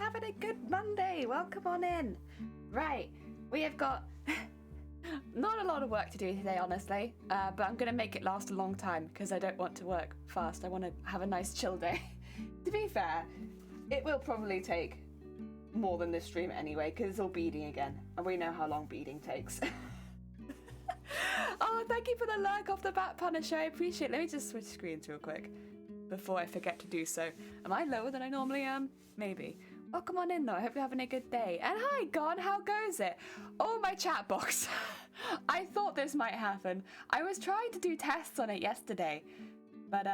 having a good Monday. Welcome on in. Right, we have got not a lot of work to do today, honestly, but I'm going to make it last a long time because I don't want to work fast. I want to have a nice chill day. To be fair, it will probably take more than this stream anyway because it's all beading again, and we know how long beading takes. Oh, thank you for the lurk off the bat, Punisher. I appreciate it. Let me just switch screens real quick before I forget to do so. Am I lower than I normally am? Maybe. Welcome on in though. I hope you're having a good day. And hi, Gon. How goes it? Oh, my chat box. I thought this might happen. I was trying to do tests on it yesterday, but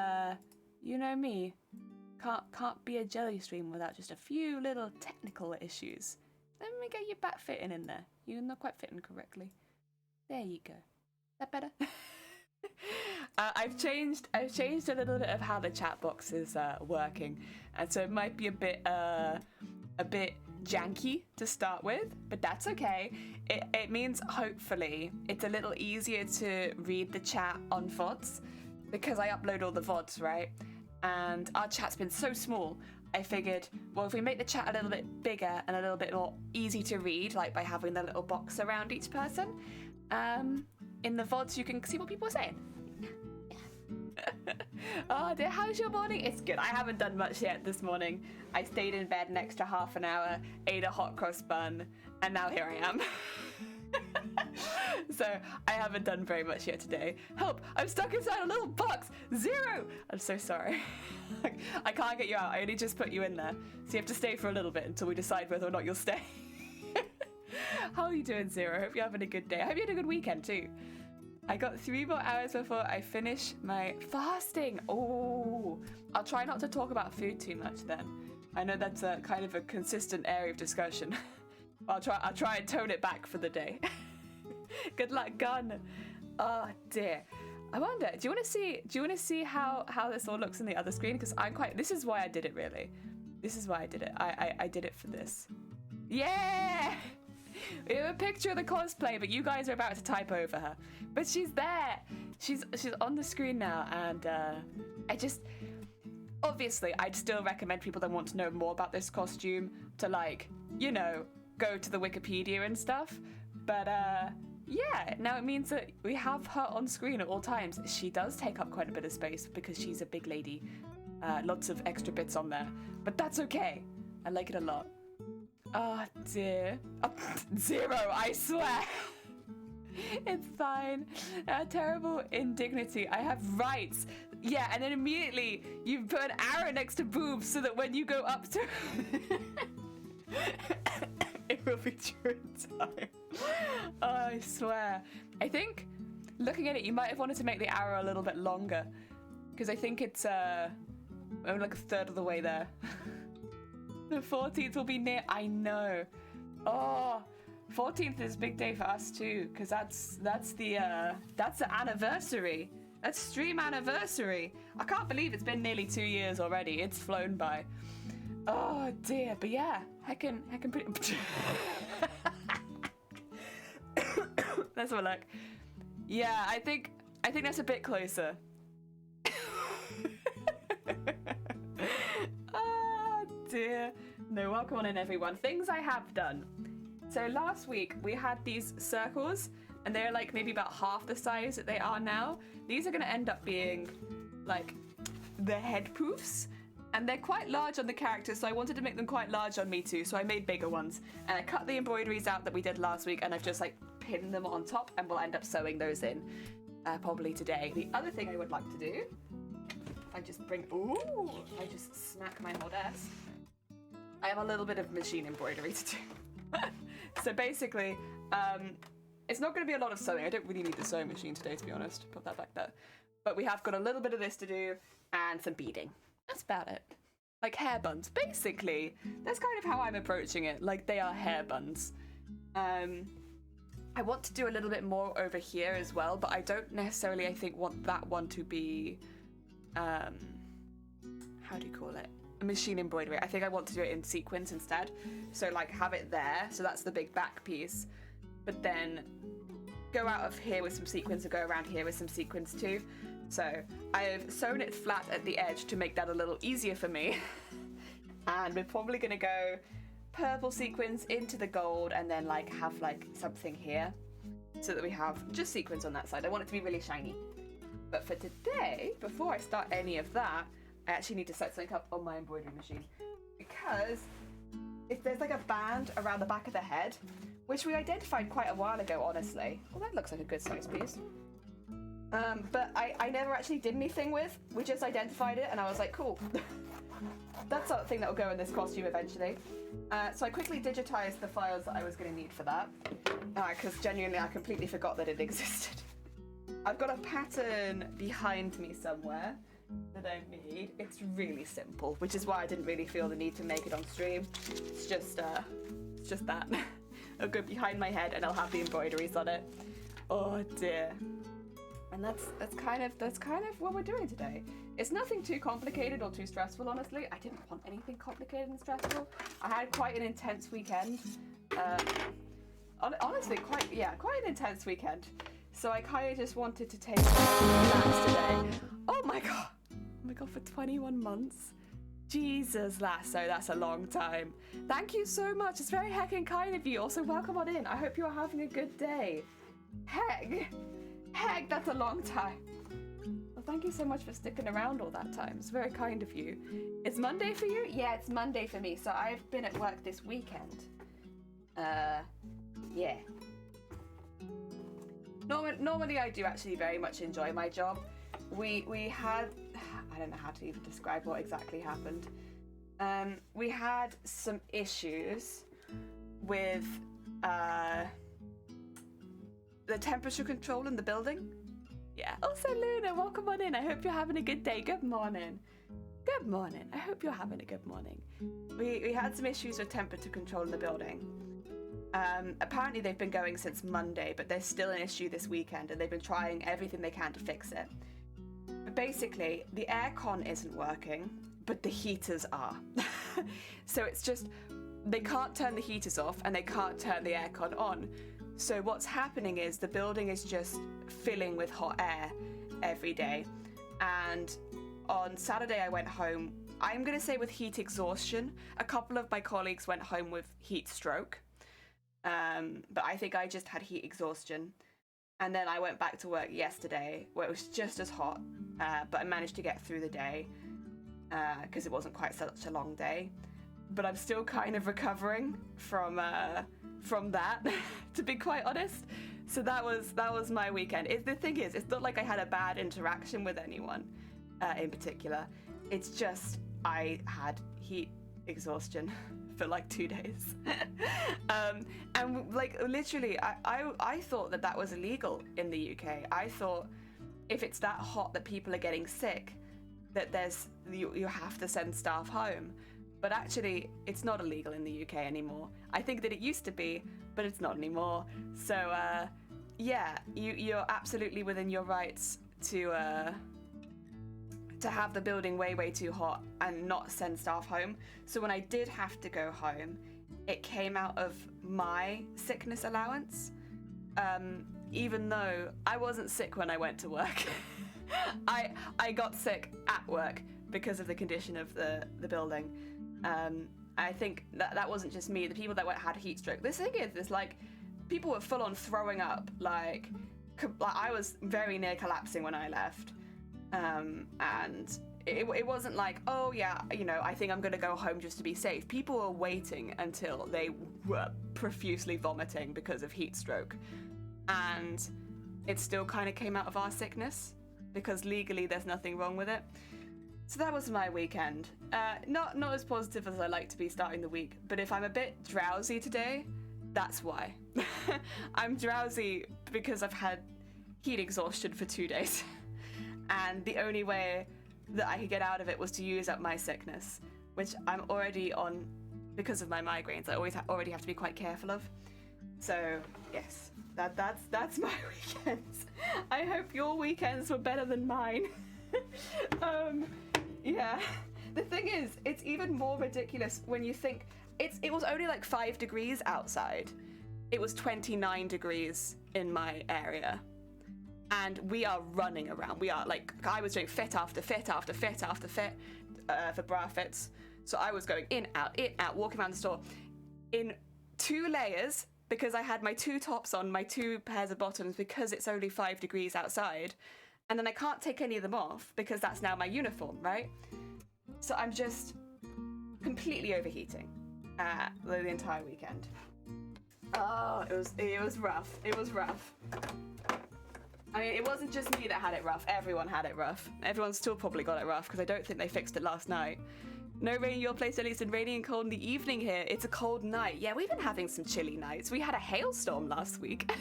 you know me. Can't be a jelly stream without just a few little technical issues. Let me get your back fitting in there. You're not quite fitting correctly. There you go. Is that better? I've changed a little bit of how the chat box is working, and so it might be a bit janky to start with, but that's okay. It means hopefully it's a little easier to read the chat on VODs because I upload all the VODs, right? And our chat's been so small. I figured, well, if we make the chat a little bit bigger and a little bit more easy to read, like by having the little box around each person, in the VODs you can see what people are saying. Oh dear, how's your morning? It's good. I haven't done much yet this morning. I stayed in bed an extra half an hour, ate a hot cross bun, and now here I am. So I haven't done very much yet today. Help! I'm stuck inside a little box! Zero! I'm so sorry. I can't get you out. I only just put you in there. So you have to stay for a little bit until we decide whether or not you'll stay. How are you doing, Zero? I hope you're having a good day. I hope you had a good weekend too. I got 3 more hours before I finish my fasting. Oh, I'll try not to talk about food too much then. I know that's a kind of a consistent area of discussion. I'll try and tone it back for the day. Good luck, Gun. Oh dear. I wonder, do you want to see how this all looks in the other screen? Because this is why I did it, really. This is why I did it. I did it for this. Yeah! We have a picture of the cosplay, but you guys are about to type over her. But she's there. She's on the screen now, and obviously, I'd still recommend people that want to know more about this costume to, like, you know, go to the Wikipedia and stuff. But yeah, now it means that we have her on screen at all times. She does take up quite a bit of space because she's a big lady. Lots of extra bits on there, but that's okay. I like it a lot. Oh dear. Oh, Zero, I swear. It's fine. Terrible indignity. I have rights. Yeah, and then immediately you put an arrow next to boobs so that when you go up to it will be true in time. Oh, I swear. I think, looking at it, you might have wanted to make the arrow a little bit longer because I think it's only like a third of the way there. The 14th will be near. I know. Oh, 14th is a big day for us too, because that's the anniversary. That's stream anniversary. I can't believe it's been nearly 2 years already. It's flown by. Oh dear, but yeah, I can pretty. Let's have a look. Yeah, I think that's a bit closer. Dear. No, welcome on in, everyone. Things I have done. So last week we had these circles and they're like maybe about half the size that they are now. These are going to end up being like the head poofs, and they're quite large on the characters, so I wanted to make them quite large on me too, so I made bigger ones. And I cut the embroideries out that we did last week, and I've just like pinned them on top, and we'll end up sewing those in probably today. The other thing I would like to do, I just smack my whole desk. I have a little bit of machine embroidery to do. So basically, it's not going to be a lot of sewing. I don't really need the sewing machine today, to be honest. Put that back there. But we have got a little bit of this to do and some beading. That's about it. Like hair buns, basically. That's kind of how I'm approaching it. Like they are hair buns. I want to do a little bit more over here as well, but I don't necessarily, I think, want that one to be, how do you call it? Machine embroidery. I think I want to do it in sequins instead. So like have it there, so that's the big back piece, but then go out of here with some sequins and go around here with some sequins too. So I've sewn it flat at the edge to make that a little easier for me. And we're probably gonna go purple sequins into the gold and then like have like something here so that we have just sequins on that side. I want it to be really shiny. But for today, before I start any of that, I actually need to set something up on my embroidery machine, because if there's like a band around the back of the head, which we identified quite a while ago, honestly. Well, that looks like a good size piece. But I never actually did anything with. We just identified it and I was like, cool. That's something that will go in this costume eventually. So I quickly digitized the files that I was going to need for that, because genuinely I completely forgot that it existed. I've got a pattern behind me somewhere that I made. It's really simple, which is why I didn't really feel the need to make it on stream. It's just that. It'll go behind my head and I'll have the embroideries on it. Oh dear. And that's kind of what we're doing today. It's nothing too complicated or too stressful, honestly. I didn't want anything complicated and stressful. I had quite an intense weekend. Honestly, quite an intense weekend. So I kind of just wanted to take relax today. Oh my god, for 21 months. Jesus, Lasso, that's a long time. Thank you so much. It's very heckin' kind of you. Also, welcome on in. I hope you're having a good day. Heck, that's a long time. Well, thank you so much for sticking around all that time. It's very kind of you. It's Monday for you? Yeah, it's Monday for me. So I've been at work this weekend. Yeah. Normally I do actually very much enjoy my job. We had, I don't know how to even describe what exactly happened. We had some issues with the temperature control in the building. Yeah. Also, Luna, welcome on in. I hope you're having a good day. Good morning. Good morning. I hope you're having a good morning. We had some issues with temperature control in the building. Apparently they've been going since Monday, but there's still an issue this weekend and they've been trying everything they can to fix it. But basically, the aircon isn't working, but the heaters are. So it's just, they can't turn the heaters off and they can't turn the aircon on. So what's happening is the building is just filling with hot air every day. And on Saturday I went home, I'm going to say with heat exhaustion. A couple of my colleagues went home with heat stroke. But I think I just had heat exhaustion. And then I went back to work yesterday where it was just as hot, but I managed to get through the day because it wasn't quite such a long day. But I'm still kind of recovering from that, to be quite honest. So that was my weekend. The thing is, it's not like I had a bad interaction with anyone in particular. It's just I had heat exhaustion for like 2 days. And like literally I thought that was illegal in the UK. I thought if it's that hot that people are getting sick, that you have to send staff home. But actually it's not illegal in the UK anymore. I think that it used to be, but it's not anymore. So yeah, you're absolutely within your rights to have the building way too hot and not send staff home. So when I did have to go home, it came out of my sickness allowance, even though I wasn't sick when I went to work. I got sick at work because of the condition of the building. I think that wasn't just me. The people that had heat stroke. The thing is like people were full on throwing up. Like I was very near collapsing when I left. And it wasn't like, oh yeah, I think I'm gonna go home just to be safe. People were waiting until they were profusely vomiting because of heat stroke. And it still kind of came out of our sickness because legally there's nothing wrong with it. So that was my weekend. Not as positive as I like to be starting the week, but if I'm a bit drowsy today, that's why. I'm drowsy because I've had heat exhaustion for 2 days. And the only way that I could get out of it was to use up my sickness, which I'm already on because of my migraines. I already have to be quite careful of. So yes, that's my weekends. I hope your weekends were better than mine. Yeah. The thing is, it's even more ridiculous when you think it was only like 5 degrees outside. It was 29 degrees in my area. And we are running around. We are like, I was doing fit after fit after fit after fit for bra fits. So I was going in, out, walking around the store. in 2 layers because I had my 2 tops on, my 2 pairs of bottoms because it's only 5 degrees outside. And then I can't take any of them off because that's now my uniform, right? So I'm just completely overheating the entire weekend. Oh, it was rough. It was rough. I mean, it wasn't just me that had it rough. Everyone had it rough. Everyone still probably got it rough because I don't think they fixed it last night. No rain in your place, at least. It's raining and cold in the evening here. It's a cold night. Yeah, we've been having some chilly nights. We had a hailstorm last week.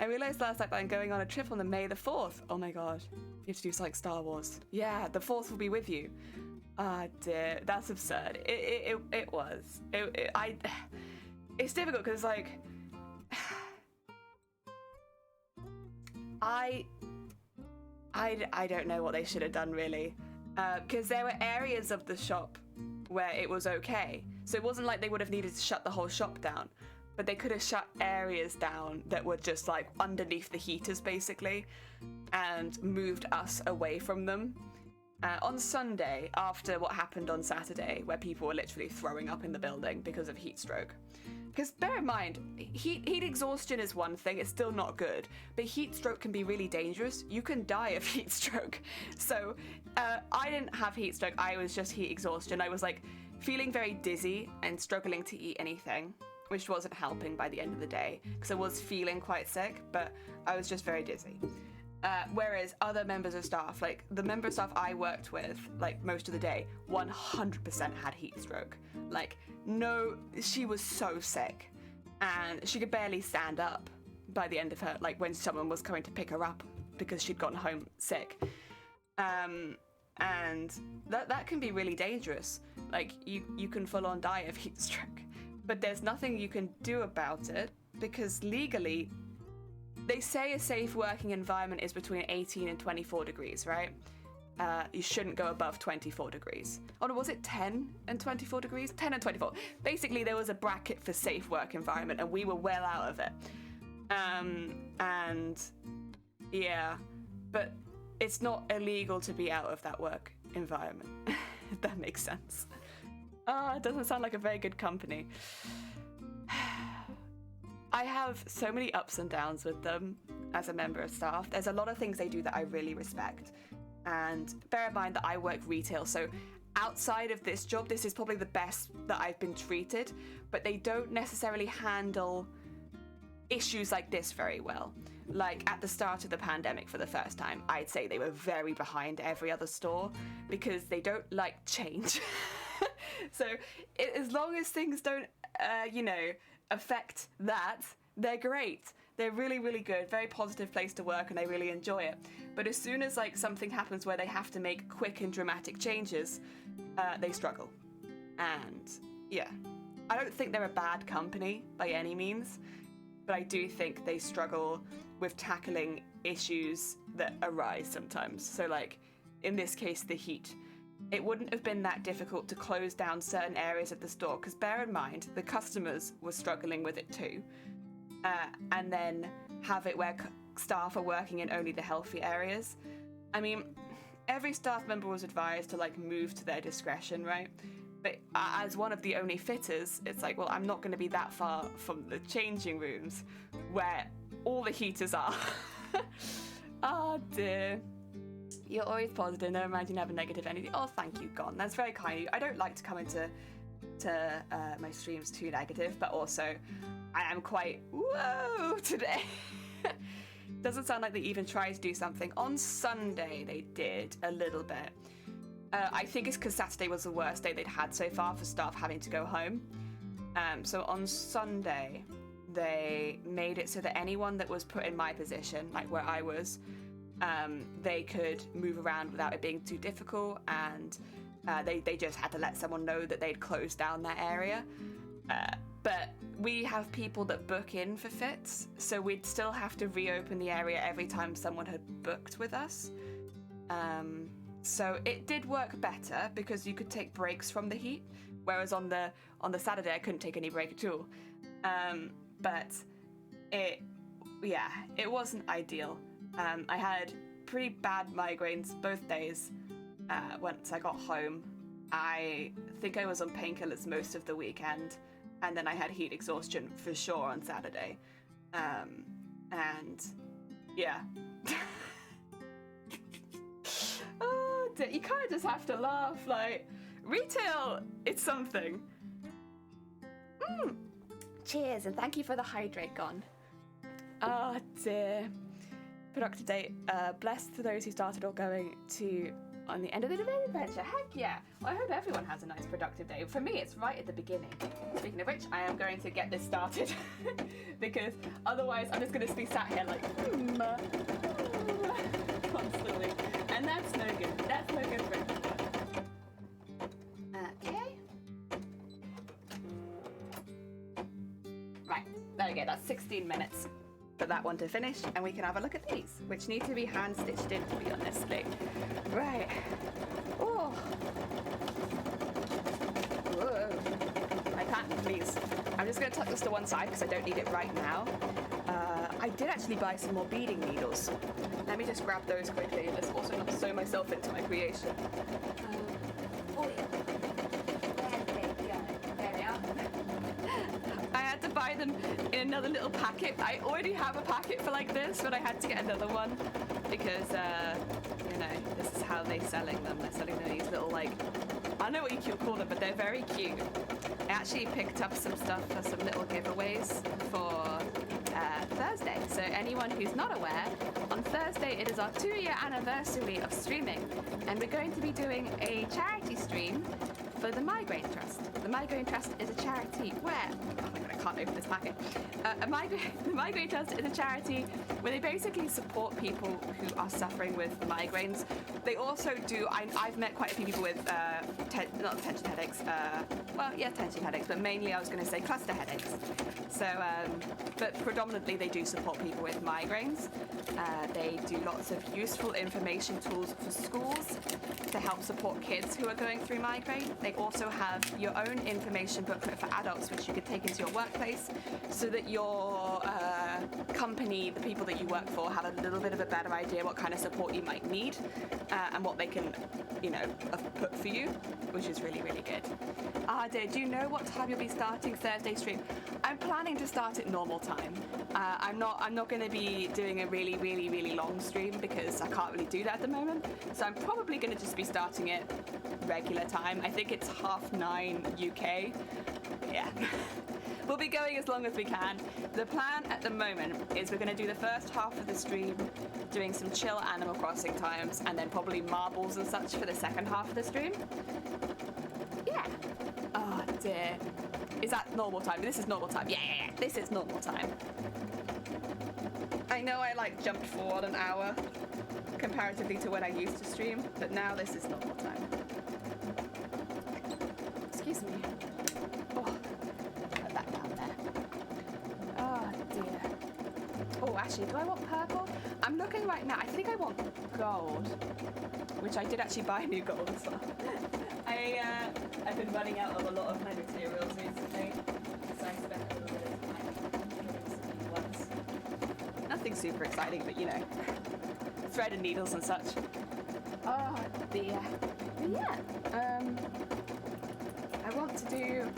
I realised last night that I'm going on a trip on the May the 4th. Oh my god. You have to do like Star Wars. Yeah, the 4th will be with you. Ah, dear. That's absurd. It was. It's difficult because, like... I don't know what they should have done, really. Because there were areas of the shop where it was okay. So it wasn't like they would have needed to shut the whole shop down. But they could have shut areas down that were just like underneath the heaters, basically, and moved us away from them. On Sunday, after what happened on Saturday, where people were literally throwing up in the building because of heat stroke. Because bear in mind, heat exhaustion is one thing, it's still not good, but heat stroke can be really dangerous. You can die of heat stroke. So I didn't have heat stroke, I was just heat exhaustion. I was like feeling very dizzy and struggling to eat anything, which wasn't helping by the end of the day, because I was feeling quite sick, but I was just very dizzy. Whereas other members of staff, like the member of staff I worked with, like most of the day, 100% had heat stroke. Like, no, she was so sick, and she could barely stand up by the end of her, like when someone was coming to pick her up because she'd gotten home sick. And that can be really dangerous. Like, you can full on die of heat stroke. But there's nothing you can do about it, because legally, they say a safe working environment is between 18 and 24 degrees, right? You shouldn't go above 24 degrees. Oh no, was it 10 and 24 degrees? 10 and 24. Basically, there was a bracket for safe work environment, and we were well out of it. And yeah, but it's not illegal to be out of that work environment, if that makes sense. It doesn't sound like a very good company. I have so many ups and downs with them as a member of staff. There's a lot of things they do that I really respect. And bear in mind that I work retail, so outside of this job, this is probably the best that I've been treated, but they don't necessarily handle issues like this very well. Like at the start of the pandemic for the first time, I'd say they were very behind every other store because they don't like change. So as long as things don't, affect that, they're great. They're really, really good, very positive place to work, and I really enjoy it. But as soon as like something happens where they have to make quick and dramatic changes, they struggle. And yeah, I don't think they're a bad company by any means, but I do think they struggle with tackling issues that arise sometimes. So like, in this case, the heat. It wouldn't have been that difficult to close down certain areas of the store, because bear in mind, the customers were struggling with it too. And then have it where staff are working in only the healthy areas. I mean, every staff member was advised to like move to their discretion, right? But as one of the only fitters, it's like, well, I'm not going to be that far from the changing rooms where all the heaters are. Oh dear. You're always positive, never mind you never negative energy. Oh, thank you, Gon. That's very kind of you. I don't like to come into my streams too negative, but also I am quite whoa today. Doesn't sound like they even tried to do something. On Sunday, they did a little bit. I think it's because Saturday was the worst day they'd had so far for staff having to go home. So on Sunday, they made it so that anyone that was put in my position, like where I was, they could move around without it being too difficult, and they just had to let someone know that they'd closed down that area. But we have people that book in for fits, so we'd still have to reopen the area every time someone had booked with us. So it did work better because you could take breaks from the heat, whereas on the Saturday I couldn't take any break at all. But it wasn't ideal. I had pretty bad migraines both days. Once I got home, I think I was on painkillers most of the weekend, and then I had heat exhaustion for sure on Saturday. And yeah. Oh, you kind of just have to laugh. Like, retail, it's something. Cheers, and thank you for the hydrate, Gon. Oh dear. Productive day. Blessed for those who started or going to on the end of the adventure. Heck yeah. Well, I hope everyone has a nice productive day. For me, it's right at the beginning. Speaking of which, I am going to get this started because otherwise I'm just going to be sat here like constantly. And that's no good. That's no good for anyone. Okay. Right. There we go. That's 16 minutes. For that one to finish, and we can have a look at these, which need to be hand stitched in, to be honestly. Right. Oh. Whoa. I can't, please. I'm just going to tuck this to one side because I don't need it right now. I did actually buy some more beading needles. Let me just grab those quickly. Let's also not sew myself into my creation. Oh yeah. There they are. I had to buy them in another little packet. I already have a packet for like this, but I had to get another one because, you know, this is how they're selling them. They're selling them these little, like, I don't know what you could call them, but they're very cute. I actually picked up some stuff for some little giveaways for Thursday. So anyone who's not aware, on Thursday it is our 2-year anniversary of streaming, and we're going to be doing a charity stream for the Migraine Trust. The Migraine Trust is a charity where, oh my god, I can't open this packet. The Migraine Trust is a charity where they basically support people who are suffering with migraines. They also do, I've met quite a few people with, not tension headaches, tension headaches, but mainly I was going to say cluster headaches. So, but predominantly they do support people with migraines. They do lots of useful information tools for schools to help support kids who are going through migraine. They also have your own information booklet for adults, which you could take into your workplace so that your company, the people that you work for, have a little bit of a better idea what kind of support you might need and what they can, you know, put for you, which is really, really good. Dear, do you know what time you'll be starting Thursday stream? I'm planning to start at normal time. I'm not going to be doing a really, really, really long stream because I can't really do that at the moment. So I'm probably going to just be starting it regular time. I think it's 9:30 UK. Yeah. We'll be going as long as we can. The plan at the moment is we're going to do the first half of the stream doing some chill Animal Crossing times and then probably marbles and such for the second half of the stream. Yeah. Oh dear. Is that normal time? This is normal time. Yeah. This is normal time. I know I like jumped forward an hour comparatively to when I used to stream, but now this is normal time. Excuse me. Oh, put that down there. Oh dear. Oh, actually, do I want purple? I'm looking right now. I think I want gold, which I did actually buy new gold as well. I've been running out of a lot of my materials recently, so I spent a little bit of time doing some new ones. Nothing super exciting, but you know, thread and needles and such. Oh dear. But yeah, I want to do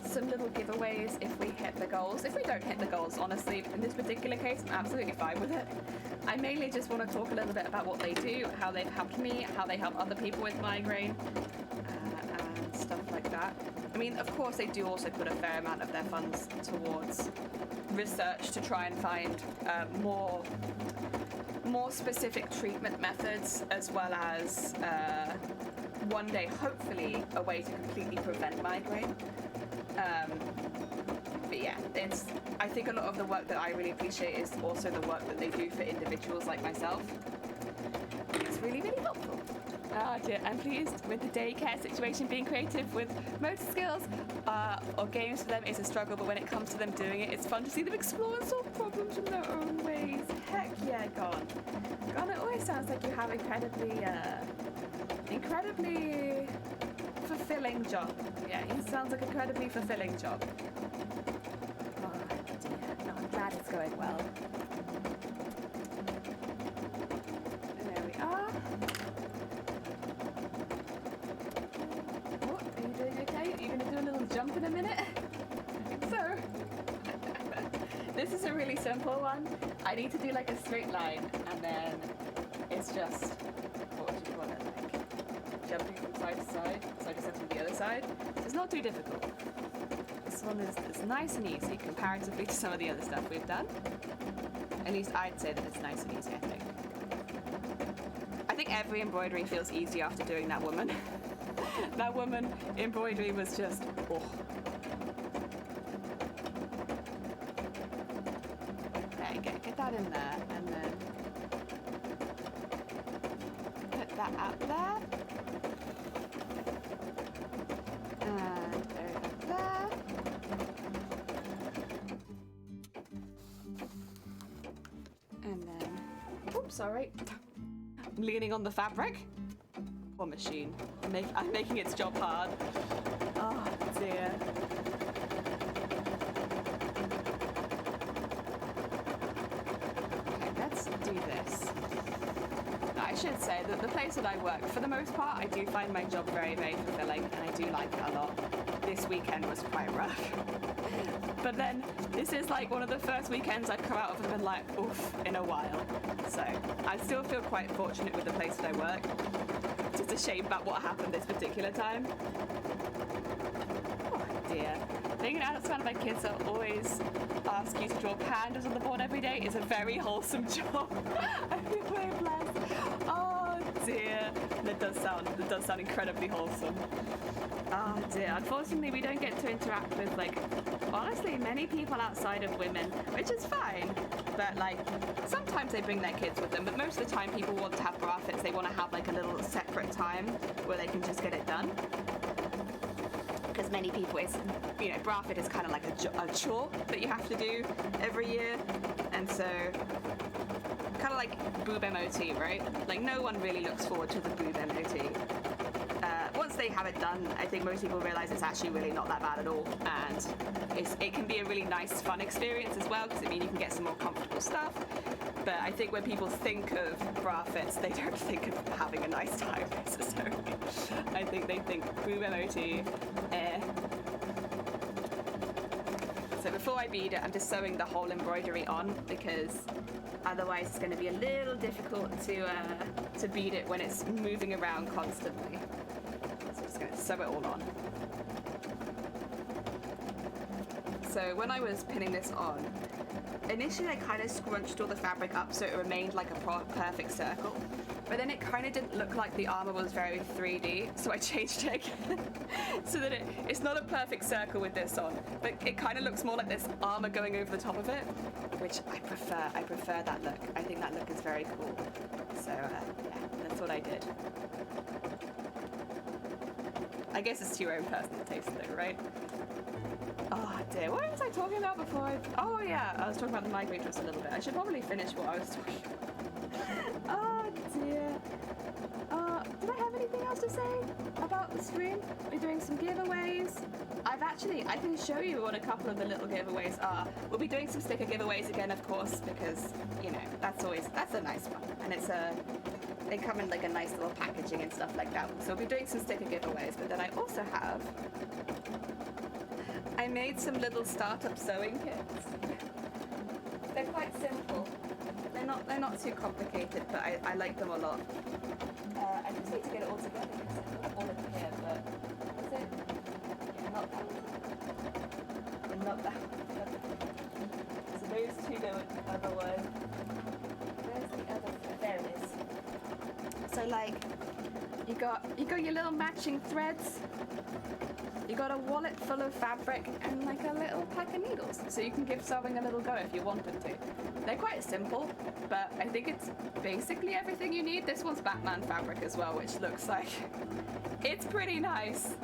some little giveaways if we hit the goals. If we don't hit the goals, honestly, in this particular case, I'm absolutely fine with it. I mainly just want to talk a little bit about what they do, how they've helped me, how they help other people with migraine, and stuff like that. I mean, of course, they do also put a fair amount of their funds towards research to try and find more specific treatment methods, as well as one day, hopefully, a way to completely prevent migraine. But yeah, I think a lot of the work that I really appreciate is also the work that they do for individuals like myself. It's really, really helpful. Dear, I'm pleased with the daycare situation. Being creative with motor skills or games for them is a struggle, but when it comes to them doing it, it's fun to see them explore and solve problems in their own ways. Heck yeah, Gon, it always sounds like you have incredibly fulfilling job. Yeah, it sounds like an incredibly fulfilling job. Oh dear, no, I'm glad it's going well. And there we are. Oh, are you doing okay? Are you going to do a little jump in a minute? This is a really simple one. I need to do like a straight line, and then it's just, what would you call it, like jumping from side to side, so I just have to do the other side. So it's not too difficult. This one is nice and easy comparatively to some of the other stuff we've done. At least I'd say that it's nice and easy, I think. I think every embroidery feels easy after doing that woman. That woman embroidery was just, oh. Okay, get that in there, and then put that up there. And over there. And then, oops, sorry. I'm leaning on the fabric. Poor machine. I'm making its job hard. Oh dear. Okay, let's do this. Now, I should say that the place that I work, for the most part, I do find my job very, very fulfilling, and I do like it a lot. This weekend was quite rough. But then, this is like one of the first weekends I've come out of and been like, oof, in a while. So, I still feel quite fortunate with the place that I work. It's just a shame about what happened this particular time. Oh dear. Being an adult fan of my kids that always ask you to draw pandas on the board every day is a very wholesome job. I feel very blessed. Oh dear. That does sound incredibly wholesome. Oh dear. Unfortunately, we don't get to interact with, like, honestly, many people outside of women, which is fine. But, like, sometimes they bring their kids with them, but most of the time people want to have bra fits. They want to have, like, a little separate time where they can just get it done. Because many people, bra fit is kind of like a chore that you have to do every year. And so, kind of like boob MOT, right? Like, no one really looks forward to the boob MOT. Once they have it done, I think most people realize it's actually really not that bad at all, and it can be a really nice, fun experience as well, because it means you can get some more comfortable stuff. But I think when people think of bra fits, they don't think of having a nice time necessarily. I think they think boob MOT, So before I bead it, I'm just sewing the whole embroidery on, because otherwise it's going to be a little difficult to bead it when it's moving around constantly. So I'm just going to sew it all on. So when I was pinning this on, initially I kind of scrunched all the fabric up so it remained like a perfect circle. But then it kind of didn't look like the armor was very 3D, so I changed it again so that it's not a perfect circle with this on, but it kind of looks more like this armor going over the top of it, which I prefer. I prefer that look. I think that look is very cool. So yeah, that's what I did. I guess it's to your own personal taste though, right? Oh dear, what was I talking about before? Oh yeah, I was talking about the migraine just a little bit. I should probably finish what I was talking about. Oh dear. Did I have anything else to say about the stream? We're doing some giveaways. I can show you what a couple of the little giveaways are. We'll be doing some sticker giveaways again, of course, because, that's a nice one. And they come in like a nice little packaging and stuff like that. So we'll be doing some sticker giveaways, but then I also I made some little startup sewing kits. They're quite simple. They're not too complicated, but I like them a lot. I just need to get it all together because I have all of it here, but is it? Yeah, not that. And not that. So those two go with the other one. Where's the other thread? There it is. So like, you got your little matching threads. You got a wallet full of fabric and like a little pack of needles, so you can give sewing a little go if you wanted to. They're quite simple, but I think it's basically everything you need. This one's Batman fabric as well, which looks like it's pretty nice.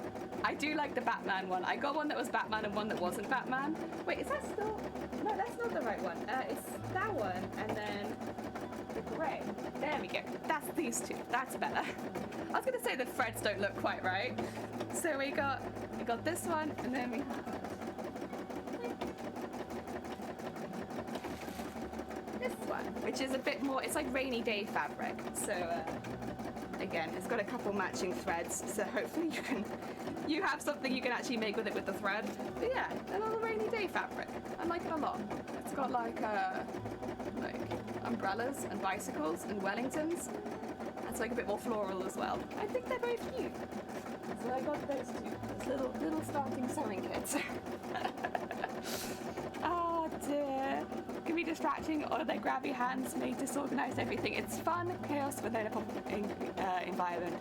I do like the Batman one. I got one that was Batman and one that wasn't Batman. Wait, is that still? No, that's not the right one. It's that one and then the grey. There we go. That's these two. That's better. I was gonna say the threads don't look quite right. So we got this one, and then we have this one, which is a bit more, it's like rainy day fabric. So again, it's got a couple matching threads, so hopefully you have something you can actually make with it with the thread. But yeah, a little rainy day fabric. I like it a lot. It's got like umbrellas and bicycles and Wellingtons. It's like a bit more floral as well. I think they're both cute. So I got those two. Those little starting sewing kits. Oh dear. Can be distracting, or their grabby hands may disorganize everything. It's fun, chaos within a pop environment.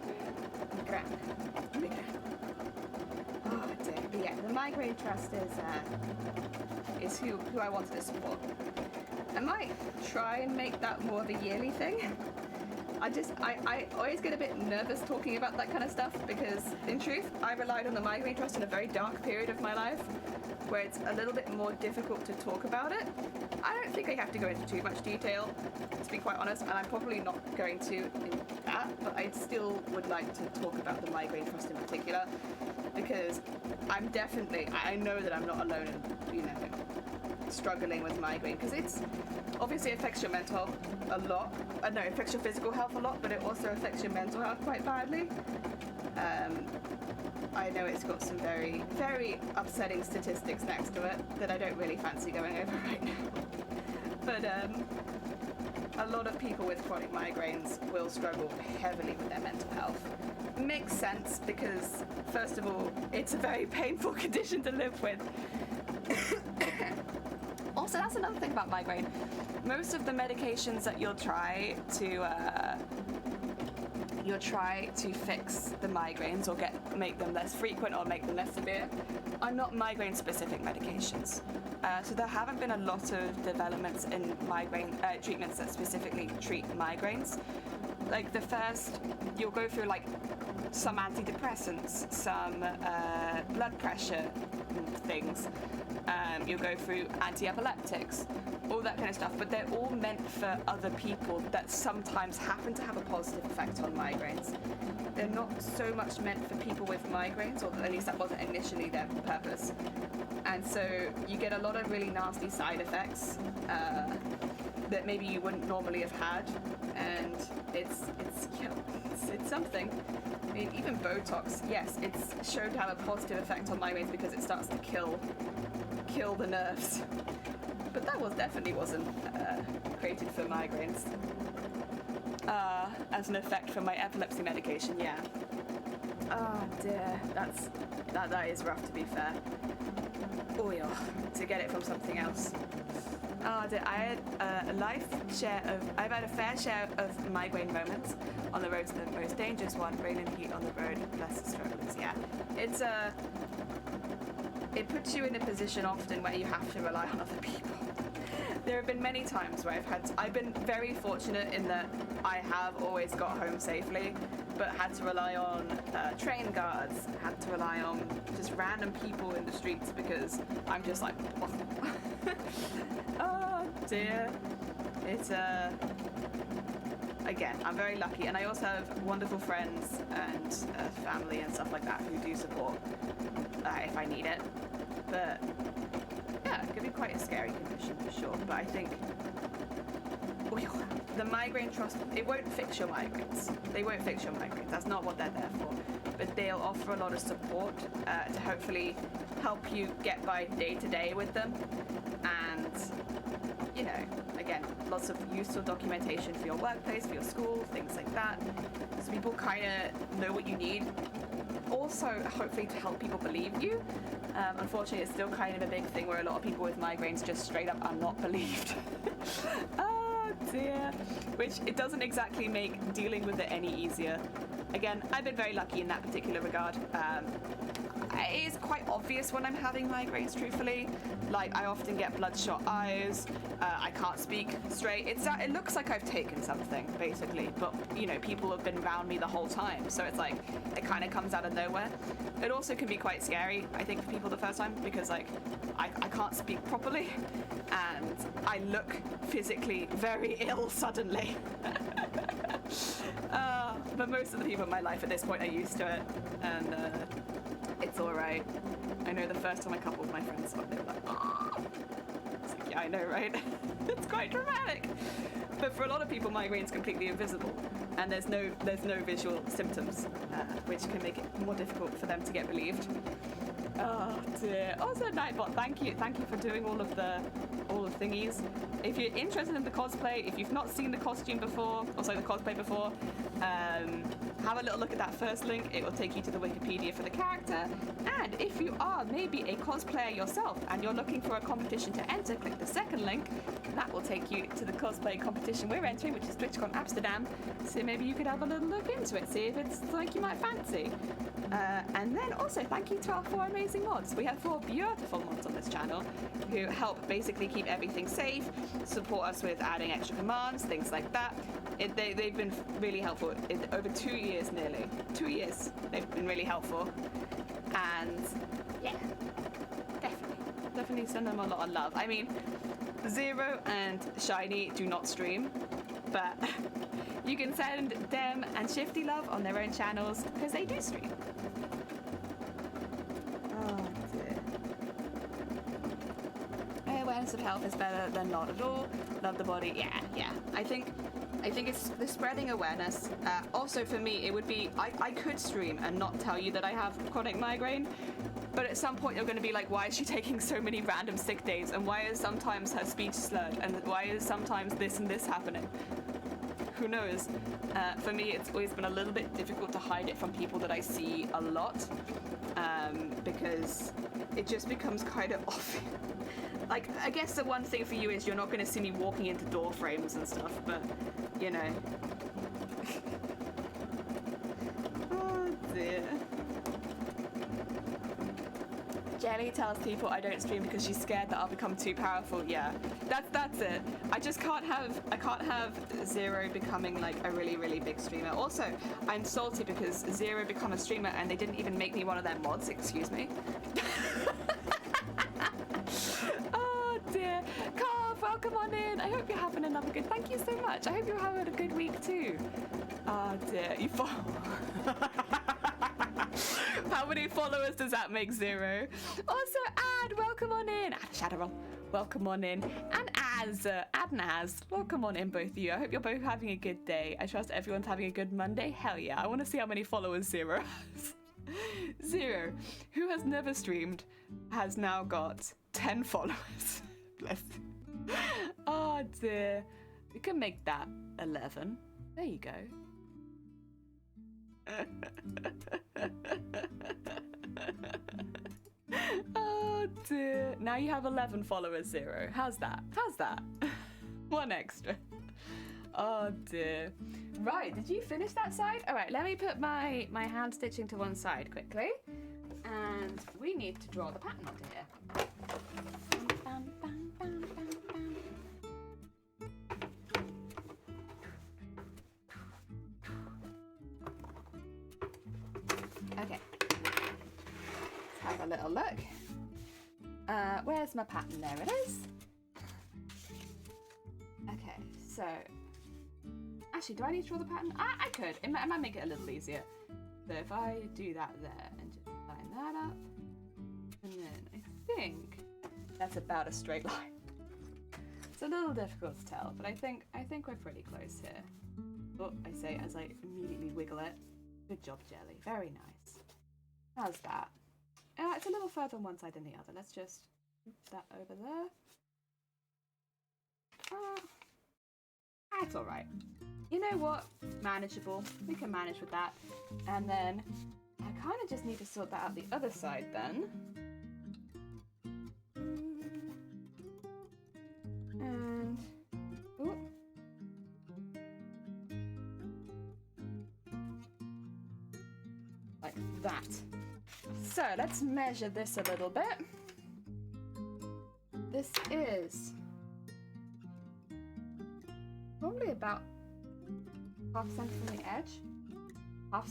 Oh dear. But yeah, the Migraine Trust is who I wanted to support. I might try and make that more of a yearly thing. I always get a bit nervous talking about that kind of stuff because, in truth, I relied on the Migraine Trust in a very dark period of my life where it's a little bit more difficult to talk about it. I don't think I have to go into too much detail, to be quite honest, and I'm probably not going to in that, but I still would like to talk about the Migraine Trust in particular because I know that I'm not alone in, struggling with migraine because it's obviously affects your mental health a lot. No, it affects your physical health a lot, but it also affects your mental health quite badly. I know it's got some very, very upsetting statistics next to it that I don't really fancy going over right now. But a lot of people with chronic migraines will struggle heavily with their mental health. Makes sense because, first of all, it's a very painful condition to live with. Also, that's another thing about migraine. Most of the medications that you'll try to fix the migraines or make them less frequent or make them less severe are not migraine-specific medications. So there haven't been a lot of developments in migraine treatments that specifically treat migraines. Like the first, you'll go through like some antidepressants, some blood pressure things. You'll go through anti-epileptics, all that kind of stuff, but they're all meant for other people that sometimes happen to have a positive effect on migraines. They're not so much meant for people with migraines, or at least that wasn't initially their purpose. And so you get a lot of really nasty side effects that maybe you wouldn't normally have had, and it's something. I mean, even Botox, yes, it's shown to have a positive effect on migraines because it starts to kill the nerves. But that definitely wasn't created for migraines. As an effect from my epilepsy medication, yeah. Oh dear, that is rough, to be fair. Oh yeah, to get it from something else. Oh dear, I had I've had a fair share of migraine moments on the road to the most dangerous one, rain and heat on the road, plus the struggles, yeah. It puts you in a position often where you have to rely on other people. There have been many times where I've been very fortunate in that I have always got home safely, but had to rely on train guards, had to rely on just random people in the streets because I'm just like, oh dear. It's again, I'm very lucky, and I also have wonderful friends and family and stuff like that who do support if I need it. But yeah, it could be quite a scary condition for sure. But I think the Migraine Trust, it won't fix your migraines. They won't fix your migraines. That's not what they're there for. But they'll offer a lot of support to hopefully help you get by day to day with them. And again, lots of useful documentation for your workplace, for your school, things like that. So people kind of know what you need. Also, hopefully to help people believe you. Unfortunately, it's still kind of a big thing where a lot of people with migraines just straight up are not believed. Oh dear. Which it doesn't exactly make dealing with it any easier. Again, I've been very lucky in that particular regard. It is quite obvious when I'm having migraines, truthfully. Like, I often get bloodshot eyes, I can't speak straight. It looks like I've taken something, basically, but, people have been around me the whole time, so it's like, it kind of comes out of nowhere. It also can be quite scary, I think, for people the first time, because, like, I can't speak properly, and I look physically very ill suddenly. But most of the people in my life at this point are used to it, and it's alright. I know the first time a couple of my friends saw it, they were like, oh. It's like, Yeah, I know, right? It's quite dramatic. But for a lot of people, migraine's completely invisible, and there's no visual symptoms, which can make it more difficult for them to get relieved. Oh dear. Also, Nightbot, thank you for doing all of the thingies. If you're interested in the cosplay, if you've not seen the costume before, or sorry, the cosplay before, have a little look at that first link. It will take you to the Wikipedia for the character. And if you are maybe a cosplayer yourself and you're looking for a competition to enter, click the second link. That will take you to the cosplay competition we're entering, which is TwitchCon Amsterdam. So maybe you could have a little look into it, see if it's something you might fancy. And then also thank you to our 4 amazing mods. We have 4 beautiful mods on this channel who help basically keep everything safe, support us with adding extra commands, things like that. They've been really helpful. Over 2 years nearly. 2 years they've been really helpful. And yeah, definitely send them a lot of love. I mean, Zero and Shiny do not stream, but you can send them and Shifty love on their own channels because they do stream. Oh dear. Awareness of health is better than not at all. Love the body. Yeah. I think it's the spreading awareness. Also for me, it would be, I could stream and not tell you that I have chronic migraine, but at some point you're going to be like, why is she taking so many random sick days? And why is sometimes her speech slurred? And why is sometimes this and this happening? Who knows? For me, it's always been a little bit difficult to hide it from people that I see a lot, because it just becomes kind of off. Like, I guess the one thing for you is you're not going to see me walking into door frames and stuff, but, you know. Oh, dear. Jelly tells people I don't stream because she's scared that I'll become too powerful. Yeah, that's it. I can't have Zero becoming like a really, really big streamer. Also, I'm salty because Zero become a streamer and they didn't even make me one of their mods, excuse me. Dear. Carv, welcome on in. I hope you're having another good... Thank you so much. I hope you're having a good week too. Oh dear. You follow... How many followers does that make, Zero? Also, Ad, welcome on in. Shadowrun, welcome on in. And Naz, welcome on in, both of you. I hope you're both having a good day. I trust everyone's having a good Monday. Hell yeah. I want to see how many followers Zero has. Zero, who has never streamed, has now got 10 followers. Bless you. Oh dear. We can make that 11. There you go. Oh dear. Now you have 11 followers, Zero. How's that? One extra. Oh dear. Right, did you finish that side? All right, let me put my hand stitching to one side quickly. And we need to draw the pattern onto here. Bam, bam, bam, bam, bam. Okay. Let's have a little look. Where's my pattern? There it is. Okay, so... Actually, do I need to draw the pattern? I could. It might make it a little easier. So if I do that there and just line that up, and then I think that's about a straight line. It's a little difficult to tell, but I think we're pretty close here. Oh, I say as I immediately wiggle it. Good job, Jelly. Very nice. How's that? It's a little further on one side than the other. Let's just move that over there. That's all right. You know what? Manageable. We can manage with that. And then I kind of just need to sort that out the other side then. And ooh. Like that. So let's measure this a little bit. This is probably about half cent from the edge. Half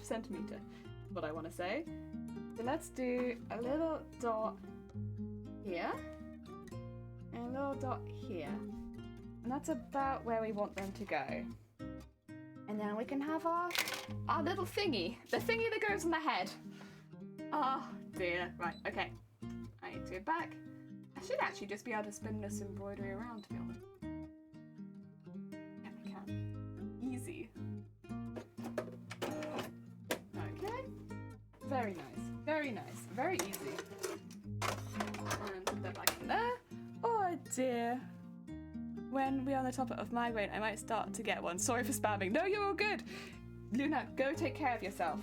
centimeter is what I want to say. So let's do a little dot here and a little dot here. And that's about where we want them to go. And then we can have our little thingy. The thingy that goes on the head. Oh dear. Right, okay. I need to go back I should actually just be able to spin this embroidery around, to be honest. Yeah, I can. Easy. Okay. Very nice. Very nice. Very easy. And put that back in there. Oh dear. When we're on the topic of migraine, I might start to get one. Sorry for spamming. No, you're all good. Luna, go take care of yourself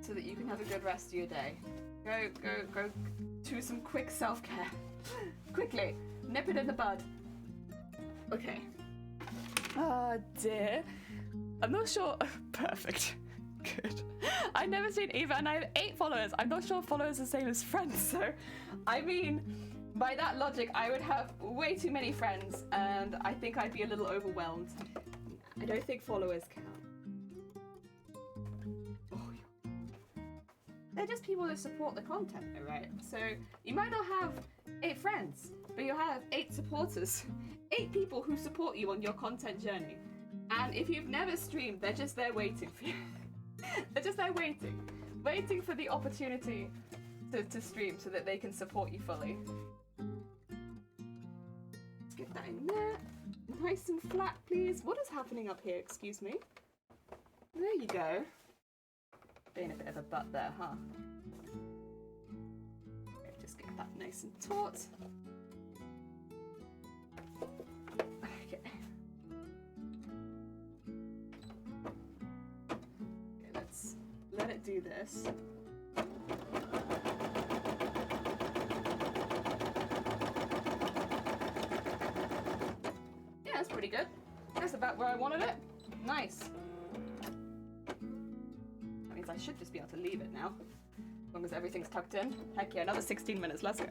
so that you can have a good rest of your day. Go do some quick self-care. Quickly, nip it in the bud. Okay. Oh dear. I'm not sure. Perfect. Good. I've never seen Eva and I have 8 followers. I'm not sure followers are the same as friends, so I mean, by that logic, I would have way too many friends and I think I'd be a little overwhelmed. I don't think followers count. They're just people that support the content, though, right? So you might not have 8 friends, but you'll have 8 supporters. 8 people who support you on your content journey. And if you've never streamed, they're just there waiting for you. They're just there waiting for the opportunity to stream so that they can support you fully. Let's get that in there. Nice and flat, please. What is happening up here? Excuse me. There you go. Being a bit of a butt there, huh? Okay, just get that nice and taut. Okay. Okay, let's let it do this. Yeah, that's pretty good. That's about where I wanted it. Nice. I should just be able to leave it now, as long as everything's tucked in. Heck yeah, another 16 minutes, let's go.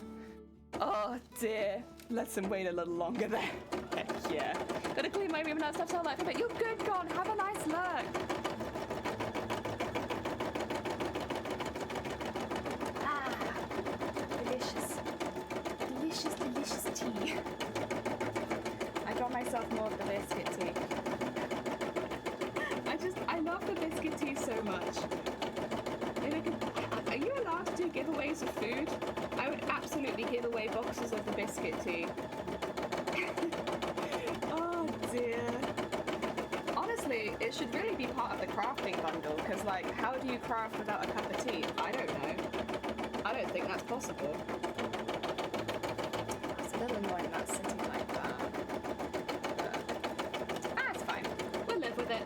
Oh dear, let's wait a little longer there. Heck yeah. Gotta clean my room and that stuff's all like a bit. You're good, Gon, have a nice look. Ah, delicious. Delicious, delicious tea. I got myself more of the biscuit tea. I love the biscuit tea so much. Are you allowed to do giveaways of food? I would absolutely give away boxes of the biscuit tea. Oh dear. Honestly, it should really be part of the crafting bundle, because like, how do you craft without a cup of tea? I don't know. I don't think that's possible. It's a little annoying that's sitting like that. But, it's fine. We'll live with it.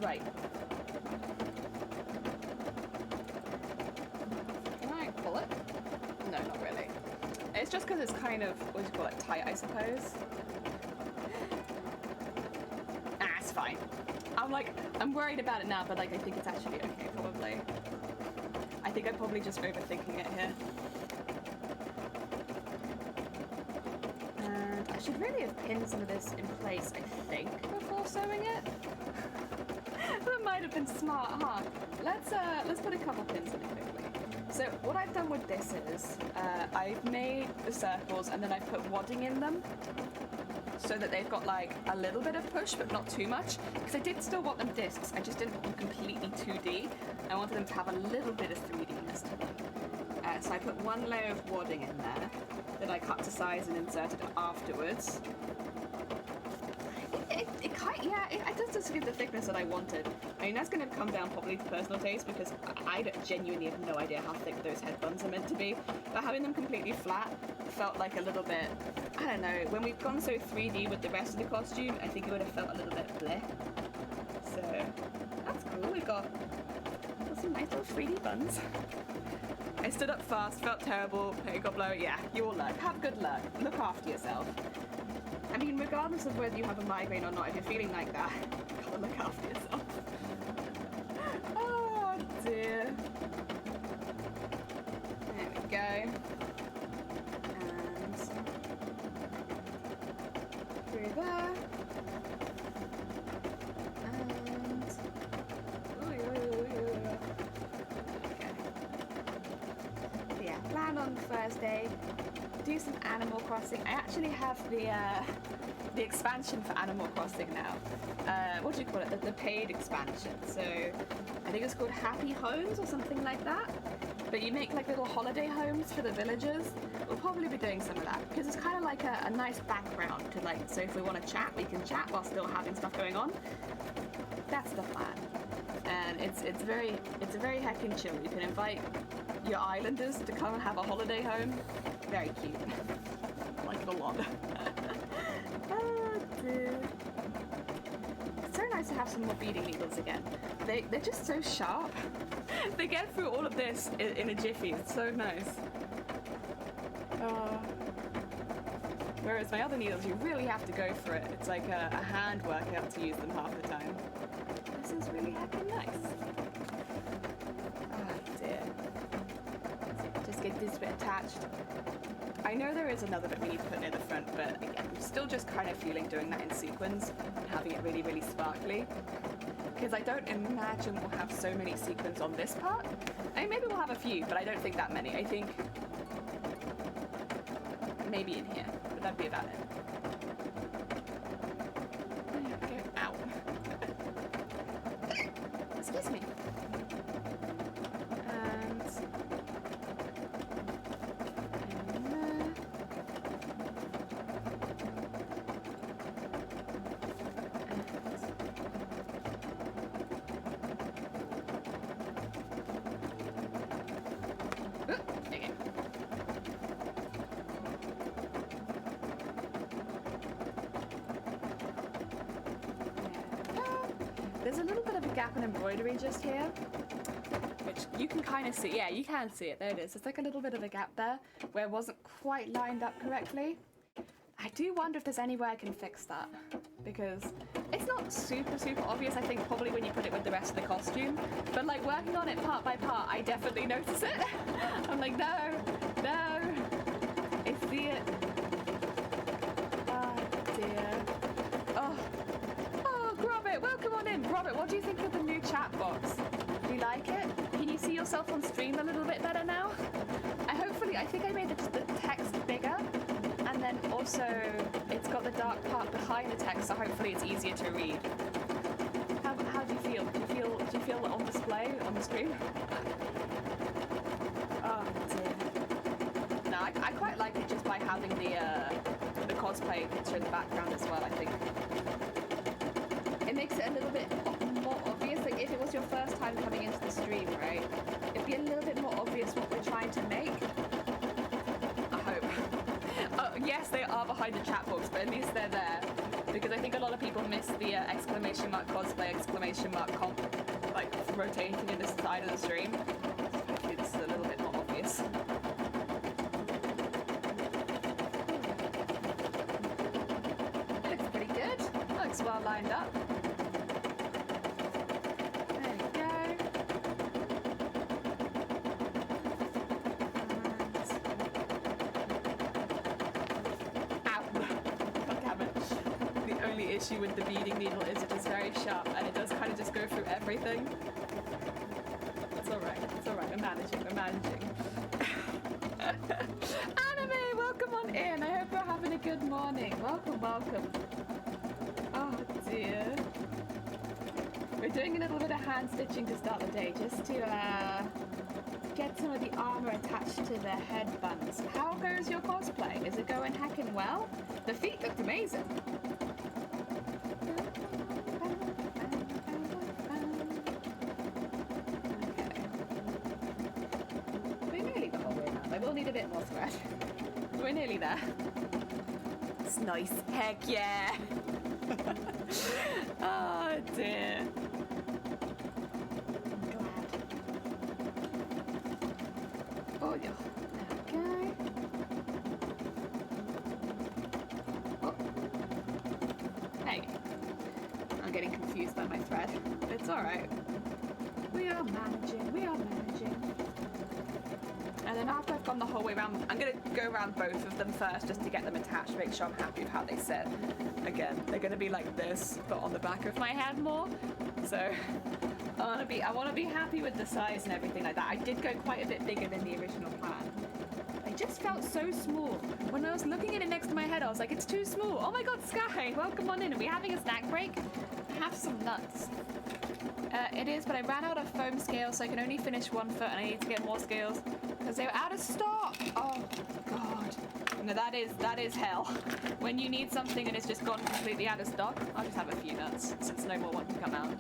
Right. Can I pull it? No, not really. It's just because it's kind of, what do you call it, tight, I suppose. It's fine. I'm worried about it now, but like, I think it's actually okay, probably. I think I'm probably just overthinking it here. And I should really have pinned some of this in place, I think, before sewing it. That might have been smart, huh? Let's put a couple pins in it quickly. So what I've done with this is I've made the circles and then I've put wadding in them so that they've got like a little bit of push but not too much, because I did still want them discs, I just didn't want them completely 2D. I wanted them to have a little bit of 3D-ness to them. So I put one layer of wadding in there that I cut to size and inserted afterwards. It does just give the thickness that I wanted. I mean, that's going to come down probably to personal taste, because I genuinely have no idea how thick those headbands are meant to be. But having them completely flat felt like a little bit, I don't know, when we've gone so 3D with the rest of the costume, I think it would have felt a little bit bleh. So, that's cool. We've got some nice little 3D buns. I stood up fast, felt terrible, hey, got blow. Yeah, you all luck. Have good luck. Look after yourself. I mean, regardless of whether you have a migraine or not, if you're feeling like that, gotta look after yourself. Oh dear. There we go. And through there. And okay. Yeah, plan on Thursday, do some Animal Crossing. I actually have the expansion for Animal Crossing now. What do you call it? The paid expansion. So I think it's called Happy Homes or something like that. But you make like little holiday homes for the villagers. We'll probably be doing some of that because it's kind of like a nice background to like. So if we want to chat, we can chat while still having stuff going on. That's the plan. And it's very heckin' chill. You can invite your islanders to come and have a holiday home. Very cute. I like it a lot. Oh dear. It's so nice to have some more beading needles again. They're just so sharp. They get through all of this in a jiffy. It's so nice. Whereas my other needles, you really have to go for it. It's like a hand workout to use them half the time. This is really heckin' nice. Oh dear. Just get this bit attached. I know there is another bit we need to put near the front, but again, I'm still just kind of feeling doing that in sequins and having it really, really sparkly. Because I don't imagine we'll have so many sequins on this part. I mean, maybe we'll have a few, but I don't think that many. I think maybe in here, but that'd be about it. Okay. Ow. Excuse me. And there's a little bit of a gap in embroidery just here, which you can kind of see. Yeah, you can see it. There it is. It's like a little bit of a gap there where it wasn't quite lined up correctly. I do wonder if there's any way I can fix that, because it's not super obvious, I think, probably when you put it with the rest of the costume, but like working on it part by part, I definitely notice it. I'm like, no, I see it. Oh dear. Oh, Robert, welcome on in. Robert, what do you think of the new chat box? Do you like it? Can you see yourself on stream a little bit better now? I think I made the text bigger, and then also it's got the dark part behind the text, so hopefully it's easier to read. How do you feel? Do you feel on display on the screen? Oh dear. No, I quite like it just by having the cosplay picture in the background as well. I think it makes it a little bit more obvious. Like if it was your first time coming into the stream, right? It'd be a little bit more obvious what we're trying to make. Yes, they are behind the chat box, but at least they're there. Because I think a lot of people miss the exclamation mark cosplay, exclamation mark comp, like rotating in the side of the stream. Hopefully this is a little bit more obvious. Looks pretty good. Looks well lined up. There we go. Issue with the beading needle is it is very sharp and it does kind of just go through everything. It's alright, we're managing. Anime, welcome on in. I hope you're having a good morning. Welcome. Oh dear. We're doing a little bit of hand stitching to start the day just to get some of the armor attached to the headbands. How goes your cosplay? Is it going heckin' well? The feet looked amazing. We'll need a bit more thread. We're nearly there. It's nice. Heck yeah. Oh dear. I'm glad. Oh yeah. Okay. Oh. Hey. I'm getting confused by my thread. It's alright. We are managing. And then after I've gone the whole way around, I'm going to go around both of them first just to get them attached, make sure I'm happy with how they sit. Again, they're going to be like this, but on the back of my head more. So I want to be happy with the size and everything like that. I did go quite a bit bigger than the original plan, just felt so small. When I was looking at it next to my head, I was like, it's too small. Oh my God, Sky, welcome on in. Are we having a snack break? Have some nuts. It is, but I ran out of foam scales, so I can only finish 1 foot, and I need to get more scales because they were out of stock. Oh God. No, that is hell. When you need something and it's just gone completely out of stock. I'll just have a few nuts since no more want to come out.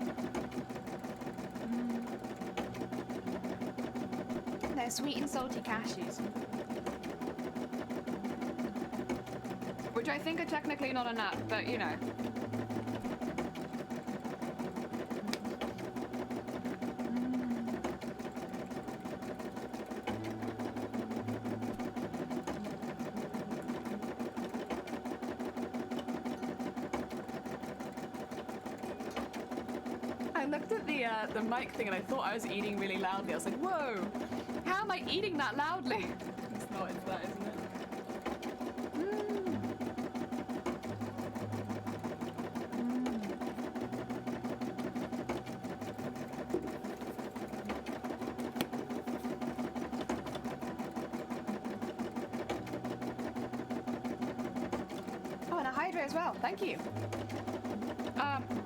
They're sweet and salty cashews. Which I think are technically not a nut, but you know. I looked at the mic thing and I thought I was eating really loudly. I was like, whoa, how am I eating that loudly? It's not, it's that, isn't it? Oh, and a hydrate as well. Thank you.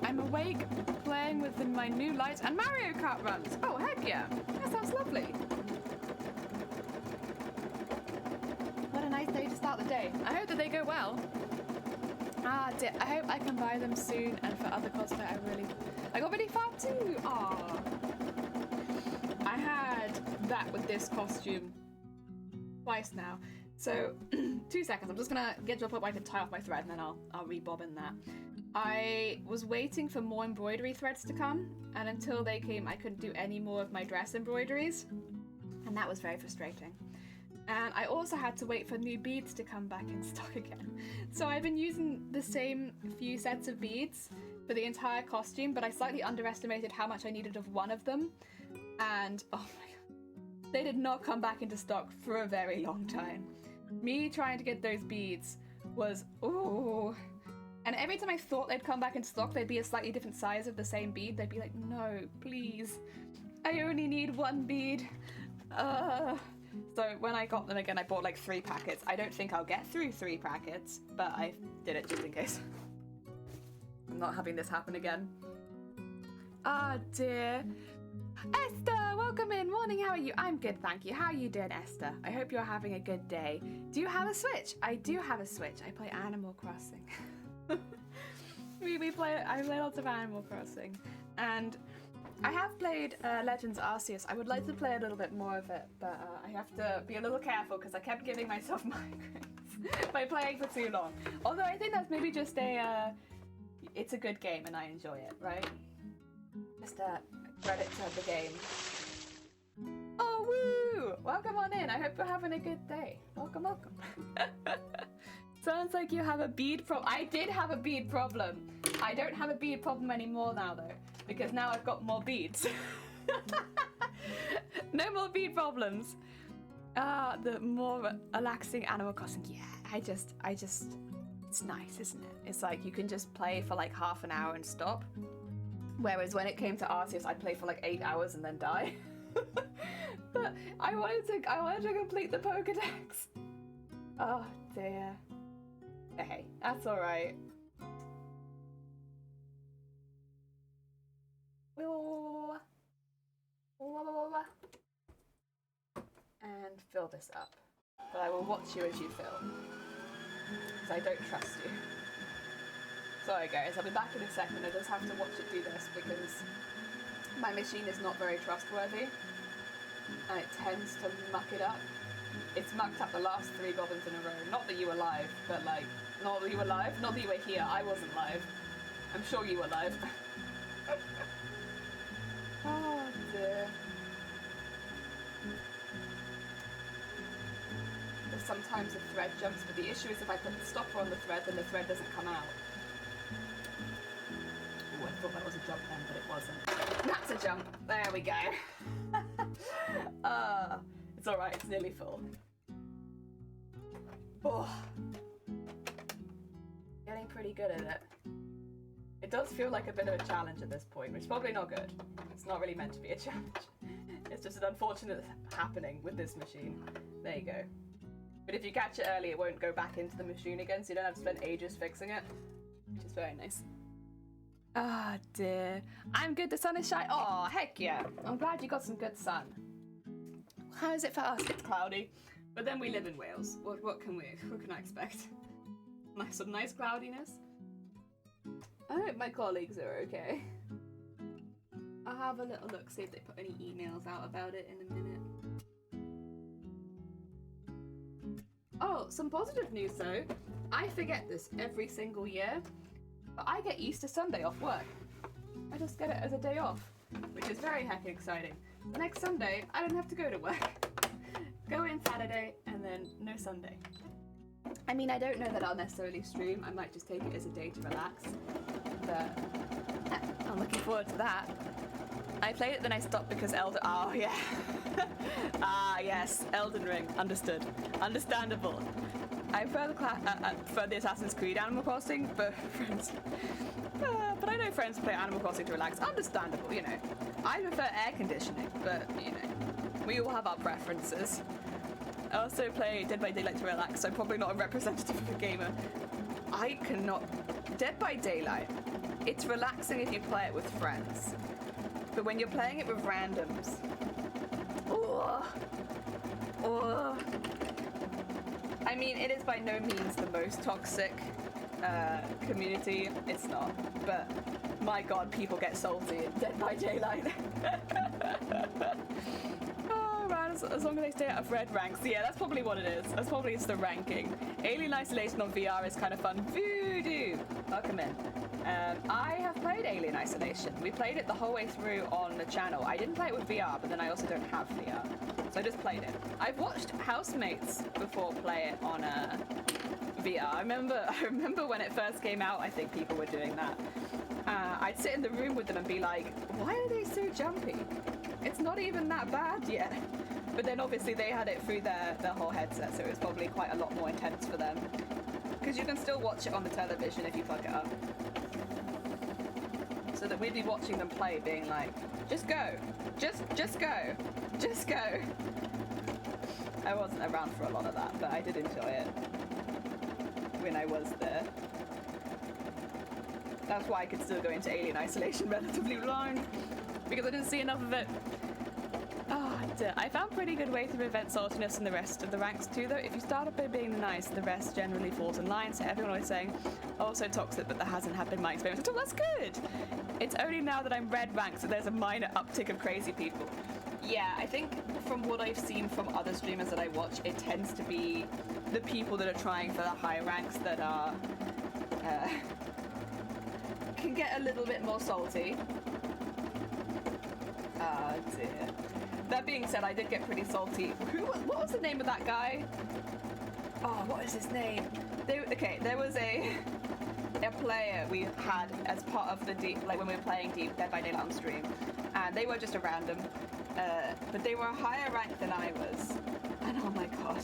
I'm awake, playing with my new lights and Mario Kart runs. Oh, heck yeah. That sounds lovely. What a nice day to start the day. I hope that they go well. I hope I can buy them soon, and for other cosplay, I got really far too. Aww. I had that with this costume twice now. So, 2 seconds. I'm just gonna get to a point where I can tie off my thread, and then I'll rebobbin that. I was waiting for more embroidery threads to come, and until they came, I couldn't do any more of my dress embroideries, and that was very frustrating. And I also had to wait for new beads to come back in stock again. So I've been using the same few sets of beads for the entire costume, but I slightly underestimated how much I needed of one of them, and oh my god, they did not come back into stock for a very long time. Me trying to get those beads was, ooh. And every time I thought they'd come back in stock, they'd be a slightly different size of the same bead. They'd be like, no, please. I only need 1 bead. So when I got them again, I bought like 3 packets. I don't think I'll get through 3 packets, but I did it just in case. I'm not having this happen again. Ah, dear. Esther, welcome in. Morning, how are you? I'm good, thank you. How are you doing, Esther? I hope you're having a good day. Do you have a Switch? I do have a Switch. I play Animal Crossing. I play lots of Animal Crossing, and I have played Legends Arceus. I would like to play a little bit more of it, but I have to be a little careful because I kept giving myself migraines by playing for too long. Although I think that's maybe just it's a good game and I enjoy it, right? Just credit to the game. Oh, woo! Welcome on in. I hope you're having a good day. Welcome, welcome. Sounds like you have a bead problem. I did have a bead problem. I don't have a bead problem anymore now, though, because now I've got more beads. No more bead problems. The more relaxing Animal Crossing. Yeah, I just, it's nice, isn't it? It's like you can just play for like half an hour and stop. Whereas when it came to Arceus, I'd play for like 8 hours and then die. But I wanted to complete the Pokedex. Oh dear. Hey, that's all right. And fill this up. But I will watch you as you fill. Because I don't trust you. Sorry guys, I'll be back in a second. I just have to watch it do this because my machine is not very trustworthy. And it tends to muck it up. It's mucked up the last 3 goblins in a row. Not that you were live, but like, not that you were live, not that you were here. I wasn't live. I'm sure you were live. Oh dear. Sometimes the thread jumps, but the issue is if I put the stopper on the thread, then the thread doesn't come out. Oh, I thought that was a jump then, but it wasn't. That's a jump. There we go. It's alright, it's nearly full. Oh. Getting pretty good at it. It does feel like a bit of a challenge at this point, which is probably not good. It's not really meant to be a challenge. It's just an unfortunate happening with this machine. There you go. But if you catch it early, it won't go back into the machine again, so you don't have to spend ages fixing it, which is very nice. Ah, dear. I'm good, the sun is shining. Oh, heck yeah. I'm glad you got some good sun. How is it for us? It's cloudy, but then we live in Wales. What can I expect? Some nice cloudiness. I hope my colleagues are okay. I'll have a little look, see if they put any emails out about it in a minute. Oh, some positive news though. I forget this every single year, but I get Easter Sunday off work. I just get it as a day off, which is very heckin' exciting. Next Sunday, I don't have to go to work. Go in Saturday, and then no Sunday. I mean, I don't know that I'll necessarily stream. I might just take it as a day to relax. But I'm looking forward to that. I played it, then I stopped because Oh, yeah. Ah, yes. Elden Ring. Understood. Understandable. I prefer the Assassin's Creed Animal Crossing, but I know friends play Animal Crossing to relax. Understandable, you know. I prefer air conditioning, but, you know, we all have our preferences. I also play Dead by Daylight to relax, so I'm probably not a representative of a gamer. I cannot... Dead by Daylight, it's relaxing if you play it with friends. But when you're playing it with randoms... I mean, it is by no means the most toxic community. It's not. But, my god, people get salty in Dead by Daylight. As long as they stay out of red ranks. Yeah, that's probably what it is. That's probably it's the ranking. Alien Isolation on VR is kind of fun. Voodoo! Welcome in. I have played Alien Isolation. We played it the whole way through on the channel. I didn't play it with VR, but then I also don't have VR. So I just played it. I've watched housemates before play it on VR. I remember when it first came out, I think people were doing that. I'd sit in the room with them and be like, why are they so jumpy? It's not even that bad yet. But then obviously they had it through their whole headset, so it was probably quite a lot more intense for them. Because you can still watch it on the television if you plug it up. So that we'd be watching them play, being like, just go, just go, just go. I wasn't around for a lot of that, but I did enjoy it when I was there. That's why I could still go into Alien Isolation relatively long, because I didn't see enough of it. Oh, I found a pretty good way to prevent saltiness in the rest of the ranks too, though. If you start up by being nice, the rest generally falls in line, so everyone always saying, oh, so toxic, but that hasn't been my experience. So that's good! It's only now that I'm red ranked that there's a minor uptick of crazy people. Yeah, I think from what I've seen from other streamers that I watch, it tends to be the people that are trying for the high ranks that are... can get a little bit more salty. Oh dear. That being said, I did get pretty salty. What was the name of that guy? Oh, what is his name? There was a player we had as part of the when we were playing Dead by Daylight on stream, and they were just a random, but they were a higher rank than I was, and oh my god,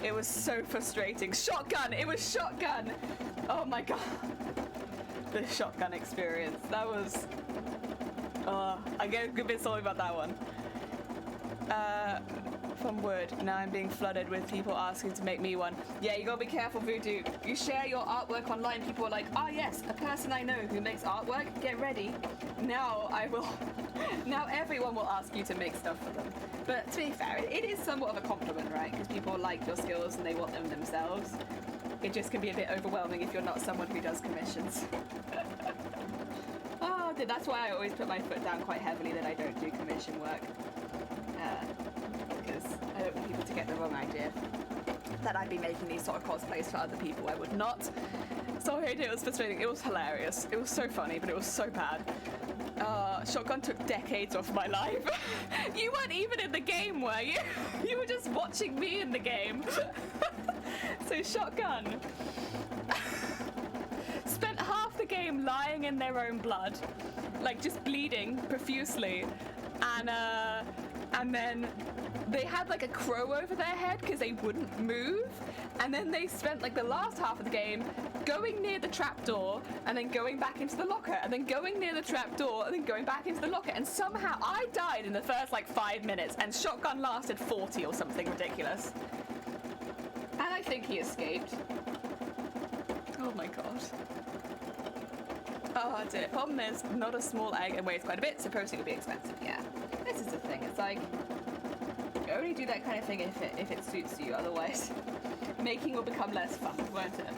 it was so frustrating. Shotgun! It was shotgun! Oh my god. The shotgun experience. That was... I get a good bit salty about that one. From Wood, now I'm being flooded with people asking to make me one. Yeah, you gotta be careful, Voodoo. You share your artwork online, people are like, yes, a person I know who makes artwork, get ready. Now now everyone will ask you to make stuff for them. But to be fair, it is somewhat of a compliment, right? Because people like your skills and they want them themselves. It just can be a bit overwhelming if you're not someone who does commissions. That's why I always put my foot down quite heavily that I don't do commission work. Because I don't want people to get the wrong idea that I'd be making these sort of cosplays for other people. I would not. Sorry, it was frustrating. It was hilarious. It was so funny, but it was so bad. Shotgun took decades off my life. You weren't even in the game, were you? You were just watching me in the game. So Shotgun spent half the game lying in their own blood, like just bleeding profusely, and then they had like a crow over their head because they wouldn't move, and then they spent like the last half of the game going near the trapdoor and then going back into the locker and then going near the trapdoor and then going back into the locker, and somehow I died in the first like 5 minutes and Shotgun lasted 40 or something ridiculous. And I think he escaped. Oh my god. Oh dear. Problem is, not a small egg and weighs quite a bit, so protein would be expensive. Yeah. This is the thing. It's like, you only do that kind of thing if it suits you. Otherwise, making will become less fun, won't it?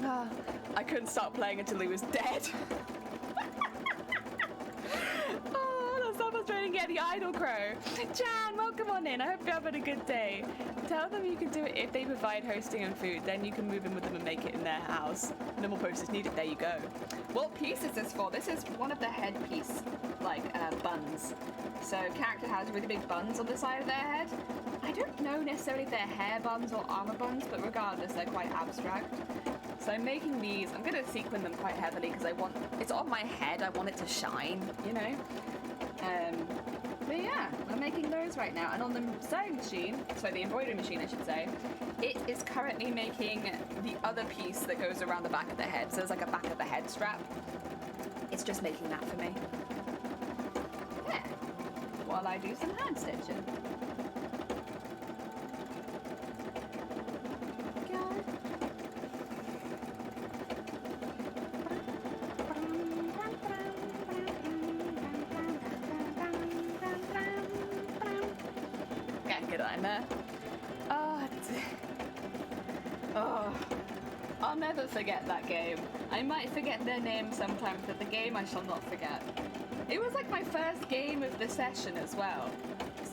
Ah, I couldn't stop playing until he was dead. Oh, that's so frustrating. Yeah, the idle crow. Jan, welcome on in. I hope you're having a good day. Tell them you can do it if they provide hosting and food. Then you can move in with them and make it in their house. No more posters needed. There you go. What piece is this for? This is one of the headpiece, like, buns. So character has really big buns on the side of their head. I don't know necessarily if they're hair buns or armor buns, but regardless, they're quite abstract. So I'm making these. I'm going to sequin them quite heavily because I want, it's on my head. I want it to shine, you know? But yeah, I'm making those right now. And on the sewing machine, so the embroidery machine, I should say, it is currently making the other piece that goes around the back of the head. So there's like a back of the head strap. It's just making that for me. Yeah. While I do some hand stitching. Oh, I'll never forget that game. I might forget their name sometimes, but the game I shall not forget. It was like my first game of the session as well.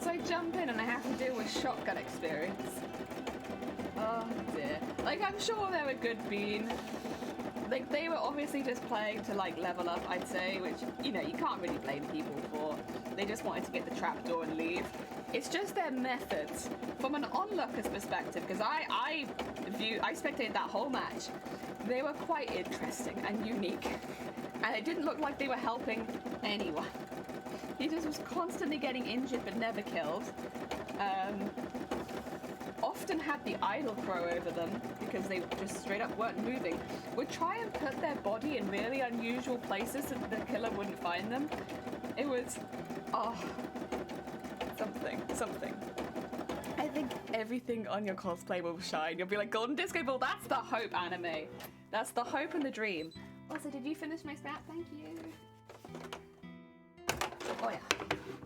So I jump in and I have to deal with shotgun experience. Oh dear. Like, I'm sure they're a good bean. Like, they were obviously just playing to, like, level up, I'd say, which, you know, you can't really blame people for. They just wanted to get the trapdoor and leave. It's just their methods. From an onlooker's perspective, because I spectated that whole match, they were quite interesting and unique. And it didn't look like they were helping anyone. He just was constantly getting injured but never killed. Often had the idle crow over them because they just straight up weren't moving. Would try and put their body in really unusual places so that the killer wouldn't find them. It was, oh, something. I think everything on your cosplay will shine. You'll be like, Golden Disco Ball, that's the hope anime. That's the hope and the dream. Also, did you finish my scrap? Thank you. Oh yeah,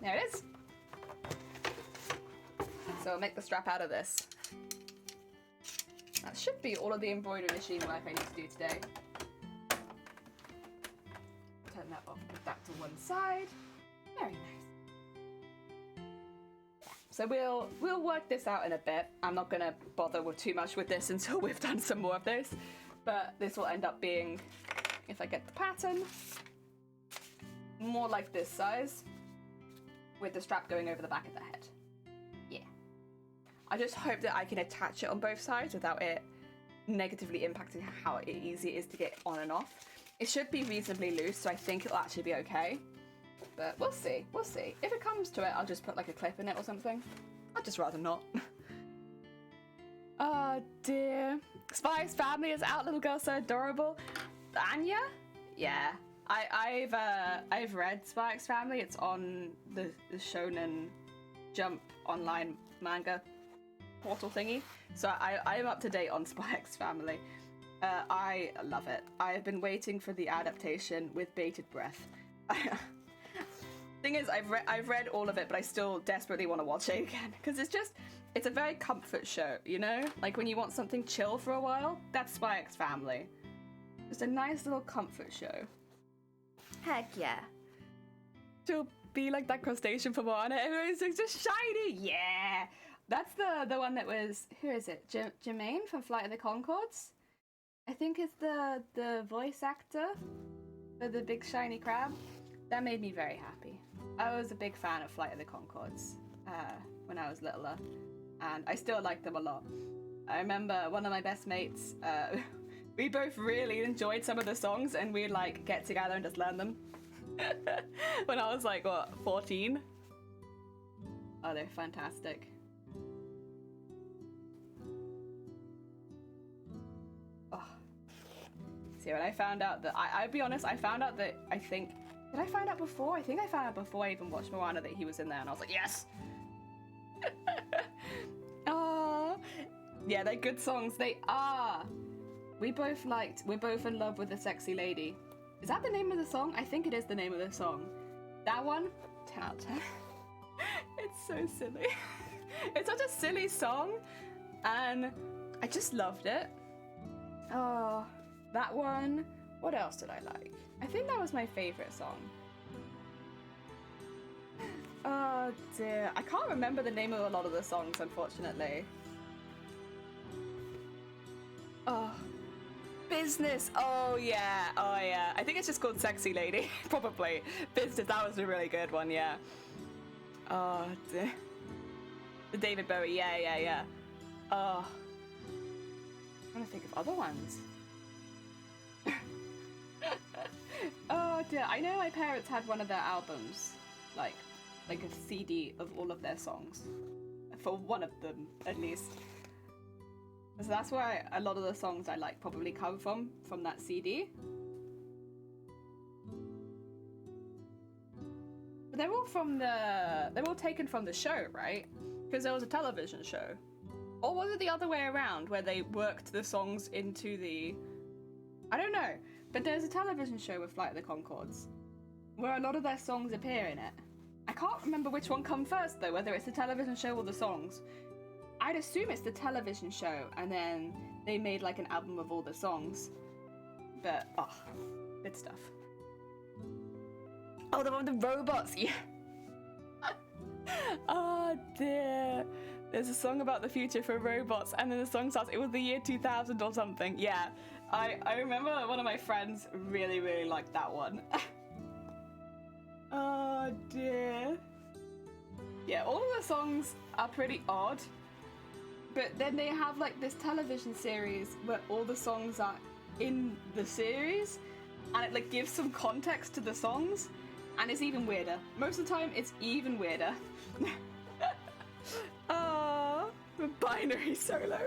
there it is. So I'll make the strap out of this. That should be all of the embroidery machine work I need to do today. Turn that off, put that to one side. Very nice. So we'll work this out in a bit. I'm not gonna bother with too much with this until we've done some more of this. But this will end up being, if I get the pattern, more like this size, with the strap going over the back of the head. Yeah. I just hope that I can attach it on both sides without it negatively impacting how easy it is to get on and off. It should be reasonably loose, so I think it'll actually be okay. But we'll see, we'll see. If it comes to it, I'll just put like a clip in it or something. I'd just rather not. Oh dear. Spy's Family is out, little girl, so adorable. Anya? Yeah. I've read Spy X Family. It's on the Shonen Jump online manga portal thingy. So I'm up to date on Spy X Family. I love it. I've been waiting for the adaptation with bated breath. Thing is, I've read all of it, but I still desperately want to watch it again because it's a very comfort show, you know? Like when you want something chill for a while, that's Spy X Family. Just a nice little comfort show. Heck yeah. She'll be like that crustacean from Moana. Everyone's like, just shiny. Yeah. That's the one that was, who is it? Jermaine from Flight of the Conchords? I think it's the voice actor for the big shiny crab. That made me very happy. I was a big fan of Flight of the Conchords when I was littler, and I still like them a lot. I remember one of my best mates, we both really enjoyed some of the songs, and we'd like get together and just learn them. When I was like, what, 14? Oh, they're fantastic. Oh. See, when I found out that, I'll be honest, I found out that, did I find out before? I think I found out before I even watched Moana that he was in there, and I was like, yes! Oh, Yeah, they're good songs. They are. We're both in love with the sexy lady. Is that the name of the song? I think it is the name of the song. That one, 10 out of 10. It's so silly. It's such a silly song, and I just loved it. Oh, that one. What else did I like? I think that was my favorite song. Oh dear. I can't remember the name of a lot of the songs, unfortunately. Oh. Business. Oh yeah. Oh yeah. I think it's just called Sexy Lady. Probably. Business. That was a really good one. Yeah. Oh dear. The David Bowie. Yeah. Oh. I'm trying to think of other ones. Oh dear. I know my parents had one of their albums, like a CD of all of their songs, for one of them at least. So that's where a lot of the songs I like probably come from that CD. But they're all taken from the show, right? Because there was a television show. Or was it the other way around, where they worked the songs into the... I don't know. But there's a television show with Flight of the Conchords, where a lot of their songs appear in it. I can't remember which one come first, though, whether it's the television show or the songs. I'd assume it's the television show, and then they made like an album of all the songs. But, oh, good stuff. Oh, the one with the robots, yeah. Oh dear. There's a song about the future for robots, and then the song starts, it was the year 2000 or something. Yeah, I remember one of my friends really liked that one. Oh dear. Yeah, all of the songs are pretty odd, but then they have like this television series where all the songs are in the series, and it like gives some context to the songs, and it's even weirder. Most of the time, it's even weirder. Oh, the binary solo.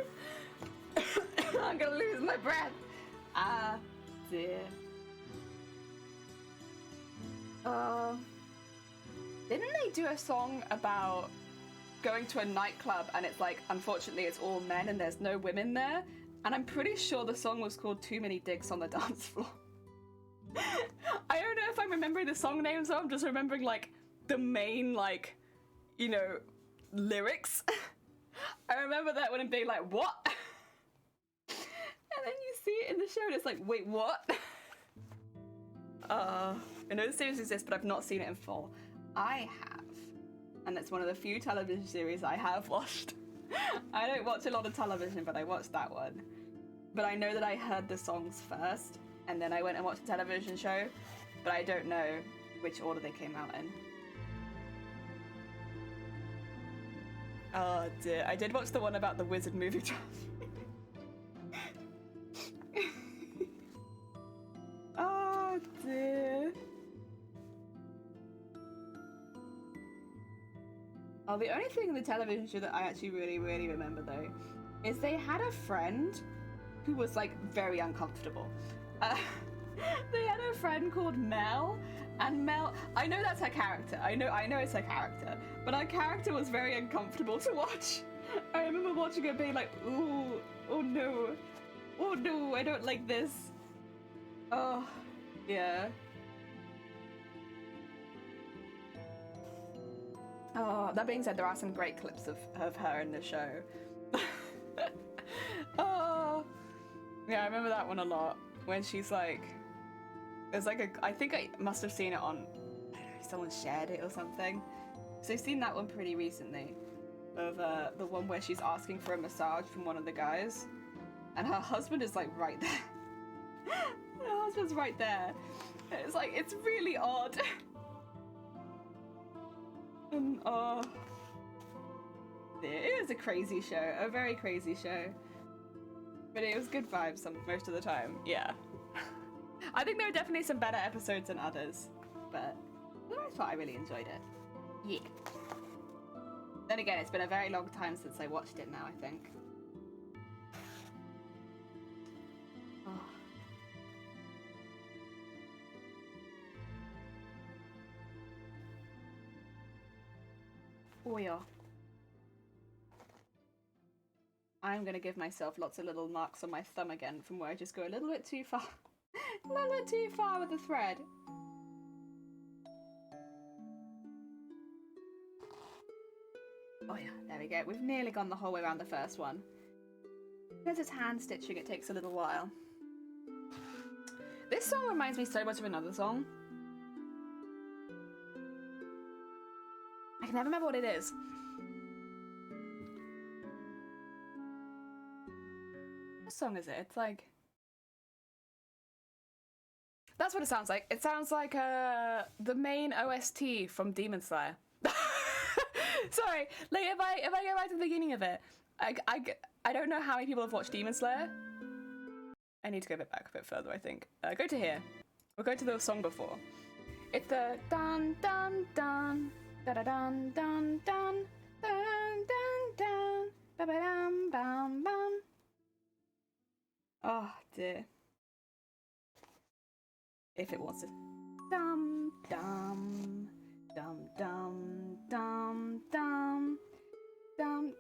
I'm gonna lose my breath. Ah, dear. Didn't they do a song about going to a nightclub and it's like, unfortunately, it's all men and there's no women there? And I'm pretty sure the song was called Too Many Dicks on the Dance Floor. I don't know if I'm remembering the song names though, I'm just remembering like the main like, you know, lyrics. I remember that one and being like, what? And then you see it in the show and it's like, wait, what? I know the series exists, but I've not seen it in full. I have. And it's one of the few television series I have watched. I don't watch a lot of television, but I watched that one. But I know that I heard the songs first, and then I went and watched the television show, but I don't know which order they came out in. Oh dear, I did watch the one about the wizard movie. Oh dear. Oh, the only thing in the television show that I actually really remember though is they had a friend who was like very uncomfortable. They had a friend called Mel, and Mel, I know that's her character. I know it's her character, but her character was very uncomfortable to watch. I remember watching it being like, ooh, oh no, I don't like this. Oh, yeah. Oh, that being said, there are some great clips of her in the show. Oh, yeah, I remember that one a lot. When she's like, there's like I think I must have seen it on, I don't know, someone shared it or something. So I've seen that one pretty recently, of the one where she's asking for a massage from one of the guys, and her husband is like right there. Her husband's right there. It's like, it's really odd. And oh, it was a crazy show, a very crazy show. But it was good vibes most of the time, yeah. I think there were definitely some better episodes than others, but for the most part I really enjoyed it. Yeah. Then again, it's been a very long time since I watched it now, I think. Oh. Oh yeah. I'm gonna give myself lots of little marks on my thumb again from where I just go a little bit too far. A little bit too far with the thread. Oh yeah, there we go. We've nearly gone the whole way around the first one. Because it's hand stitching, it takes a little while. This song reminds me so much of another song. I can never remember what it is. What song is it? It's like... That's what it sounds like. It sounds like the main OST from Demon Slayer. Sorry, like if I go back to the beginning of it, I don't know how many people have watched Demon Slayer. I need to go back a bit further, I think. Go to here. We'll go to the song before. It's the dun dun dun da da dun dun dun dun dun dun ba ba dum bum bum. Oh dear. If it wants to. Dum dum dum dum dum dum dum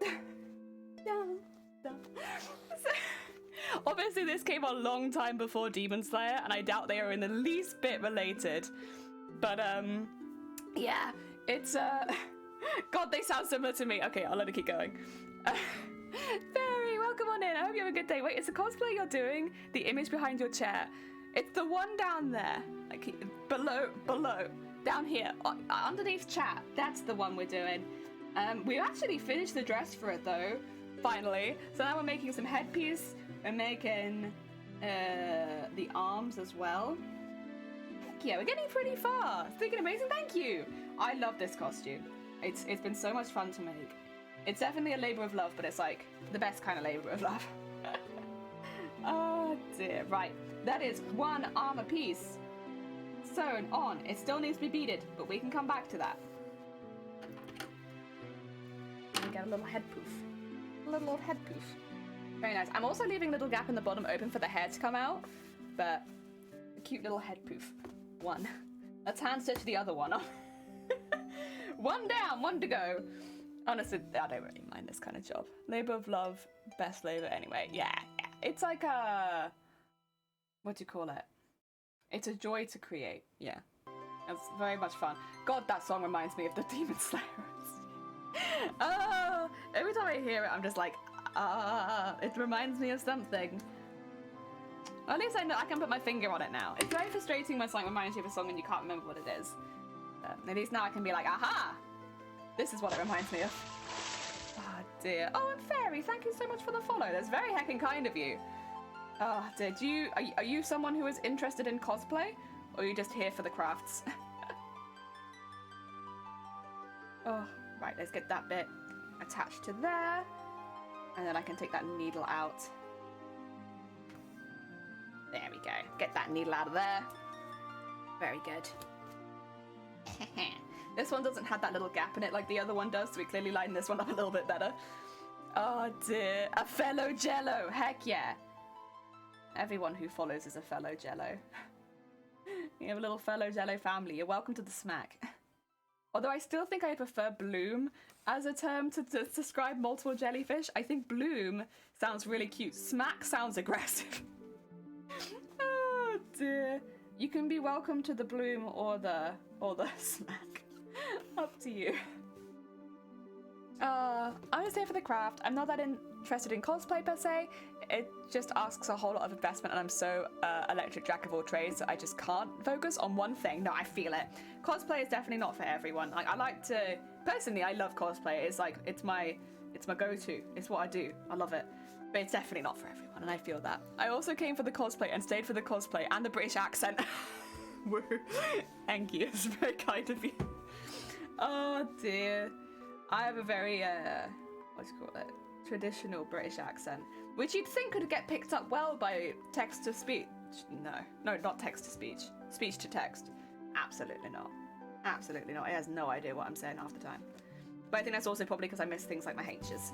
dum dum. Obviously this came a long time before Demon Slayer, and I doubt they are in the least bit related. But yeah, it's God, they sound similar to me. Okay, I'll let it keep going. Fairy, welcome on in. I hope you have a good day. Wait, is the cosplay you're doing the image behind your chair? It's the one down there, like below, down here, underneath chat. That's the one we're doing. We actually finished the dress for it though, finally. So now we're making some headpiece. We're making the arms as well. Heck yeah, we're getting pretty far. It's looking amazing. Thank you. I love this costume. It's been so much fun to make. It's definitely a labor of love, but it's like the best kind of labor of love. Oh dear. Right. That is one arm a piece. Sewn on. It still needs to be beaded, but we can come back to that. And get a little head poof. A little head poof. Very nice. I'm also leaving a little gap in the bottom open for the hair to come out, but a cute little head poof. One. Let's hand stitch the other one off. One down, one to go. Honestly, I don't really mind this kind of job. Labor of love, best labor anyway. Yeah. It's like a... What do you call it? It's a joy to create. Yeah. It's very much fun. God, that song reminds me of the Demon Slayers. Oh, every time I hear it, I'm just like, it reminds me of something. Well, at least I know I can put my finger on it now. It's very frustrating when something reminds you of a song and you can't remember what it is. At least now I can be like, aha! This is what it reminds me of. Oh dear. Oh, and Fairy, thank you so much for the follow. That's very heckin' kind of you. Oh dear. Are you someone who is interested in cosplay? Or are you just here for the crafts? Oh, right, let's get that bit attached to there. And then I can take that needle out. There we go. Get that needle out of there. Very good. This one doesn't have that little gap in it like the other one does, so we clearly lined this one up a little bit better. Oh dear. A fellow Jello. Heck yeah. Everyone who follows is a fellow Jello. You have a little fellow Jello family. You're welcome to the smack. Although I still think I prefer bloom as a term to describe multiple jellyfish. I think bloom sounds really cute. Smack sounds aggressive. Oh dear. You can be welcome to the bloom or the smack. Up to you. I'm just here for the craft. I'm not that interested in cosplay per se. It just asks a whole lot of investment, and I'm so electric jack of all trades that I just can't focus on one thing. No, I feel it. Cosplay is definitely not for everyone. Like, I like to personally, I love cosplay. It's like it's my go-to. It's what I do. I love it. But it's definitely not for everyone, and I feel that. I also came for the cosplay and stayed for the cosplay and the British accent. Woo. Thank you. It's very kind of you. Oh dear. I have a very what do you call it? Traditional British accent, which you'd think could get picked up well by text to speech. No, not text to speech. Speech to text. Absolutely not. Absolutely not. It has no idea what I'm saying half the time. But I think that's also probably because I miss things like my H's.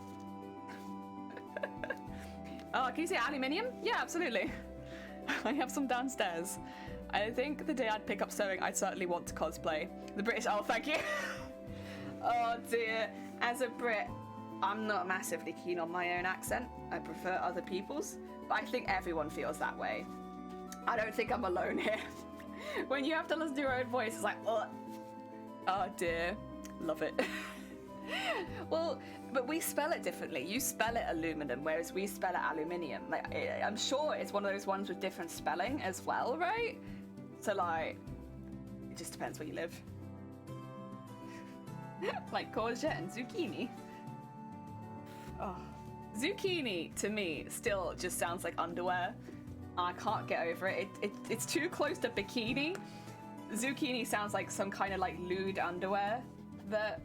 Oh, can you say aluminium? Yeah, absolutely. I have some downstairs. I think the day I'd pick up sewing, I'd certainly want to cosplay the British. Oh, thank you. Oh dear. As a Brit, I'm not massively keen on my own accent. I prefer other people's, but I think everyone feels that way. I don't think I'm alone here. When you have to listen to your own voice, it's like, ugh. Oh dear, love it. Well, but we spell it differently. You spell it aluminum, whereas we spell it aluminium. Like, I'm sure it's one of those ones with different spelling as well, right? So like, it just depends where you live. Like courgette and zucchini. Oh, zucchini to me still just sounds like underwear. I can't get over it. It's too close to bikini. Zucchini sounds like some kind of like lewd underwear that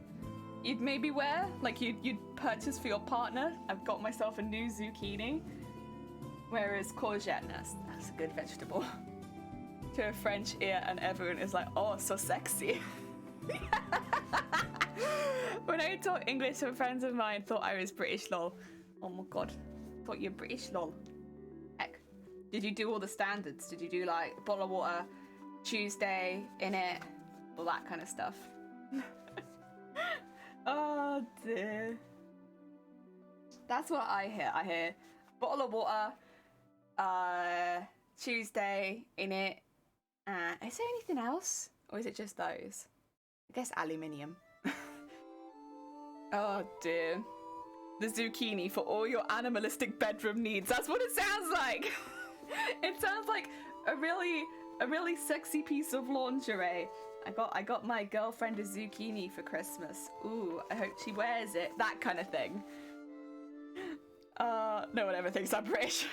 you'd maybe wear, like you'd purchase for your partner. I've got myself a new zucchini. Whereas courgette, that's a good vegetable. To a French ear, and everyone is like, oh, so sexy. When I taught English, some friends of mine thought I was British, lol. Oh my god, thought you're British, lol. Heck. Did you do all the standards? Did you do like bottle of water, Tuesday, in it, all that kind of stuff? Oh dear. That's what I hear. I hear bottle of water, Tuesday, in it. Is there anything else? Or is it just those? I guess aluminium. Oh dear. The zucchini for all your animalistic bedroom needs. That's what it sounds like. It sounds like a really sexy piece of lingerie. I got my girlfriend a zucchini for Christmas. Ooh, I hope she wears it. That kind of thing. No one ever thinks I'm British.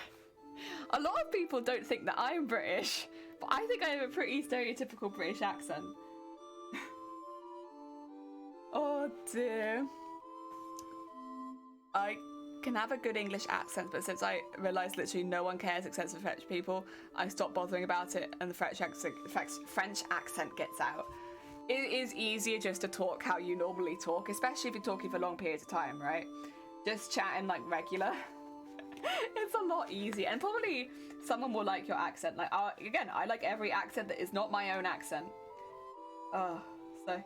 A lot of people don't think that I'm British, but I think I have a pretty stereotypical British accent. Oh dear. I can have a good English accent, but since I realised literally no one cares except for French people, I stopped bothering about it, and the French accent gets out. It is easier just to talk how you normally talk, especially if you're talking for long periods of time, right? Just chatting like regular. It's a lot easier, and probably someone will like your accent. Like, again, I like every accent that is not my own accent. Oh, so...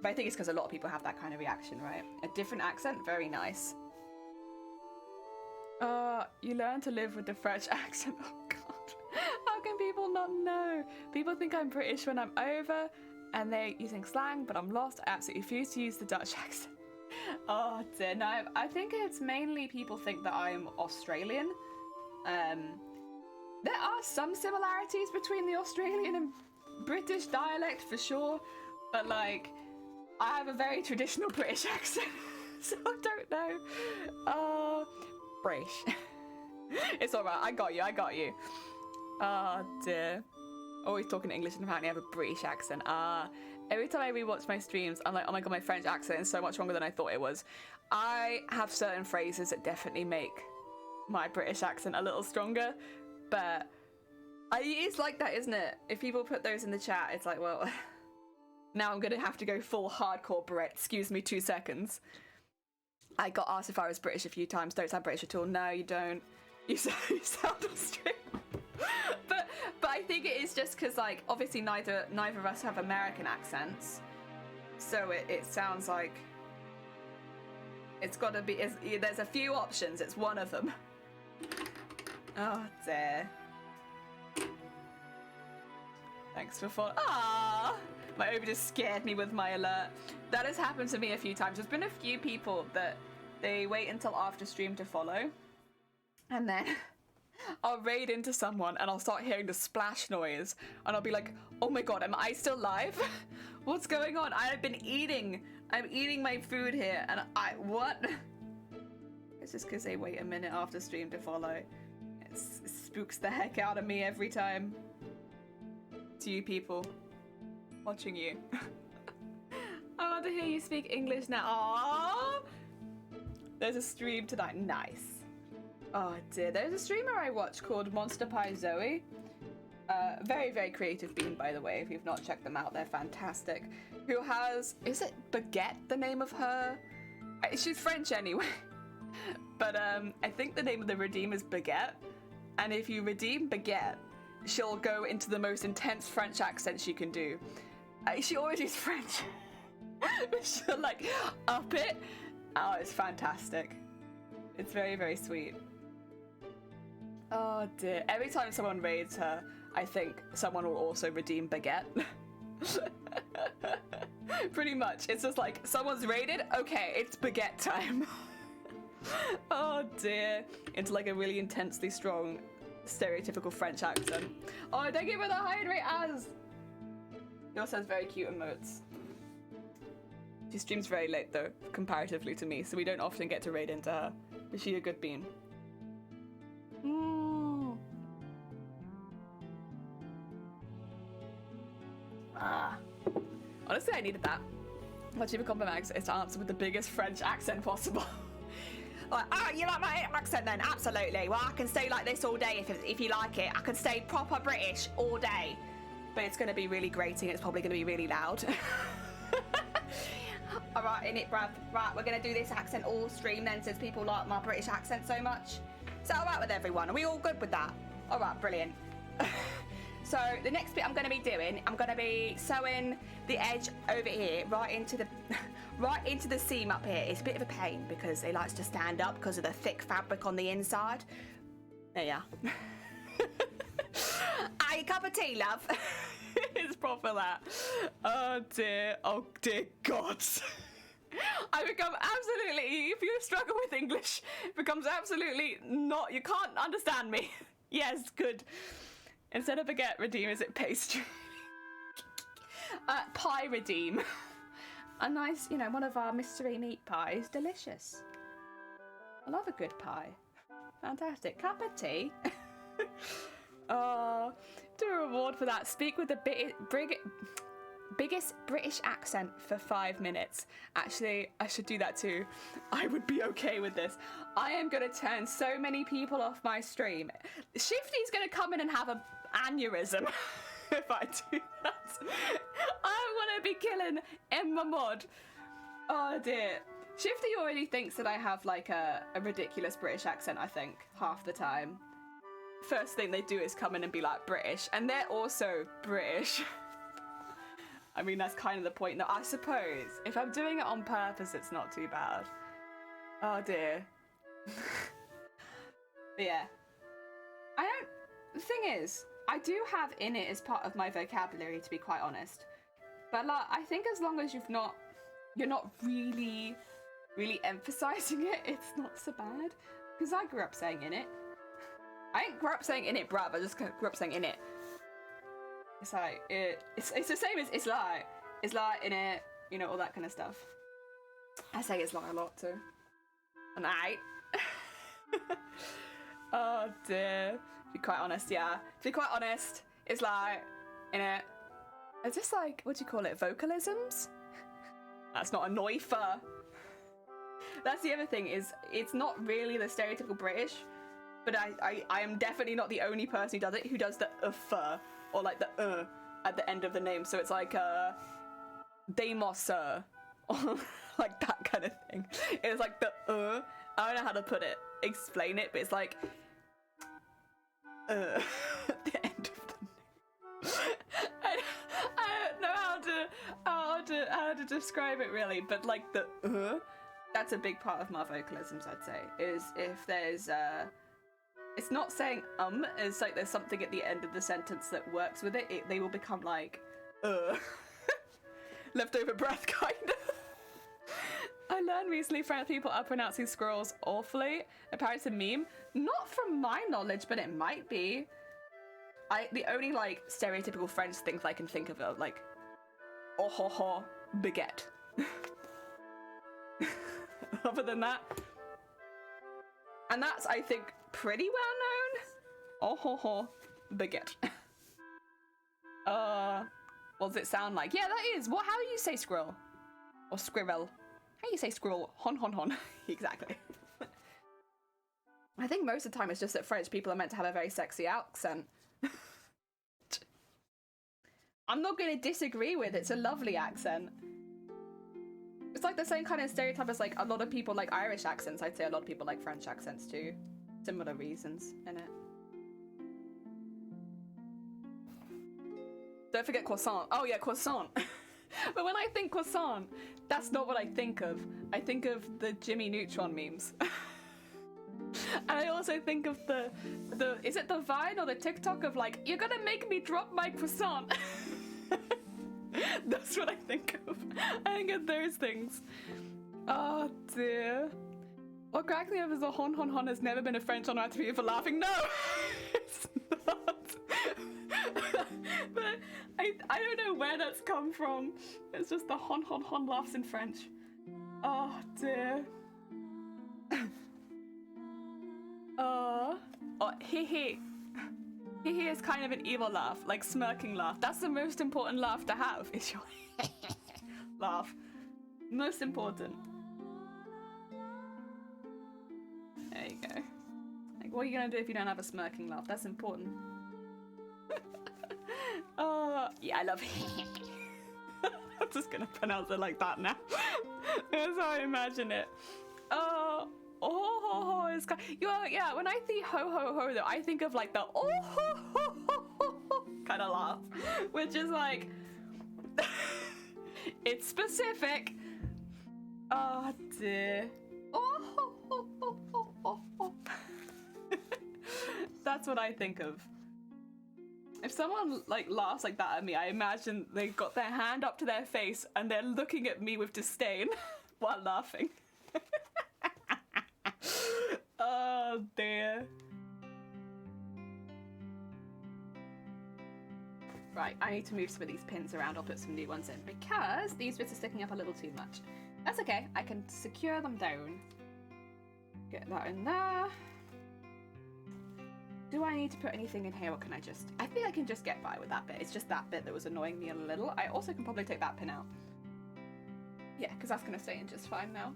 But I think it's because a lot of people have that kind of reaction, right? A different accent, very nice. You learn to live with the French accent. Oh god. How can people not know? People think I'm British when I'm over and they're using slang, but I'm lost. I absolutely refuse to use the Dutch accent. Oh dear, no, I think it's mainly people think that I'm Australian. There are some similarities between the Australian and British dialect for sure, but like, I have a very traditional British accent, so I don't know. British. It's alright, I got you. Oh dear. Always talking English and apparently I have a British accent. Every time I rewatch my streams, I'm like, oh my god, my French accent is so much stronger than I thought it was. I have certain phrases that definitely make my British accent a little stronger, but it's like that, isn't it? If people put those in the chat, it's like, well... Now I'm gonna have to go full hardcore Brit. Excuse me 2 seconds. I got asked if I was British a few times. Don't sound British at all. No, you don't. You sound Australian. but I think it is just because, like, obviously neither of us have American accents. So it sounds like it's gotta be... There's a few options. It's one of them. Oh, dear. Thanks for following. Ah, my Obi just scared me with my alert. That has happened to me a few times. There's been a few people that they wait until after stream to follow, and then I'll raid into someone and I'll start hearing the splash noise, and I'll be like, "Oh my god, am I still live? What's going on? I've been eating. I'm eating my food here, and what?" It's just because they wait a minute after stream to follow. It spooks the heck out of me every time. To you people watching you. I want to hear you speak English now. Aww! There's a stream tonight. Nice. Oh dear. There's a streamer I watch called Monster Pie Zoe. Very, very creative being, by the way. If you've not checked them out, they're fantastic. Who has... Is it Baguette, the name of her? She's French anyway. But I think the name of the redeem is Baguette. And if you redeem Baguette, she'll go into the most intense French accent she can do. She always is French. She'll like up it. Oh, it's fantastic. It's very, very sweet. Oh dear. Every time someone raids her, I think someone will also redeem baguette. Pretty much. It's just like, someone's raided? Okay, it's baguette time. Oh dear. It's like a really intensely strong, stereotypical French accent. Oh, thank you for the hydrate as! He also has very cute emotes. She streams very late though, comparatively to me, so we don't often get to raid into her. Is she a good bean? Honestly, I needed that. What you become Max is to answer with the biggest French accent possible. Like, oh, you like my accent then? Absolutely. Well, I can stay like this all day if you like it. I can stay proper British all day. But it's going to be really grating. It's probably going to be really loud. All right, in it, bruv. Right, we're going to do this accent all stream then, since people like my British accent so much. Is that all right with everyone? Are we all good with that? All right, brilliant. So the next bit I'm going to be doing, I'm going to be sewing the edge over here right into the seam up here. It's a bit of a pain because it likes to stand up because of the thick fabric on the inside. There you are. A cup of tea, love. It's proper that. Oh dear God. I become absolutely, if you struggle with English, it becomes absolutely not, you can't understand me. Yes, good. Instead of baguette redeem, is it pastry? Pie redeem. A nice, you know, one of our mystery meat pies. Delicious. I love a good pie. Fantastic. Cup of tea. Oh, do a reward for that. Speak with the biggest British accent for 5 minutes. Actually, I should do that too. I would be okay with this. I am going to turn so many people off my stream. Shifty's going to come in and have an aneurysm if I do that. I want to be killing Emma Mod. Oh dear. Shifty already thinks that I have like a ridiculous British accent, I think, half the time. First thing they do is come in and be like British, and they're also British. I mean, that's kind of the point. No, I suppose if I'm doing it on purpose, it's not too bad. Oh dear. But yeah. The thing is, I do have in it as part of my vocabulary, to be quite honest. But like, I think as long as you're not really emphasizing it, it's not so bad. Because I grew up saying in it. I didn't grow up saying in it, bruv. I just grew up saying in it. It's like it's the same as it's like in it, you know, all that kind of stuff. I say it's like a lot too. And I. Oh dear. To be quite honest, yeah. To be quite honest, it's like in it. It's just like, what do you call it? Vocalisms? That's not a noifer. That's the other thing, is it's not really the stereotypical British. But I am definitely not the only person who does the fur, or like the at the end of the name. So it's like Demos or like that kind of thing. It's like the I don't know how to explain it, but it's like at the end of the name. I don't know how to describe it really, but like the that's a big part of my vocalisms, I'd say, is if there's it's not saying it's like there's something at the end of the sentence that works with it. They will become like leftover breath kind of. I learned recently French people are pronouncing squirrels awfully. Apparently it's a meme. Not from my knowledge, but it might be. The only like stereotypical French things I can think of are like oh ho ho baguette. Other than that, and that's, I think, pretty well known. Oh ho ho baguette. What does it sound like? Yeah, that is. How do you say squirrel? Or squirrel? How do you say squirrel? Hon hon hon. Exactly. I think most of the time it's just that French people are meant to have a very sexy accent. I'm not going to disagree with it's a lovely accent. It's like the same kind of stereotype as like a lot of people like Irish accents. I'd say a lot of people like French accents too. Similar reasons in it. Don't forget croissant. Oh yeah, croissant. But when I think croissant, that's not what I think of. I think of the Jimmy Neutron memes. And I also think of the is it the Vine or the TikTok of like, you're gonna make me drop my croissant. That's what I think of. I think of those things. Oh dear. What cracks me up is the hon hon hon has never been a French onomatopoeia for laughing. No, it's not. But I don't know where that's come from. It's just the hon hon hon laughs in French. Oh dear. Oh, hee hee. Hee hee is kind of an evil laugh, like smirking laugh. That's the most important laugh to have, is your laugh. Most important. There you go. Like, what are you gonna do if you don't have a smirking laugh? That's important. Oh, yeah, I love it. I'm just gonna pronounce it like that now. That's how I imagine it. Oh, ho ho is kind. Yeah. When I see ho ho ho, though, I think of like the oh ho ho ho ho kind of laugh, which is like it's specific. Oh dear. Oh ho ho ho ho ho ho. That's what I think of. If someone like laughs like that at me, I imagine they got their hand up to their face and they're looking at me with disdain while laughing. Oh dear. Right, I need to move some of these pins around. I'll put some new ones in because these bits are sticking up a little too much. That's okay, I can secure them down. Get that in there. Do I need to put anything in here or can I just... I think I can just get by with that bit. It's just that bit that was annoying me a little. I also can probably take that pin out. Yeah, because that's going to stay in just fine now.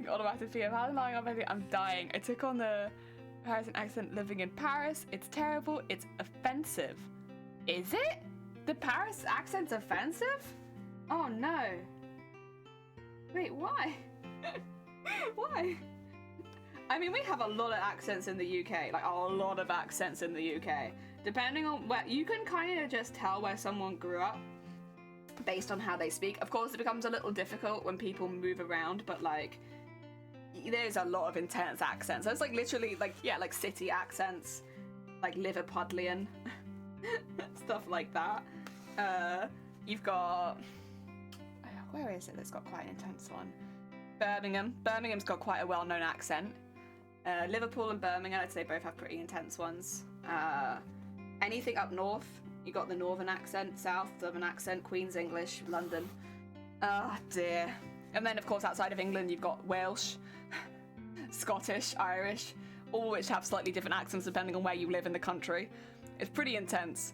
Automatic how long I'm dying. I took on the Parisian accent living in Paris. It's terrible. It's offensive. Is it? The Paris accent's offensive? Oh no. Wait, why? Why? I mean, we have a lot of accents in the UK, like a lot of accents in the UK. Depending on where, you can kind of just tell where someone grew up based on how they speak. Of course, it becomes a little difficult when people move around, but like, there's a lot of intense accents. So it's like literally like, yeah, like city accents, like Liverpudlian, stuff like that. You've got, where is it that's got quite an intense one? Birmingham. Birmingham's got quite a well-known accent. Liverpool and Birmingham, I'd say both have pretty intense ones. Anything up north, you got the northern accent, south, southern accent, Queen's English, London. Oh dear. And then of course outside of England you've got Welsh, Scottish, Irish, all which have slightly different accents depending on where you live in the country. It's pretty intense.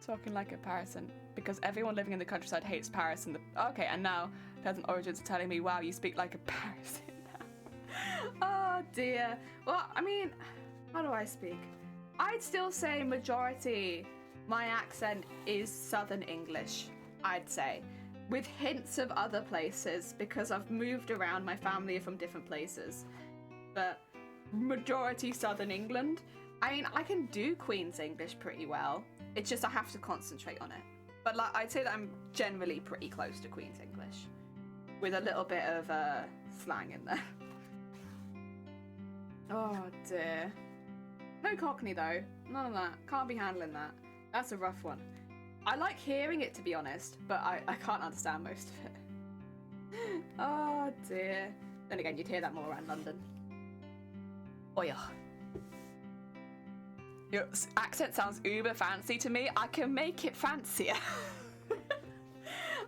Talking like a Parisan, because everyone living in the countryside hates Paris and the... Okay, and now Peasant Origins are telling me, wow, you speak like a Parisan now. Oh dear. Well, I mean, how do I speak? I'd still say majority, my accent is Southern English, I'd say. With hints of other places, because I've moved around, my family are from different places. But majority Southern England. I mean, I can do Queen's English pretty well. It's just I have to concentrate on it. But like, I'd say that I'm generally pretty close to Queen's English. With a little bit of slang in there. Oh dear. No Cockney though. None of that. Can't be handling that. That's a rough one. I like hearing it, to be honest, but I can't understand most of it. Oh dear. Then again, you'd hear that more around London. Oh yeah. Your accent sounds uber fancy to me. I can make it fancier.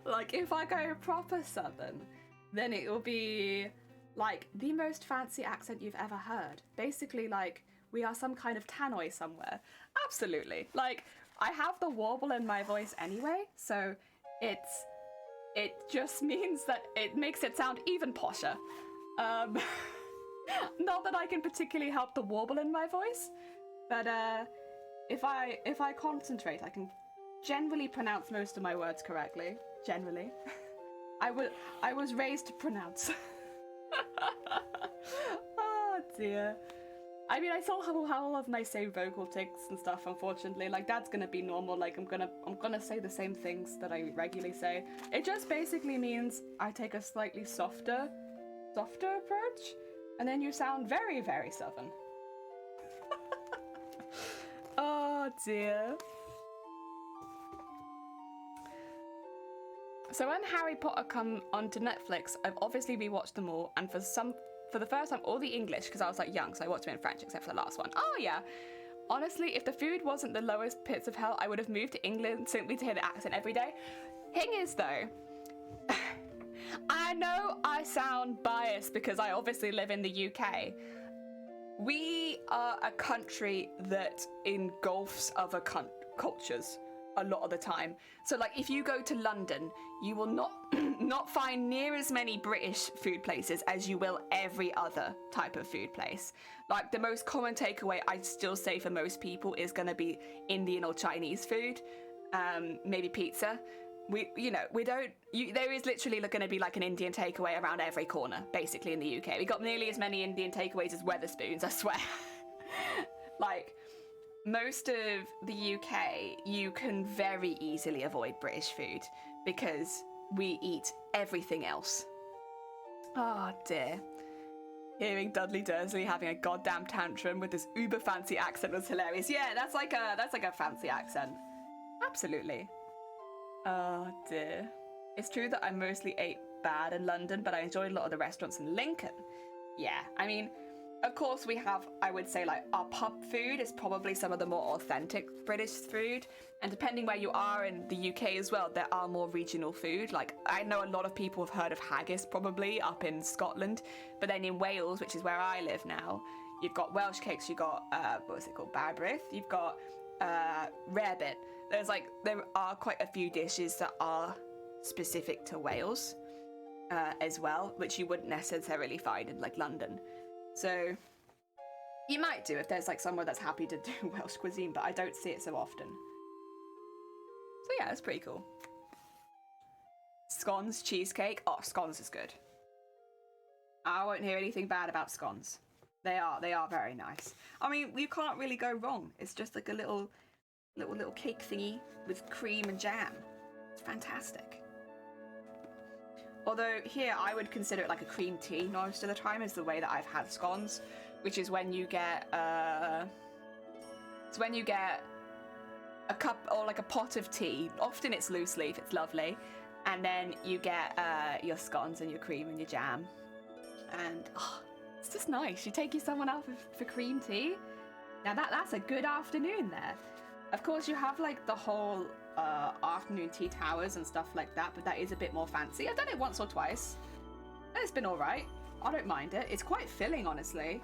Like, if I go proper Southern, then it will be like the most fancy accent you've ever heard. Basically, like, we are some kind of tannoy somewhere. Absolutely. Like, I have the warble in my voice anyway, so it just means that it makes it sound even posher. Not that I can particularly help the warble in my voice, but if I concentrate, I can generally pronounce most of my words correctly. Generally. I was raised to pronounce. Oh dear. I mean, I still have all of my same vocal tics and stuff, unfortunately. Like, that's gonna be normal. Like, I'm gonna say the same things that I regularly say. It just basically means I take a slightly softer approach, and then you sound very, very southern. Oh dear. So when Harry Potter come onto Netflix, I've obviously rewatched them all, and for the first time, all the English, because I was like young, so I watched them in French, except for the last one. Oh yeah. Honestly, if the food wasn't the lowest pits of hell, I would have moved to England simply to hear the accent every day. Thing is though, I know I sound biased because I obviously live in the UK. We are a country that engulfs other cultures a lot of the time. So like if you go to London, you will not find near as many British food places as you will every other type of food place. Like the most common takeaway I'd still say for most people is going to be Indian or Chinese food, maybe pizza. There is literally going to be like an Indian takeaway around every corner, basically in the UK. We got nearly as many Indian takeaways as Wetherspoons, I swear. Like, most of the UK, you can very easily avoid British food because we eat everything else. Oh dear. Hearing Dudley Dursley having a goddamn tantrum with his uber fancy accent was hilarious. Yeah, that's like a fancy accent. Absolutely. Oh dear. It's true that I mostly ate bad in London, but I enjoyed a lot of the restaurants in Lincoln. Yeah, I mean, of course we have, I would say, like, our pub food is probably some of the more authentic British food, and depending where you are in the UK as well, there are more regional food. Like, I know a lot of people have heard of haggis probably up in Scotland, but then in Wales, which is where I live now, you've got Welsh cakes, you've got, what was it called, Barbrith, you've got rarebit. There are quite a few dishes that are specific to Wales as well, which you wouldn't necessarily find in like London. So you might do if there's like somewhere that's happy to do Welsh cuisine, but I don't see it so often. So yeah, it's pretty cool. Scones, cheesecake. Oh, scones is good. I won't hear anything bad about scones. They are very nice. I mean, you can't really go wrong. It's just like a little cake thingy with cream and jam. It's fantastic. Although here I would consider it like a cream tea most of the time is the way that I've had scones, which is when you get a cup or like a pot of tea. Often it's loose leaf, it's lovely, and then you get your scones and your cream and your jam, and it's just nice. You take someone out for cream tea. Now that's a good afternoon there. Of course, you have like the whole afternoon tea towers and stuff like that, but that is a bit more fancy. I've done it once or twice, and it's been all right. I don't mind it. It's quite filling, honestly.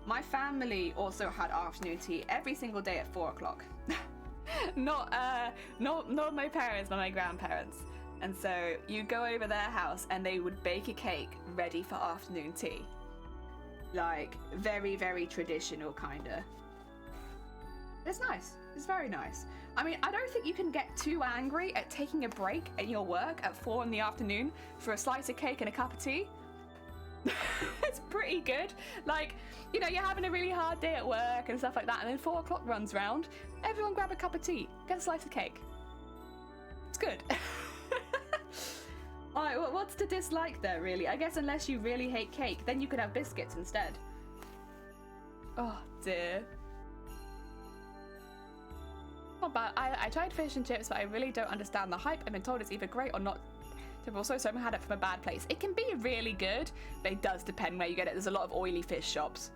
My family also had afternoon tea every single day at 4 o'clock. not my parents, but my grandparents. And so you go over their house and they would bake a cake ready for afternoon tea. Like, very, very traditional, kinda. It's nice. It's very nice. I mean, I don't think you can get too angry at taking a break at your work at 4 in the afternoon for a slice of cake and a cup of tea. It's pretty good. Like, you know, you're having a really hard day at work and stuff like that, and then 4 o'clock runs round, everyone grab a cup of tea, get a slice of cake. It's good. Alright, what's to dislike there, really? I guess unless you really hate cake, then you could have biscuits instead. Oh, dear. Not bad. I tried fish and chips, but I really don't understand the hype. I've been told it's either great or not. Also, so I had it from a bad place. It can be really good, but it does depend where you get it. There's a lot of oily fish shops.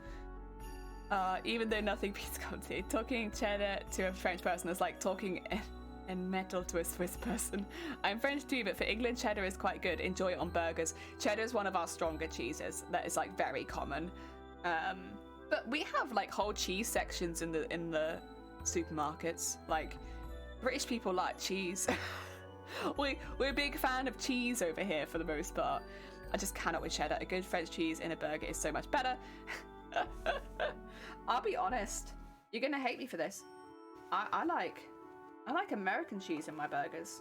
Even though nothing beats comedy. Talking cheddar to a French person is like talking in metal to a Swiss person. I'm French too, but for England, cheddar is quite good. Enjoy it on burgers. Cheddar is one of our stronger cheeses. That is like very common. But we have like whole cheese sections in the supermarkets. Like, British people like cheese. We're a big fan of cheese over here for the most part. I just cannot with cheddar. A good French cheese in a burger is so much better. I'll be honest, you're gonna hate me for this. I like American cheese in my burgers.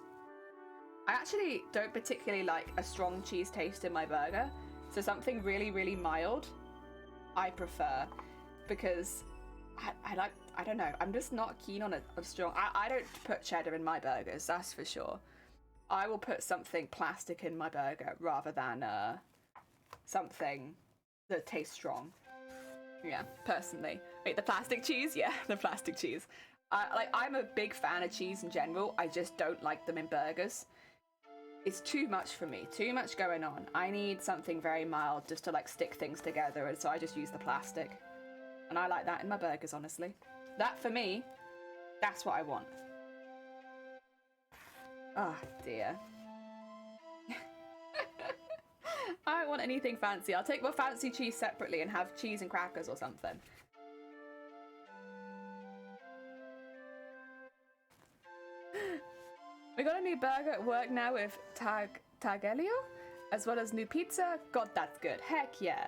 I actually don't particularly like a strong cheese taste in my burger, so something really, really mild I prefer. because I don't know, I'm just not keen on a strong, I don't put cheddar in my burgers, that's for sure. I will put something plastic in my burger rather than something that tastes strong. Yeah, personally. Wait, the plastic cheese? Yeah, the plastic cheese. I'm a big fan of cheese in general. I just don't like them in burgers. It's too much for me. Too much going on. I need something very mild just to like stick things together, and so I just use the plastic. And I like that in my burgers, honestly. That, for me, that's what I want. Oh, dear. I don't want anything fancy. I'll take my fancy cheese separately and have cheese and crackers or something. We got a new burger at work now with tagelio, as well as new pizza. God, that's good. Heck yeah.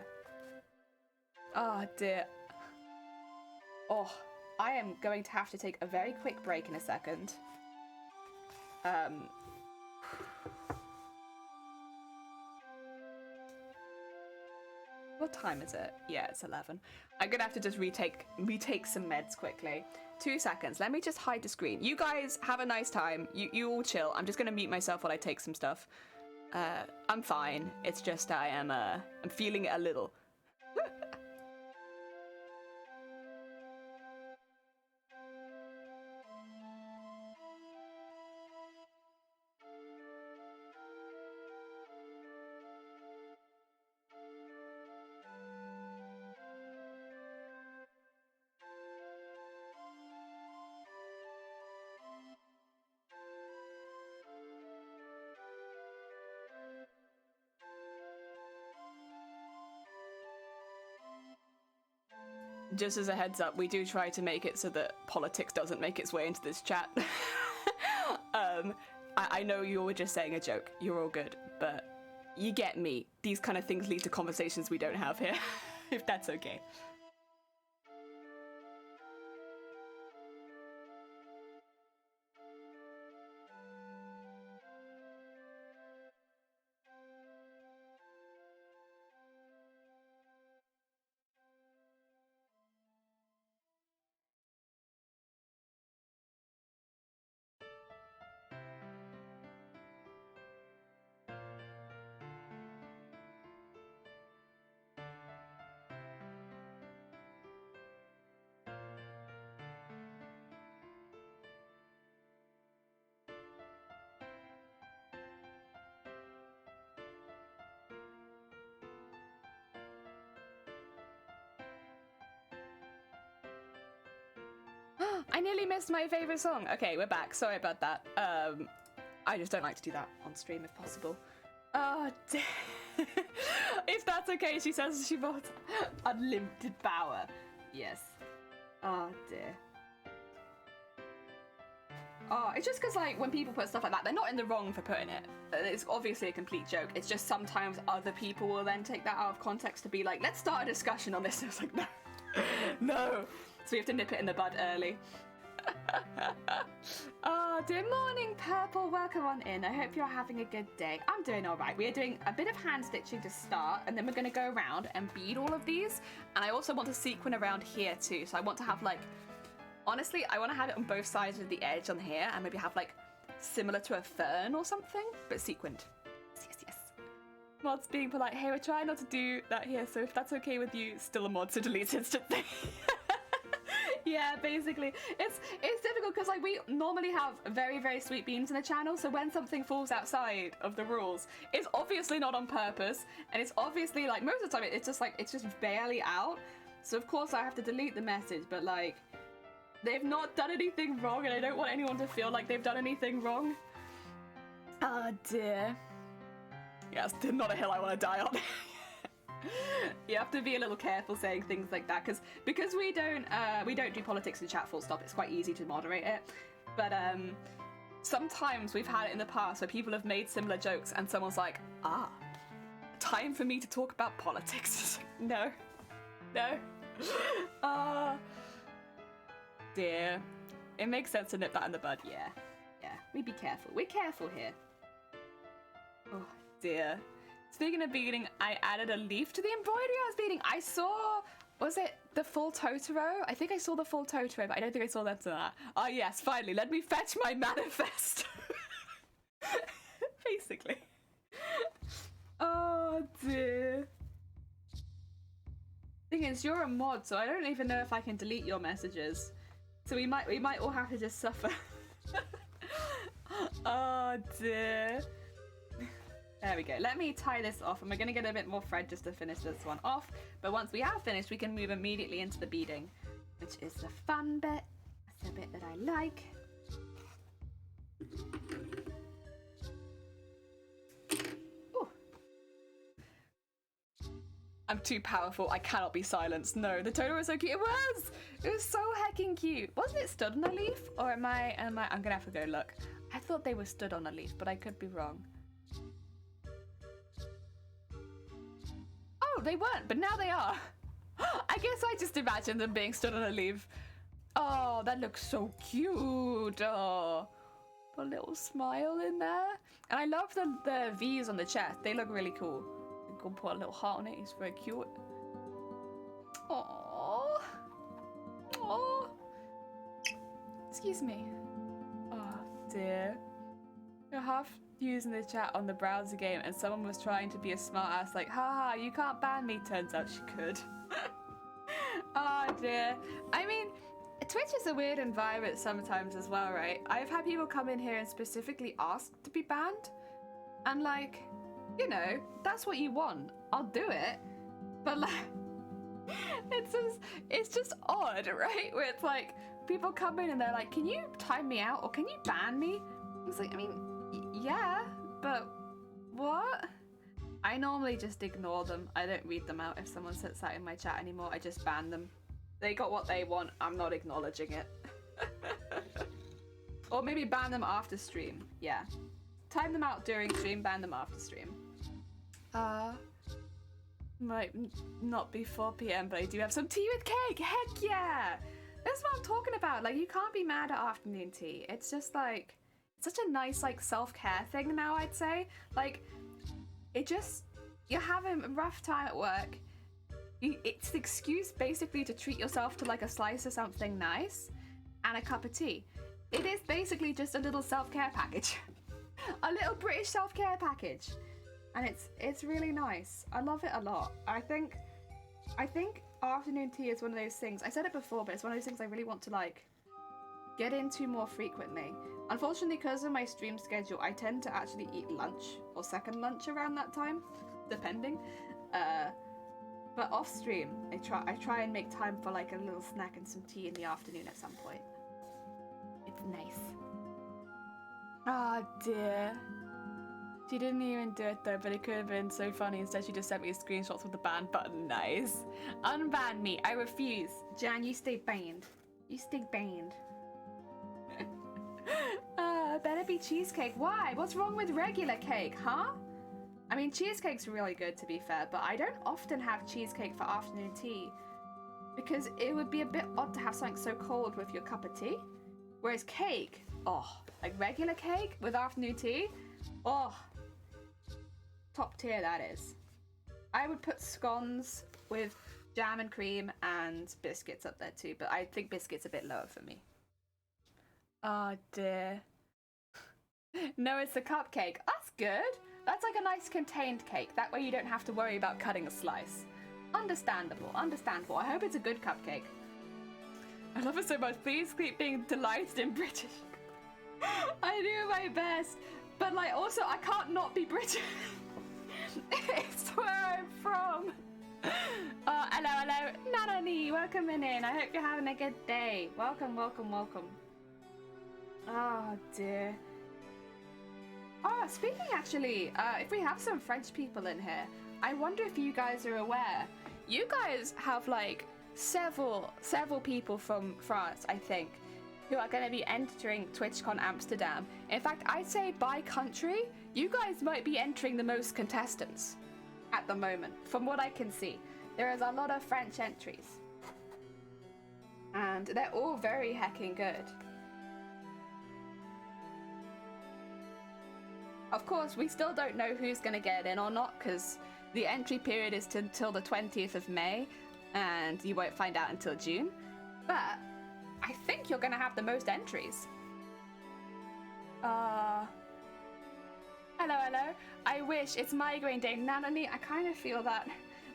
Oh, dear. Oh, I am going to have to take a very quick break in a second. What time is it? Yeah, it's 11. I'm gonna have to just retake some meds quickly. 2 seconds. Let me just hide the screen. You guys have a nice time. You all chill. I'm just gonna mute myself while I take some stuff. I'm fine. It's just I'm feeling it a little. Just as a heads up, we do try to make it so that politics doesn't make its way into this chat. I know you were just saying a joke. You're all good, but you get me. These kind of things lead to conversations we don't have here, if that's okay. I nearly missed my favorite song. Okay, we're back. Sorry about that. I just don't like to do that on stream if possible. Oh, if that's okay, she says she bought unlimited power. Yes. Oh, dear. Oh, it's just because, like, when people put stuff like that, they're not in the wrong for putting it. It's obviously a complete joke. It's just sometimes other people will then take that out of context to be like, let's start a discussion on this. And it's like, no. No. So we have to nip it in the bud early. Oh, good morning, Purple. Welcome on in. I hope you're having a good day. I'm doing all right. We are doing a bit of hand stitching to start, and then we're going to go around and bead all of these. And I also want to sequin around here too. So I want to have, like, honestly, I want to have it on both sides of the edge on here, and maybe have, like, similar to a fern or something, but sequined. Yes. Mods being polite. Hey, we're trying not to do that here, so if that's okay with you, still a mod, so delete instantly. Yeah, basically. It's difficult because, like, we normally have very, very sweet beans in the channel, so when something falls outside of the rules, it's obviously not on purpose, and it's obviously, like, most of the time it's just, like, it's just barely out. So, of course, I have to delete the message, but, like, they've not done anything wrong, and I don't want anyone to feel like they've done anything wrong. Oh, dear. Yeah, it's not a hill I want to die on. You have to be a little careful saying things like that, because we don't do politics in chat full stop. It's quite easy to moderate it, but sometimes we've had it in the past where people have made similar jokes and someone's like, time for me to talk about politics. No. Dear, it makes sense to nip that in the bud. Yeah, we be careful. We're careful here. Oh dear. Speaking of beading, I added a leaf to the embroidery I was beading. I saw Was it the full Totoro? I think I saw the full Totoro, but I don't think I saw that to that. Oh yes, finally, let me fetch my manifest. Basically. Oh dear. Thing is, you're a mod, so I don't even know if I can delete your messages. So we might all have to just suffer. Oh dear. There we go. Let me tie this off, and we're going to get a bit more thread just to finish this one off. But once we have finished, we can move immediately into the beading, which is the fun bit. That's the bit that I like. Ooh. I'm too powerful. I cannot be silenced. No, the Totoro was so cute. It was so heckin' cute. Wasn't it stood on a leaf? Or am I, I'm going to have to go look. I thought they were stood on a leaf, but I could be wrong. Oh, they weren't, but now they are. I guess I just imagined them being stood on a leaf. Oh, that looks so cute. Oh, a little smile in there. And I love the V's on the chest. They look really cool. You can put a little heart on it. It's very cute. Oh, oh. Excuse me. Oh dear. You're half using the chat on the browser game, and someone was trying to be a smart ass like, haha, you can't ban me. Turns out she could. Oh dear. I mean, Twitch is a weird environment sometimes as well, right? I've had people come in here and specifically ask to be banned, and like, you know, that's what you want. I'll do it. But like, it's just odd, right? Where it's like, people come in and they're like, can you time me out, or can you ban me? It's like, I mean, yeah, but what? I normally just ignore them. I don't read them out if someone says that in my chat anymore. I just ban them. They got what they want. I'm not acknowledging it. Or maybe ban them after stream. Yeah. Time them out during stream, ban them after stream. Might not be 4 p.m, but I do have some tea with cake. Heck yeah! That's what I'm talking about. Like, you can't be mad at afternoon tea. It's just like, such a nice like self-care thing now, I'd say. Like, it just, you're having a rough time at work, it's the excuse basically to treat yourself to like a slice of something nice and a cup of tea. It is basically just a little self-care package. A little British self-care package, and it's really nice. I love it a lot. I think afternoon tea is one of those things, I said it before, but it's one of those things I really want to like get into more frequently. Unfortunately, because of my stream schedule, I tend to actually eat lunch or second lunch around that time, depending. But off stream, I try and make time for like a little snack and some tea in the afternoon at some point. It's nice. Oh dear. She didn't even do it though, but it could have been so funny. Instead, she just sent me a screenshot with the ban button. Nice. Unban me. I refuse. Jan, you stay banned. You stay banned. Better be cheesecake. Why? What's wrong with regular cake, huh? I mean, cheesecake's really good, to be fair, but I don't often have cheesecake for afternoon tea because it would be a bit odd to have something so cold with your cup of tea. Whereas cake, oh, like regular cake with afternoon tea, oh, top tier that is. I would put scones with jam and cream and biscuits up there too, but I think biscuits a bit lower for me. Oh dear. No, it's a cupcake. That's good. That's like a nice contained cake. That way you don't have to worry about cutting a slice. Understandable, understandable. I hope it's a good cupcake. I love it so much. Please keep being delighted in British. I do my best. But like also I can't not be British. It's where I'm from. Hello. Nanani, welcome in. I hope you're having a good day. Welcome. Oh dear. Oh, speaking actually, if we have some French people in here, I wonder if you guys are aware. You guys have like several people from France, I think, who are going to be entering TwitchCon Amsterdam. In fact, I'd say by country, you guys might be entering the most contestants at the moment, from what I can see. There is a lot of French entries. And they're all very heckin' good. Of course, we still don't know who's going to get in or not, because the entry period is until the 20th of May. and you won't find out until June. But I think you're gonna have the most entries. Hello. I wish. It's migraine day. Nanony, I kind of feel that.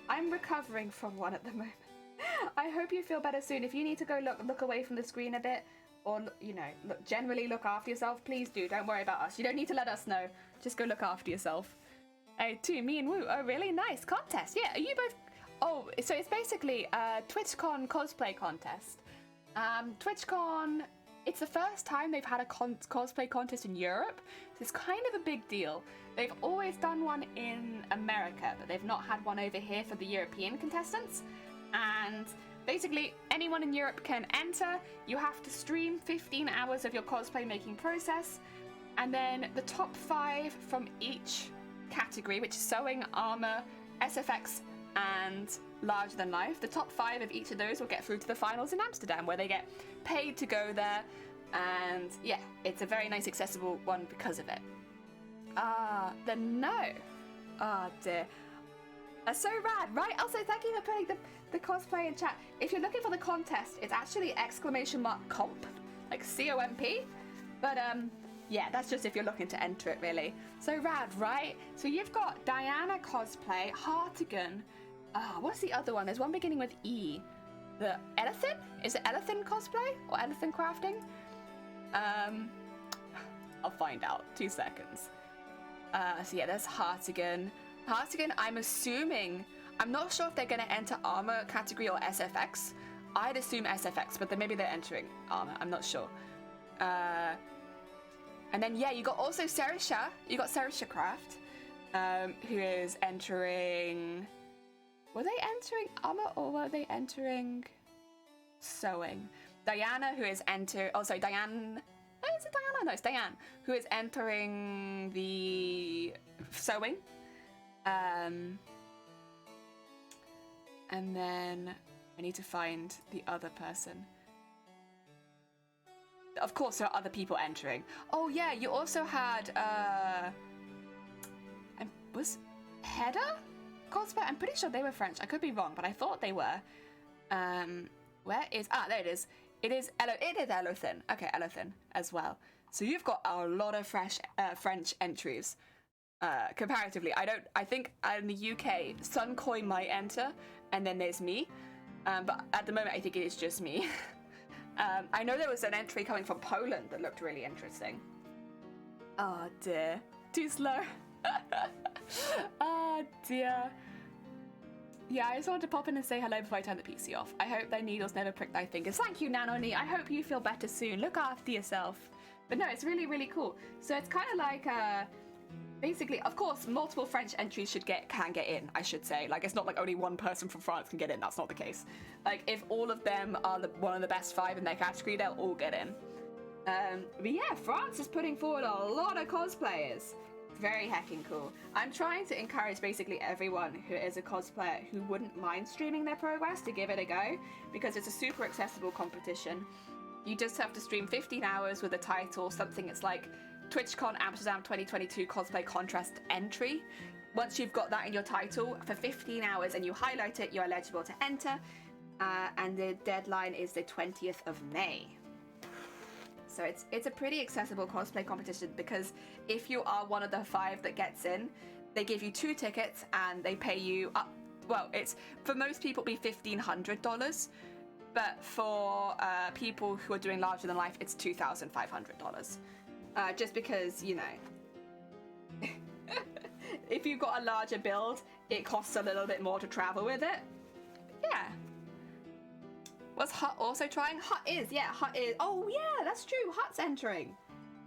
I'm recovering from one at the moment. I hope you feel better soon. If you need to go look away from the screen a bit, or, you know, generally look after yourself, please do. Don't worry about us. You don't need to let us know. Just go look after yourself. Too, me and Woo. Oh, really? Nice. Contest. Yeah, are you both... Oh, so it's basically a TwitchCon cosplay contest. TwitchCon... It's the first time they've had a cosplay contest in Europe, so it's kind of a big deal. They've always done one in America, but they've not had one over here for the European contestants. And basically, anyone in Europe can enter. You have to stream 15 hours of your cosplay making process, and then the top 5 from each category, which is sewing, armor, SFX, and larger than life. The top 5 of each of those will get through to the finals in Amsterdam, where they get paid to go there. And yeah, it's a very nice accessible one because of it. Dear. That's so rad, right? Also, thank you for putting the cosplay in chat. If you're looking for the contest, it's actually !comp, like C-O-M-P. But yeah, that's just if you're looking to enter it, really. So rad, right? So you've got Diana cosplay, Hartigan. What's the other one? There's one beginning with E. The Elethin? Is it Elethin cosplay? Or Elethin crafting? I'll find out. 2 seconds. So yeah, there's Hartigan. Hartigan, I'm assuming... I'm not sure if they're going to enter armor category or SFX. I'd assume SFX, but then maybe they're entering armor. I'm not sure. And then, yeah, you got also Serisha. You got Serisha Craft, who is entering... Were they entering armor or were they entering sewing? Diana, who is Diane... Oh, is it Diana? No, it's Diane, who is entering the sewing. And then I need to find the other person. Of course, there are other people entering. Oh yeah, you also had was Hedda cosplay? I'm pretty sure they were French. I could be wrong, but I thought they were. Where is... there it is. It is Elethin. Okay, Elethin as well. So you've got a lot of French entries. Comparatively, I think in the UK, Sunkoi might enter, and then there's me. But at the moment, I think it is just me. I know there was an entry coming from Poland that looked really interesting. Oh dear, too slow. Oh dear. Yeah, I just wanted to pop in and say hello before I turn the PC off. I hope thy needles never prick thy fingers. Thank you, Nanoni. I hope you feel better soon. Look after yourself. But no, it's really, really cool. So it's kind of like, basically, of course, multiple French entries can get in, I should say. Like, it's not like only one person from France can get in. That's not the case. Like, if all of them are one of the best 5 in their category, they'll all get in. But yeah, France is putting forward a lot of cosplayers. Very heckin' cool. I'm trying to encourage basically everyone who is a cosplayer who wouldn't mind streaming their progress to give it a go, because it's a super accessible competition. You just have to stream 15 hours with a title, something that's like TwitchCon Amsterdam 2022 cosplay contrast entry. Once you've got that in your title for 15 hours and you highlight it, you're eligible to enter. And the deadline is the 20th of May. So it's a pretty accessible cosplay competition, because if you are one of the 5 that gets in, they give you 2 tickets and they pay you up. Well, it's for most people be $1,500, but for people who are doing larger than life, it's $2,500. Just because, you know, if you've got a larger build, it costs a little bit more to travel with it. Yeah. Was Hut also trying? Hut is. Oh yeah, that's true. Hut's entering.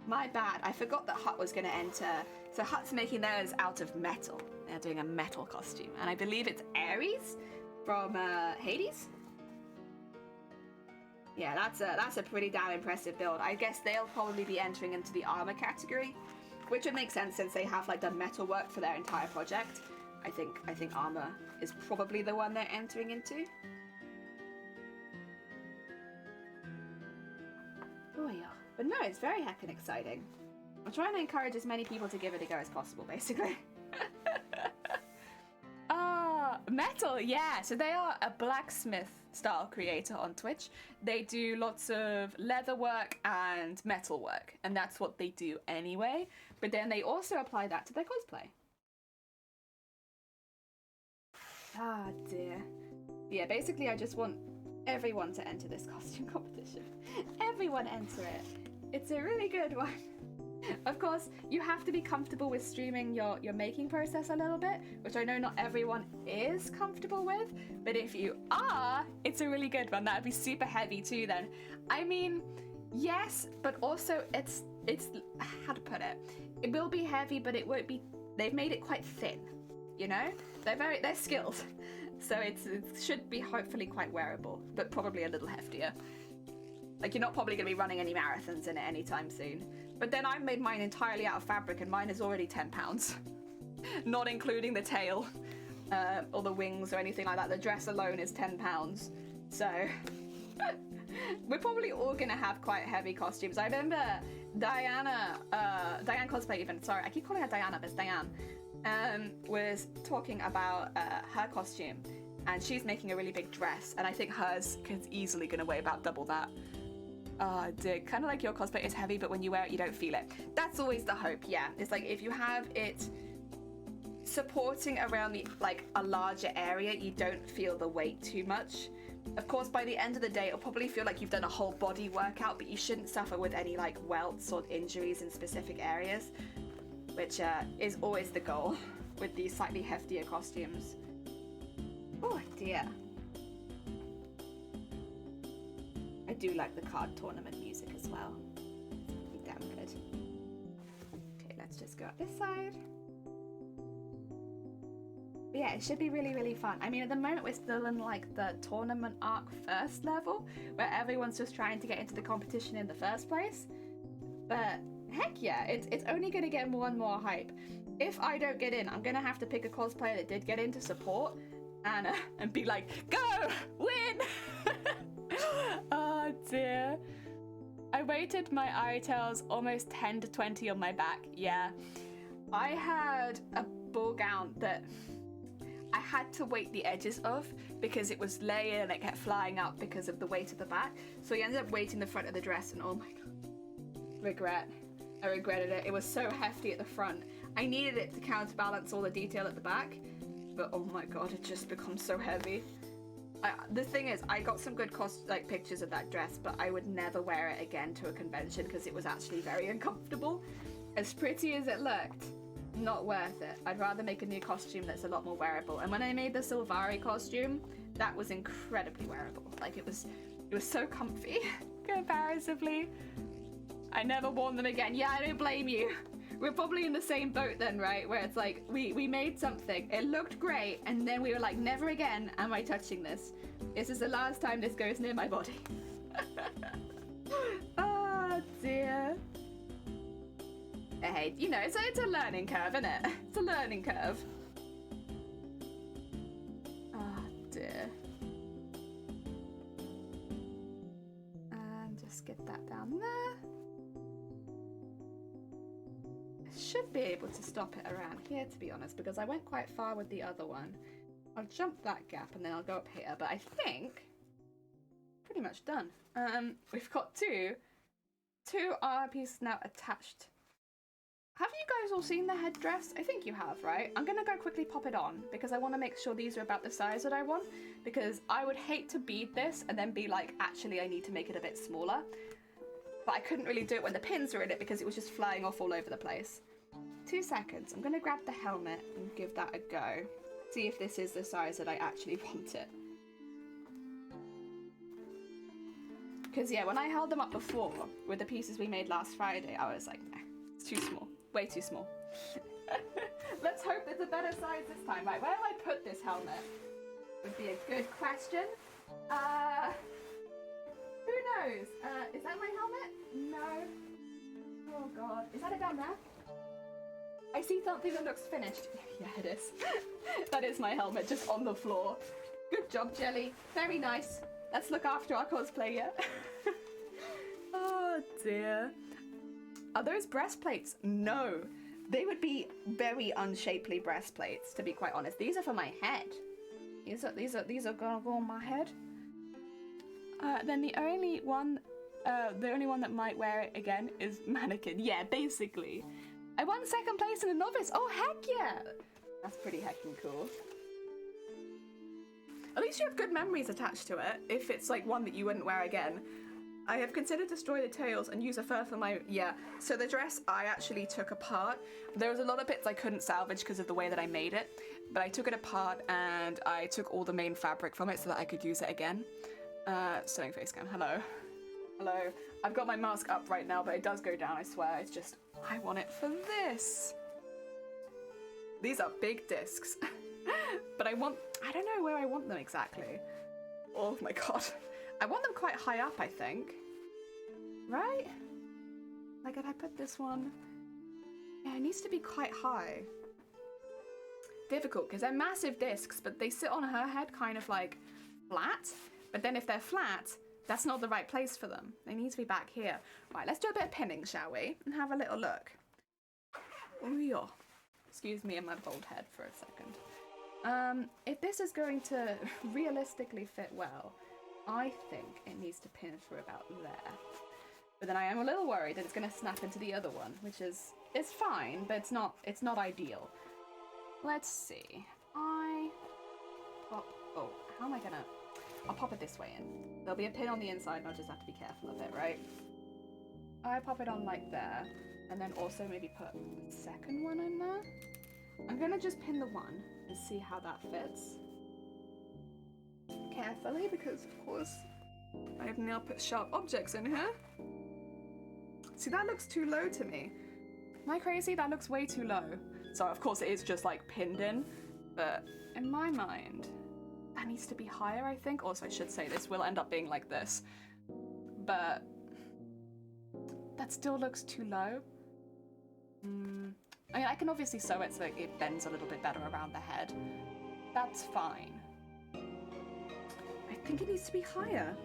My bad. I forgot that Hut was going to enter. So Hut's making theirs out of metal. They're doing a metal costume. And I believe it's Ares from Hades. Yeah, that's a pretty damn impressive build. I guess they'll probably be entering into the armor category, which would make sense since they have like done metal work for their entire project. I think armor is probably the one they're entering into. Oh yeah. But no, it's very heckin' exciting. I'm trying to encourage as many people to give it a go as possible, basically. Metal, yeah. So they are a blacksmith style creator on Twitch. They do lots of leather work and metal work, and that's what they do anyway. But then they also apply that to their cosplay. Ah, dear. Yeah, basically I just want everyone to enter this costume competition. Everyone enter it. It's a really good one. Of course, you have to be comfortable with streaming your making process a little bit, which I know not everyone is comfortable with, but if you are, it's a really good one. That'd be super heavy too then. I mean, yes, but also it's how to put it? It will be heavy, but it won't be, they've made it quite thin, you know? They're skilled. So it should be hopefully quite wearable, but probably a little heftier. Like, you're not probably going to be running any marathons in it anytime soon. But then I've made mine entirely out of fabric, and mine is already 10 pounds. Not including the tail, or the wings or anything like that. The dress alone is 10 pounds. So, we're probably all going to have quite heavy costumes. I remember Diane Cosplay even, sorry, I keep calling her Diana, but it's Diane, was talking about her costume. And she's making a really big dress, and I think hers is easily going to weigh about double that. Dear, kind of like your cosplay is heavy, but when you wear it, you don't feel it. That's always the hope, yeah. It's like if you have it supporting around a larger area, you don't feel the weight too much. Of course, by the end of the day, it'll probably feel like you've done a whole body workout, but you shouldn't suffer with any welts or injuries in specific areas, which is always the goal with these slightly heftier costumes. Oh dear. I do like the card tournament music as well. It's damn good. Okay, let's just go up this side. But yeah, it should be really, really fun. I mean, at the moment we're still in the tournament arc first level, where everyone's just trying to get into the competition in the first place. But heck yeah, it's only going to get more and more hype. If I don't get in, I'm going to have to pick a cosplayer that did get into support and be like, go, win. Oh dear. I weighted my iTails almost 10 to 20 on my back. Yeah. I had a ball gown that I had to weight the edges of because it was layered and it kept flying up because of the weight of the back. So I ended up weighting the front of the dress, and oh my god, I regretted it. It was so hefty at the front. I needed it to counterbalance all the detail at the back, but oh my god, it just becomes so heavy. The thing is, I got some good pictures of that dress, but I would never wear it again to a convention because it was actually very uncomfortable. As pretty as it looked, not worth it. I'd rather make a new costume that's a lot more wearable. And when I made the Sylvari costume, that was incredibly wearable. Like, it was so comfy comparatively. I never worn them again. Yeah, I don't blame you. We're probably in the same boat then, right? Where it's like, we made something, it looked great, and then we were like, never again am I touching this. This is the last time this goes near my body. Oh dear. Hey, you know, it's a learning curve, isn't it? It's a learning curve. Oh dear. And just get that down there. Should be able to stop it around here, to be honest, because I went quite far with the other one. I'll jump that gap and then I'll go up here, but I think pretty much done. We've got two R pieces now attached. Have you guys all seen the headdress? I think you have, right? I'm gonna go quickly pop it on because I want to make sure these are about the size that I want, because I would hate to bead this and then be like, actually I need to make it a bit smaller. But I couldn't really do it when the pins were in it because it was just flying off all over the place. 2 seconds. I'm going to grab the helmet and give that a go. See if this is the size that I actually want it. Because yeah, when I held them up before with the pieces we made last Friday, I was like, nah, it's too small. Way too small. Let's hope it's a better size this time. Right, where do I put this helmet? Would be a good question. Who knows? Is that my helmet? No. Oh god. Is that it down there? I see something that looks finished. Yeah, it is. That is my helmet, just on the floor. Good job, Jelly. Very nice. Let's look after our cosplay, yeah? Oh dear. Are those breastplates? No. They would be very unshapely breastplates, to be quite honest. These are for my head. These are gonna go on my head. Then the only one that might wear it again is mannequin. Yeah, basically. I won second place in the novice. Oh heck yeah! That's pretty heckin' cool. At least you have good memories attached to it. If it's like one that you wouldn't wear again. I have considered destroy the tails and use a fur for my, yeah. So the dress I actually took apart. There was a lot of bits I couldn't salvage because of the way that I made it, but I took it apart and I took all the main fabric from it so that I could use it again. Sewing face cam, hello. Hello. I've got my mask up right now, but it does go down, I swear. It's just, I want it for this. These are big discs. But I don't know where I want them exactly. Oh my god. I want them quite high up, I think. Right? Like if I put this one... Yeah, it needs to be quite high. Difficult, because they're massive discs, but they sit on her head kind of like flat. But then if they're flat, that's not the right place for them. They need to be back here. Right, let's do a bit of pinning, shall we? And have a little look. Oh yeah. Excuse me and my bald head for a second. If this is going to realistically fit well, I think it needs to pin through about there. But then I am a little worried that it's going to snap into the other one, which is, it's fine, but it's not ideal. Let's see. Oh, how am I gonna, I'll pop it this way in. There'll be a pin on the inside and I'll just have to be careful of it, right? I pop it on like there, and then also maybe put the second one in there. I'm gonna just pin the one and see how that fits. Carefully, because of course I have now put sharp objects in here. See, that looks too low to me. Am I crazy? That looks way too low. So of course it is just like pinned in, but in my mind, that needs to be higher, I think. Also, I should say this will end up being like this, but that still looks too low. I mean, I can obviously sew it so it bends a little bit better around the head. That's fine. I think it needs to be higher.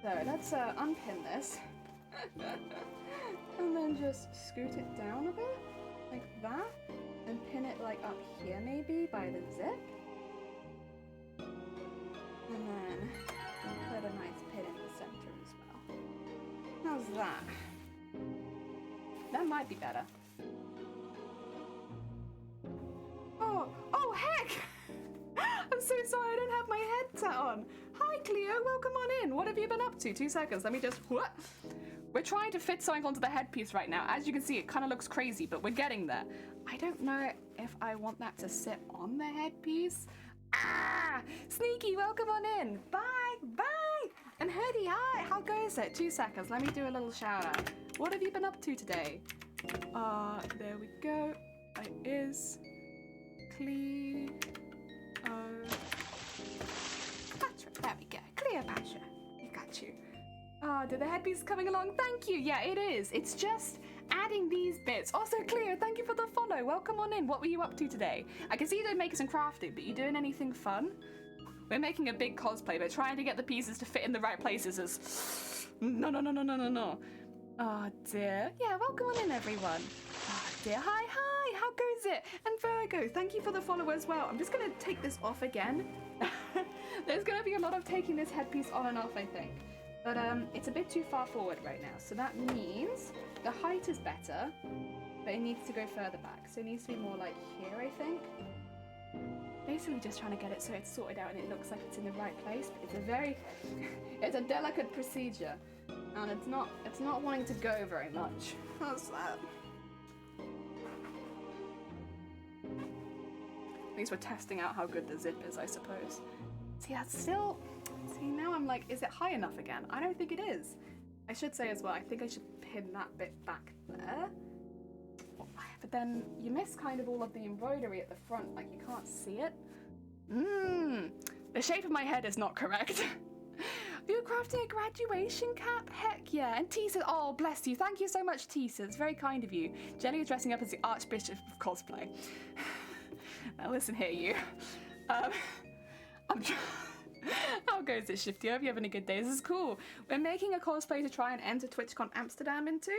So let's unpin this. And then just scoot it down a bit, like that, and pin it like up here maybe by the zip. And then put a nice pin in the center as well. How's that? That might be better. Oh heck! I'm so sorry I don't have my headset on. Hi Cleo, welcome on in. What have you been up to? 2 seconds, let me just, what? We're trying to fit something onto the headpiece right now. As you can see, it kind of looks crazy, but we're getting there. I don't know if I want that to sit on the headpiece. Ah! Sneaky, welcome on in. Bye, bye. And Hoodie, hi, how goes it? 2 seconds, let me do a little shout out. What have you been up to today? There we go. It is Cleo. There we go. Cleopatra. You got you. Did the headpiece coming along? Thank you. Yeah, it is. It's just adding these bits. Also, Cleo, thank you for the follow. Welcome on in. What were you up to today? I can see you doing makers and crafting, but you doing anything fun? We're making a big cosplay, but trying to get the pieces to fit in the right places is... No. Oh, dear. Yeah, welcome on in, everyone. Oh, dear. Hi. How goes it? And Virgo, thank you for the follow as well. I'm just going to take this off again. There's going to be a lot of taking this headpiece on and off, I think. But it's a bit too far forward right now. So that means the height is better, but it needs to go further back. So it needs to be more like here, I think. Basically just trying to get it so it's sorted out and it looks like it's in the right place. But it's a delicate procedure. And it's not wanting to go very much. How's that? At least we're testing out how good the zip is, I suppose. See, that's still... See, now I'm like, is it high enough again? I don't think it is. I should say as well, I think I should pin that bit back there. But then you miss kind of all of the embroidery at the front, like you can't see it. The shape of my head is not correct. You're crafting a graduation cap? Heck yeah. And Tisa, oh bless you. Thank you so much, Tisa. It's very kind of you. Jenny is dressing up as the Archbishop of cosplay. Now listen here, you. How goes it, Shifty? I hope you're having a good day. This is cool. We're making a cosplay to try and enter TwitchCon Amsterdam into.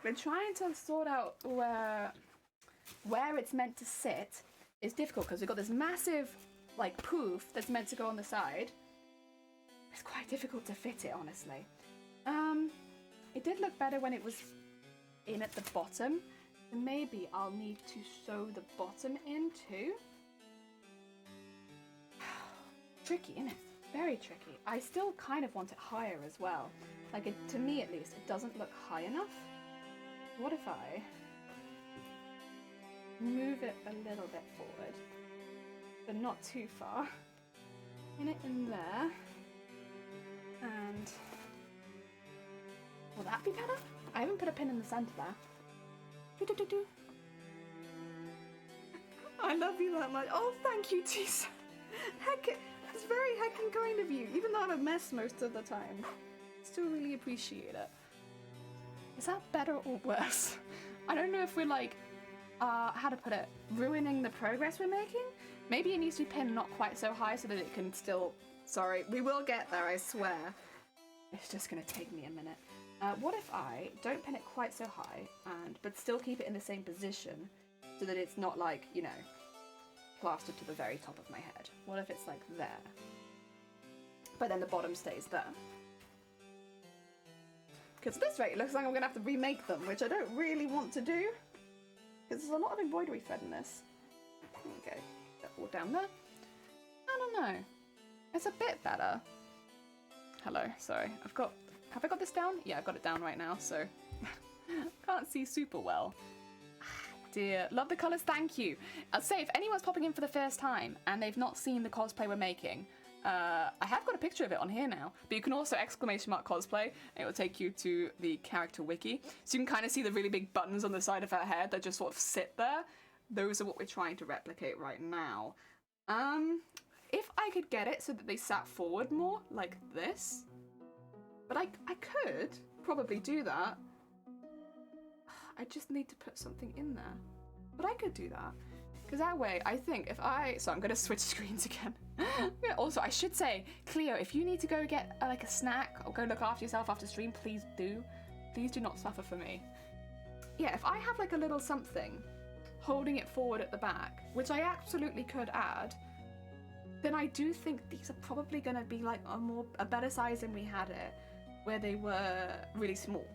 We're trying to sort out where where it's meant to sit is difficult because we've got this massive like poof that's meant to go on the side. It's quite difficult to fit it, honestly. It did look better when it was in at the bottom. So maybe I'll need to sew the bottom in too. Tricky, isn't it? Very tricky. I still kind of want it higher as well. Like, to me at least, it doesn't look high enough. What if I move it a little bit forward, but not too far? Pin it in there. And will that be better? I haven't put a pin in the center there. Do-do-do-do. I love you that much. Oh, thank you, Tisa. Heck, that's very heckin' kind of you. Even though I'm a mess most of the time, still really appreciate it. Is that better or worse? I don't know if we're like, how to put it, ruining the progress we're making? Maybe it needs to be pinned not quite so high so that it can still... Sorry, we will get there, I swear. It's just gonna take me a minute. What if I don't pin it quite so high, but still keep it in the same position so that it's not like, you know, plastered to the very top of my head? What if it's like there? But then the bottom stays there. Because at this rate, it looks like I'm gonna have to remake them, which I don't really want to do. Because there's a lot of embroidery thread in this. There you go. That all down there. I don't know. It's a bit better. Hello, sorry. Have I got this down? Yeah, I've got it down right now, so can't see super well. Dear, love the colours, thank you. I'll say if anyone's popping in for the first time and they've not seen the cosplay we're making, I have got a picture of it on here now, but you can also !cosplay, and it will take you to the character wiki. So you can kind of see the really big buttons on the side of her head that just sort of sit there. Those are what we're trying to replicate right now. If I could get it so that they sat forward more, like this, but I could probably do that. I just need to put something in there. But I could do that. Because that way, I think if so I'm going to switch screens again. Yeah, also, I should say, Cleo, if you need to go get like a snack or go look after yourself after stream, please do. Please do not suffer for me. Yeah, if I have like a little something holding it forward at the back, which I absolutely could add, then I do think these are probably going to be like a better size than we had it, where they were really small.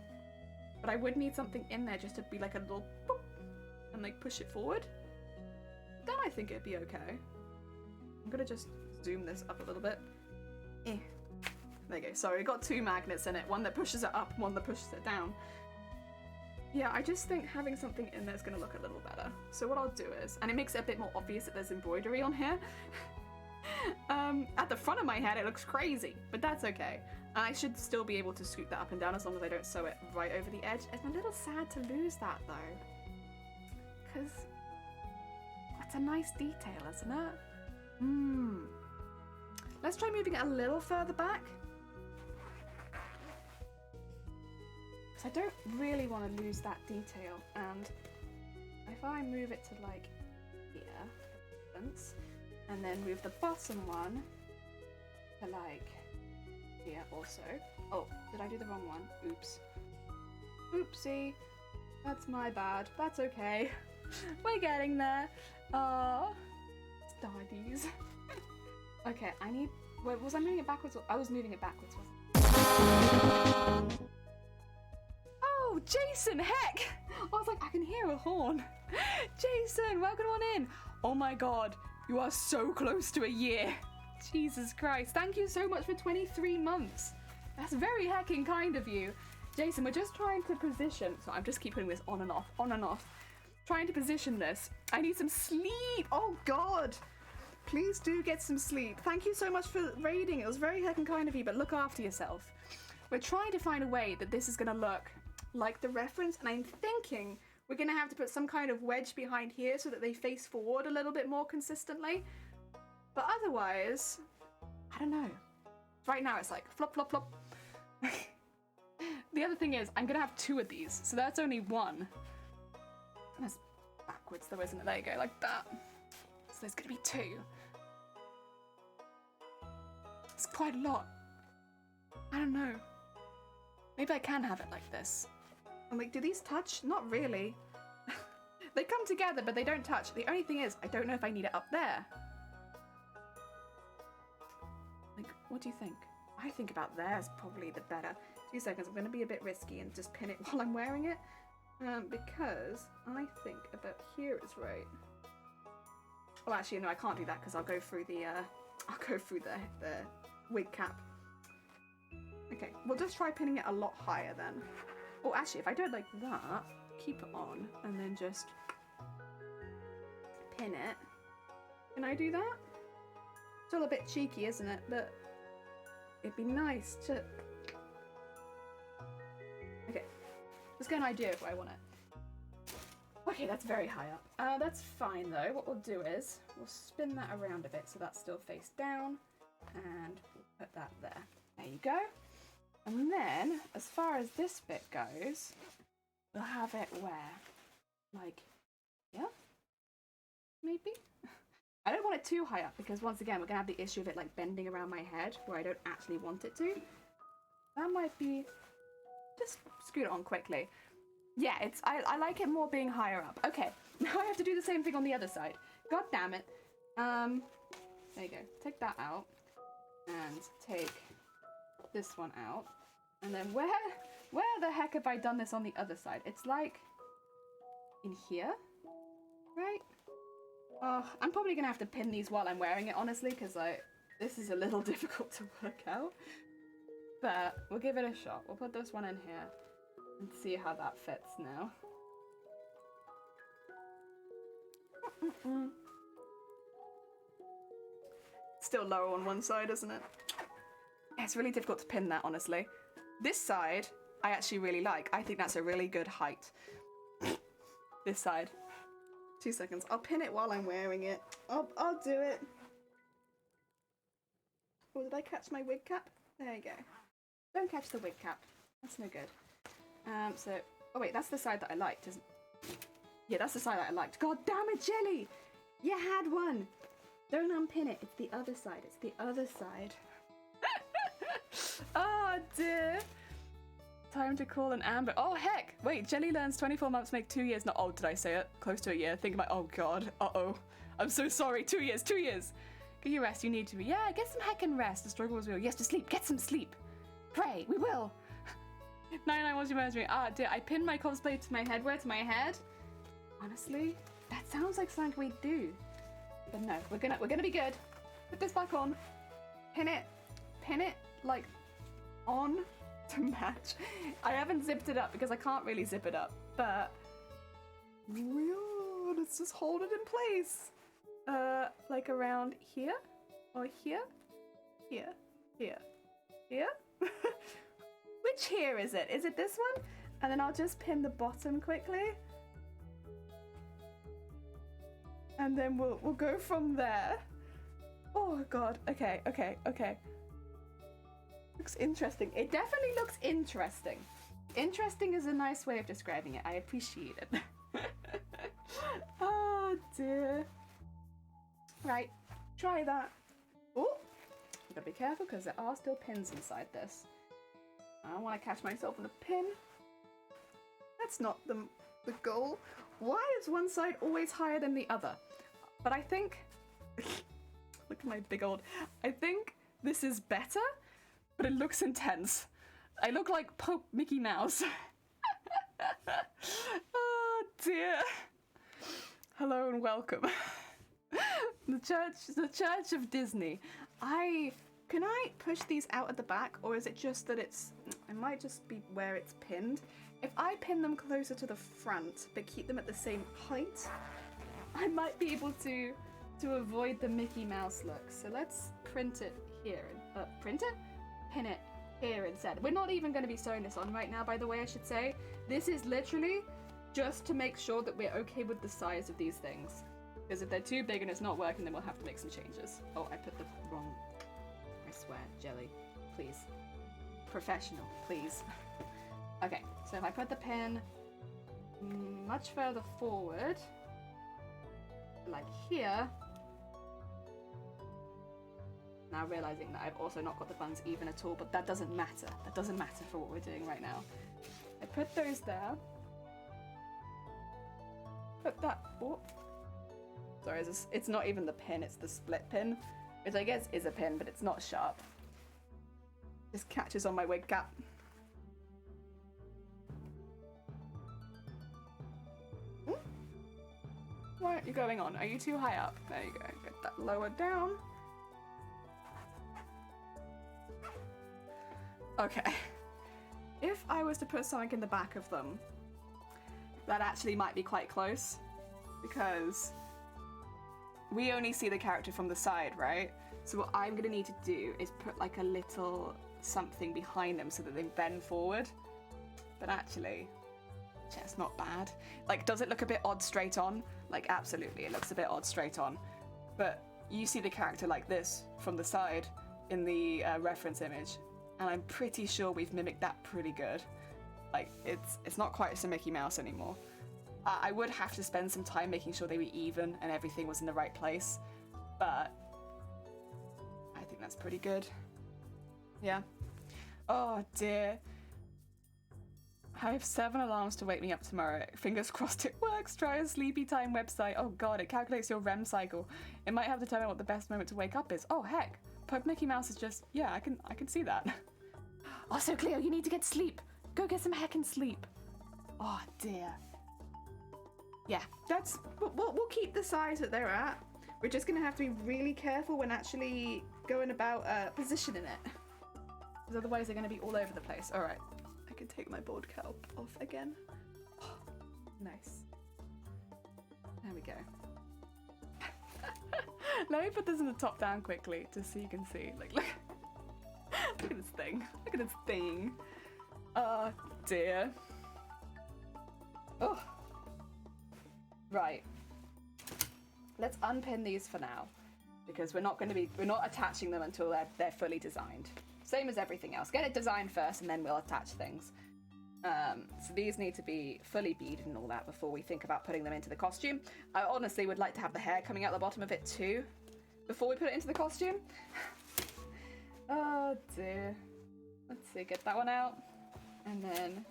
But I would need something in there just to be like a little boop and like push it forward. Then I think it'd be okay. I'm gonna just zoom this up a little bit. There you go. Sorry, it got two magnets in it. One that pushes it up, one that pushes it down. Yeah, I just think having something in there is gonna look a little better. So what I'll do is, and it makes it a bit more obvious that there's embroidery on here. At the front of my head it looks crazy, but that's okay. I should still be able to scoot that up and down as long as I don't sew it right over the edge. It's a little sad to lose that though, because it's a nice detail, isn't it? Let's try moving it a little further back. Because I don't really want to lose that detail, and if I move it to like here, and then move the bottom one to like here also. Oh, did I do the wrong one? Oops. Oopsie. That's my bad. That's okay. We're getting there. Stardies. Okay, I need... Wait, was I moving it backwards? I was moving it backwards, wasn't I? Oh, Jason, heck! I was like, I can hear a horn. Jason, welcome on in. Oh my god, you are so close to a year. Jesus Christ, thank you so much for 23 months. That's very heckin' kind of you. Jason, we're just trying to position... So I'm just keep putting this on and off, on and off. Trying to position this. I need some sleep. Oh god. Please do get some sleep. Thank you so much for raiding. It was very heckin' kind of you, but look after yourself. We're trying to find a way that this is gonna look like the reference, and I'm thinking we're gonna have to put some kind of wedge behind here so that they face forward a little bit more consistently. But otherwise, I don't know. Right now it's like flop, flop, flop. The other thing is, I'm gonna have two of these, so that's only one. That's backwards though, isn't it? There you go, like that. So there's gonna be two. It's quite a lot. I don't know. Maybe I can have it like this. I'm like, do these touch? Not really. They come together, but they don't touch. The only thing is, I don't know if I need it up there. Like, what do you think? I think about there is probably the better. 2 seconds, I'm going to be a bit risky and just pin it while I'm wearing it. Because I think about here is right. Oh, actually, no, I can't do that because I'll go through the wig cap. Okay, we'll just try pinning it a lot higher then. Oh, actually, if I do it like that, keep it on, and then just pin it. Can I do that? Still a bit cheeky, isn't it? But it'd be nice to... Okay, let's get an idea of where I want it. Okay, that's very high up. That's fine though. What we'll do is we'll spin that around a bit so that's still face down, and we'll put that there. There you go. And then, as far as this bit goes, we'll have it where? Like, yeah? Maybe? I don't want it too high up because once again, we're gonna have the issue of it like bending around my head where I don't actually want it to. That might be, just scoot it on quickly. Yeah, I like it more being higher up. Okay, now I have to do the same thing on the other side. God damn it. There you go. Take that out and take this one out. And then where the heck have I done this on the other side? It's like in here, right? Oh, I'm probably gonna have to pin these while I'm wearing it, honestly, because this is a little difficult to work out. But we'll give it a shot. We'll put this one in here and see how that fits now. Still lower on one side, isn't it? It's really difficult to pin that, honestly. This side, I actually really like. I think that's a really good height. This side. 2 seconds. I'll pin it while I'm wearing it. I'll do it. Oh, did I catch my wig cap? There you go. Don't catch the wig cap. That's no good. Oh wait, that's the side that I liked, isn't it? Yeah, that's the side that I liked. God damn it, Jelly! You had one! Don't unpin it. It's the other side. It's the other side. Oh dear. Time to call an Amber. Oh heck! Wait, Jelly learns 24 months make 2 years. Not old, did I say it? Close to a year. Think about, oh god. Uh-oh. I'm so sorry. 2 years. 2 years. Get your rest. You need to be. Yeah, get some heckin' rest. The struggle was real. Yes, to sleep. Get some sleep. Pray. We will. 99 was your memory. Ah, dear. I pinned my cosplay to my headwear to my head. Honestly, that sounds like something we do. But no, we're gonna be good. Put this back on. Pin it like on to match. I haven't zipped it up because I can't really zip it up, but let's just hold it in place. Like around here or here, here. Which here is it? Is it this one? And then I'll just pin the bottom quickly. And then we'll go from there. Oh god, okay. Looks interesting. It definitely looks interesting. Interesting is a nice way of describing it. I appreciate it. Oh dear. Right, try that. Oh, you gotta be careful because there are still pins inside this. I don't want to catch myself in a pin. That's not the goal. Why is one side always higher than the other? But I think, look at my big old, I think this is better, but it looks intense. I look like Pope Mickey Mouse. Oh dear. Hello and welcome. The Church of Disney. Can I push these out at the back, or is it just that it might just be where it's pinned? If I pin them closer to the front, but keep them at the same height, I might be able to avoid the Mickey Mouse look. So let's print it here. Print it? Pin it here instead. We're not even going to be sewing this on right now, by the way, I should say. This is literally just to make sure that we're okay with the size of these things. Because if they're too big and it's not working, then we'll have to make some changes. Oh, I put the wrong... I swear, Jelly. Please. Professional, please. Okay, so if I put the pin much further forward, like here, now realizing that I've also not got the buns even at all, but that doesn't matter. That doesn't matter for what we're doing right now. I put those there. put that... Oh. Sorry, it's not even the pin, it's the split pin, which I guess is a pin, but it's not sharp. Just catches on my wig cap. Why aren't you going on? Are you too high up? There you go. Get that lower down. Okay. If I was to put something in the back of them, that actually might be quite close, because we only see the character from the side, right? So what I'm gonna need to do is put like a little something behind them so that they bend forward. But actually, yeah, it's not bad. Like, does it look a bit odd straight on? Like, absolutely, it looks a bit odd straight on. But you see the character like this from the side in the reference image, and I'm pretty sure we've mimicked that pretty good. Like, it's not quite a Mickey Mouse anymore. I would have to spend some time making sure they were even and everything was in the right place, but I think that's pretty good. Yeah. Oh dear. I have 7 alarms to wake me up tomorrow. Fingers crossed it works. Try a sleepy time website. Oh god, it calculates your REM cycle. It might have determined what the best moment to wake up is. Oh heck. But Mickey Mouse is just, yeah, I can see that. Also, Cleo, you need to get sleep. Go get some heckin' sleep. Oh dear. Yeah, we'll keep the size that they're at. We're just gonna have to be really careful when actually going about positioning it, because otherwise they're gonna be all over the place. All right, I can take my board kelp off again. Oh, nice. There we go. Let me put this in the top down quickly, just so you can see. Like, look, look at this thing. Look at this thing. Oh dear. Oh. Right. Let's unpin these for now, because we're not attaching them until they're fully designed. Same as everything else. Get it designed first, and then we'll attach things. So these need to be fully beaded and all that before we think about putting them into the costume. I honestly would like to have the hair coming out the bottom of it too, before we put it into the costume. Oh dear. Let's see, get that one out, and then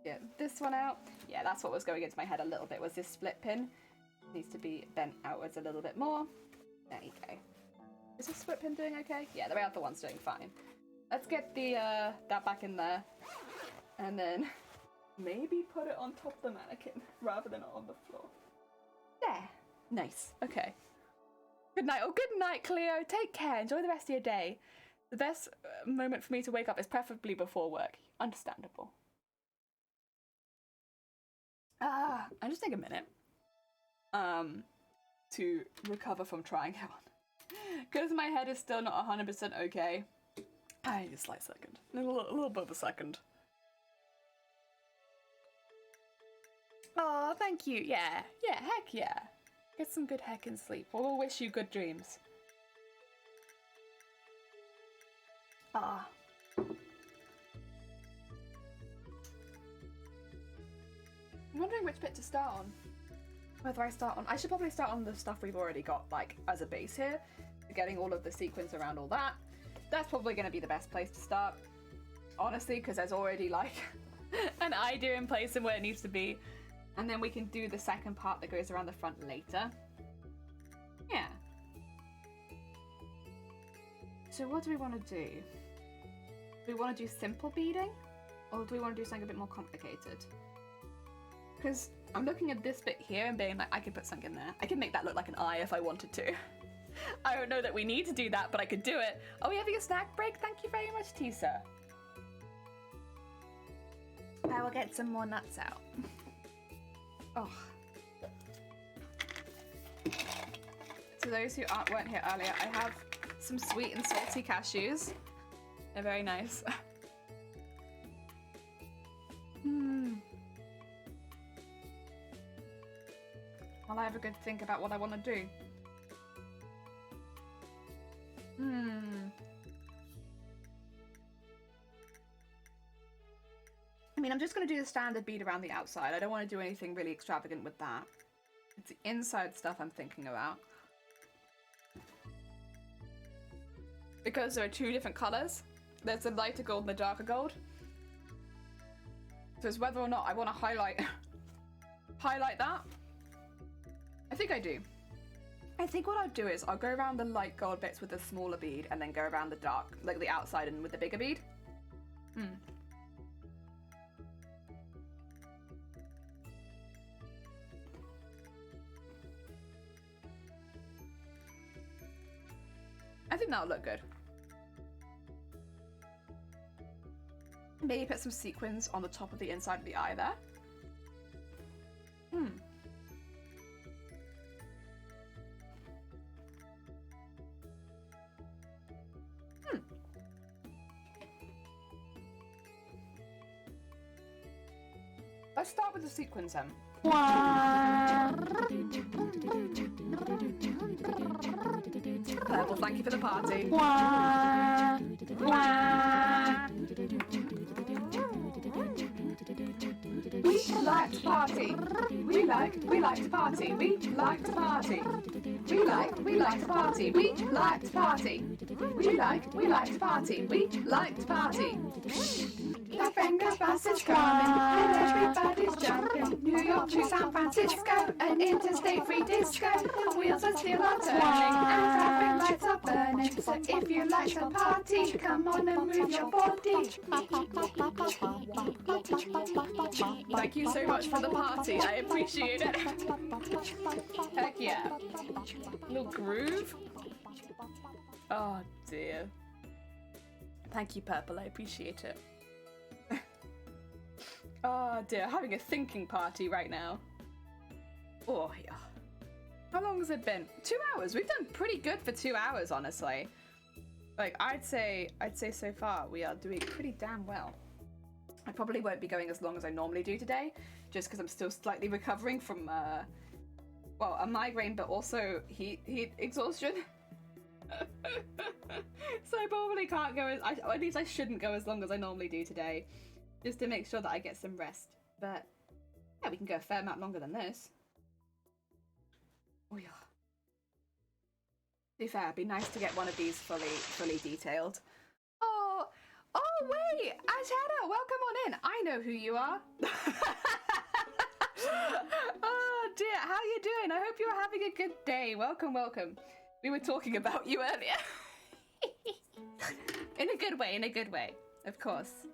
get this one out. Yeah, that's what was going into my head a little bit, was this split pin. It needs to be bent outwards a little bit more. There you go. Is this split pin doing okay? Yeah, the other one's doing fine. Let's get the that back in there, and then maybe put it on top of the mannequin rather than on the floor. There. Nice. Okay. Good night. Oh, good night, Cleo. Take care. Enjoy the rest of your day. The best moment for me to wake up is preferably before work. Understandable. I just take a minute to recover from trying it on, because my head is still not 100% okay. I need a slight second, a little bit of a second. Oh, thank you. Yeah, heck yeah. Get some good heckin' sleep. We'll wish you good dreams. I'm wondering which bit to start on. Whether I should probably start on the stuff we've already got, like, as a base here. Getting all of the sequins around all that. That's probably going to be the best place to start. Honestly, because there's already, like, an idea in place and where it needs to be. And then we can do the second part that goes around the front later. Yeah. So what do we want to do? Do we want to do simple beading? Or do we want to do something a bit more complicated? Because I'm looking at this bit here and being like, I could put something in there. I could make that look like an eye if I wanted to. I don't know that we need to do that, but I could do it. Are we having a snack break? Thank you very much, Tisa. I will get some more nuts out. Oh. To those who weren't here earlier, I have some sweet and salty cashews. They're very nice. While I have a good think about what I want to do. I mean, I'm just going to do the standard bead around the outside. I don't want to do anything really extravagant with that. It's the inside stuff I'm thinking about. Because there are 2 different colours. There's the lighter gold and the darker gold. So it's whether or not I want to highlight that, think I do. I think what I'll do is I'll go around the light gold bits with the smaller bead and then go around the dark, like the outside and with the bigger bead. I think that'll look good. Maybe put some sequins on the top of the inside of the eye there. Let's start with the sequins then. Purple, thank you for the party. We like to party. We like to party. We like to party. We like to party. We like to party. We like to party. We like to party. The Fingers bus is coming and everybody's jumping. New York to San Francisco, an interstate free disco. The wheels of steel are turning and traffic lights are burning. So if you like to party, come on and move your body. Thank you so much for the party. I appreciate it. Heck yeah. Little groove. Oh dear. Thank you, Purple. I appreciate it. Oh dear, having a thinking party right now. Oh yeah. How long has it been? 2 hours. We've done pretty good for 2 hours, honestly. Like I'd say so far we are doing pretty damn well. I probably won't be going as long as I normally do today, just because I'm still slightly recovering from well, a migraine, but also heat exhaustion. So I probably can't go as at least I shouldn't go as long as I normally do today. Just to make sure that I get some rest. But yeah, we can go a fair amount longer than this. Oh yeah. To be fair, it'd be nice to get one of these fully detailed. Oh wait, Ashana, welcome on in. I know who you are. Oh dear, how are you doing? I hope you're having a good day. Welcome. We were talking about you earlier. In a good way, of course.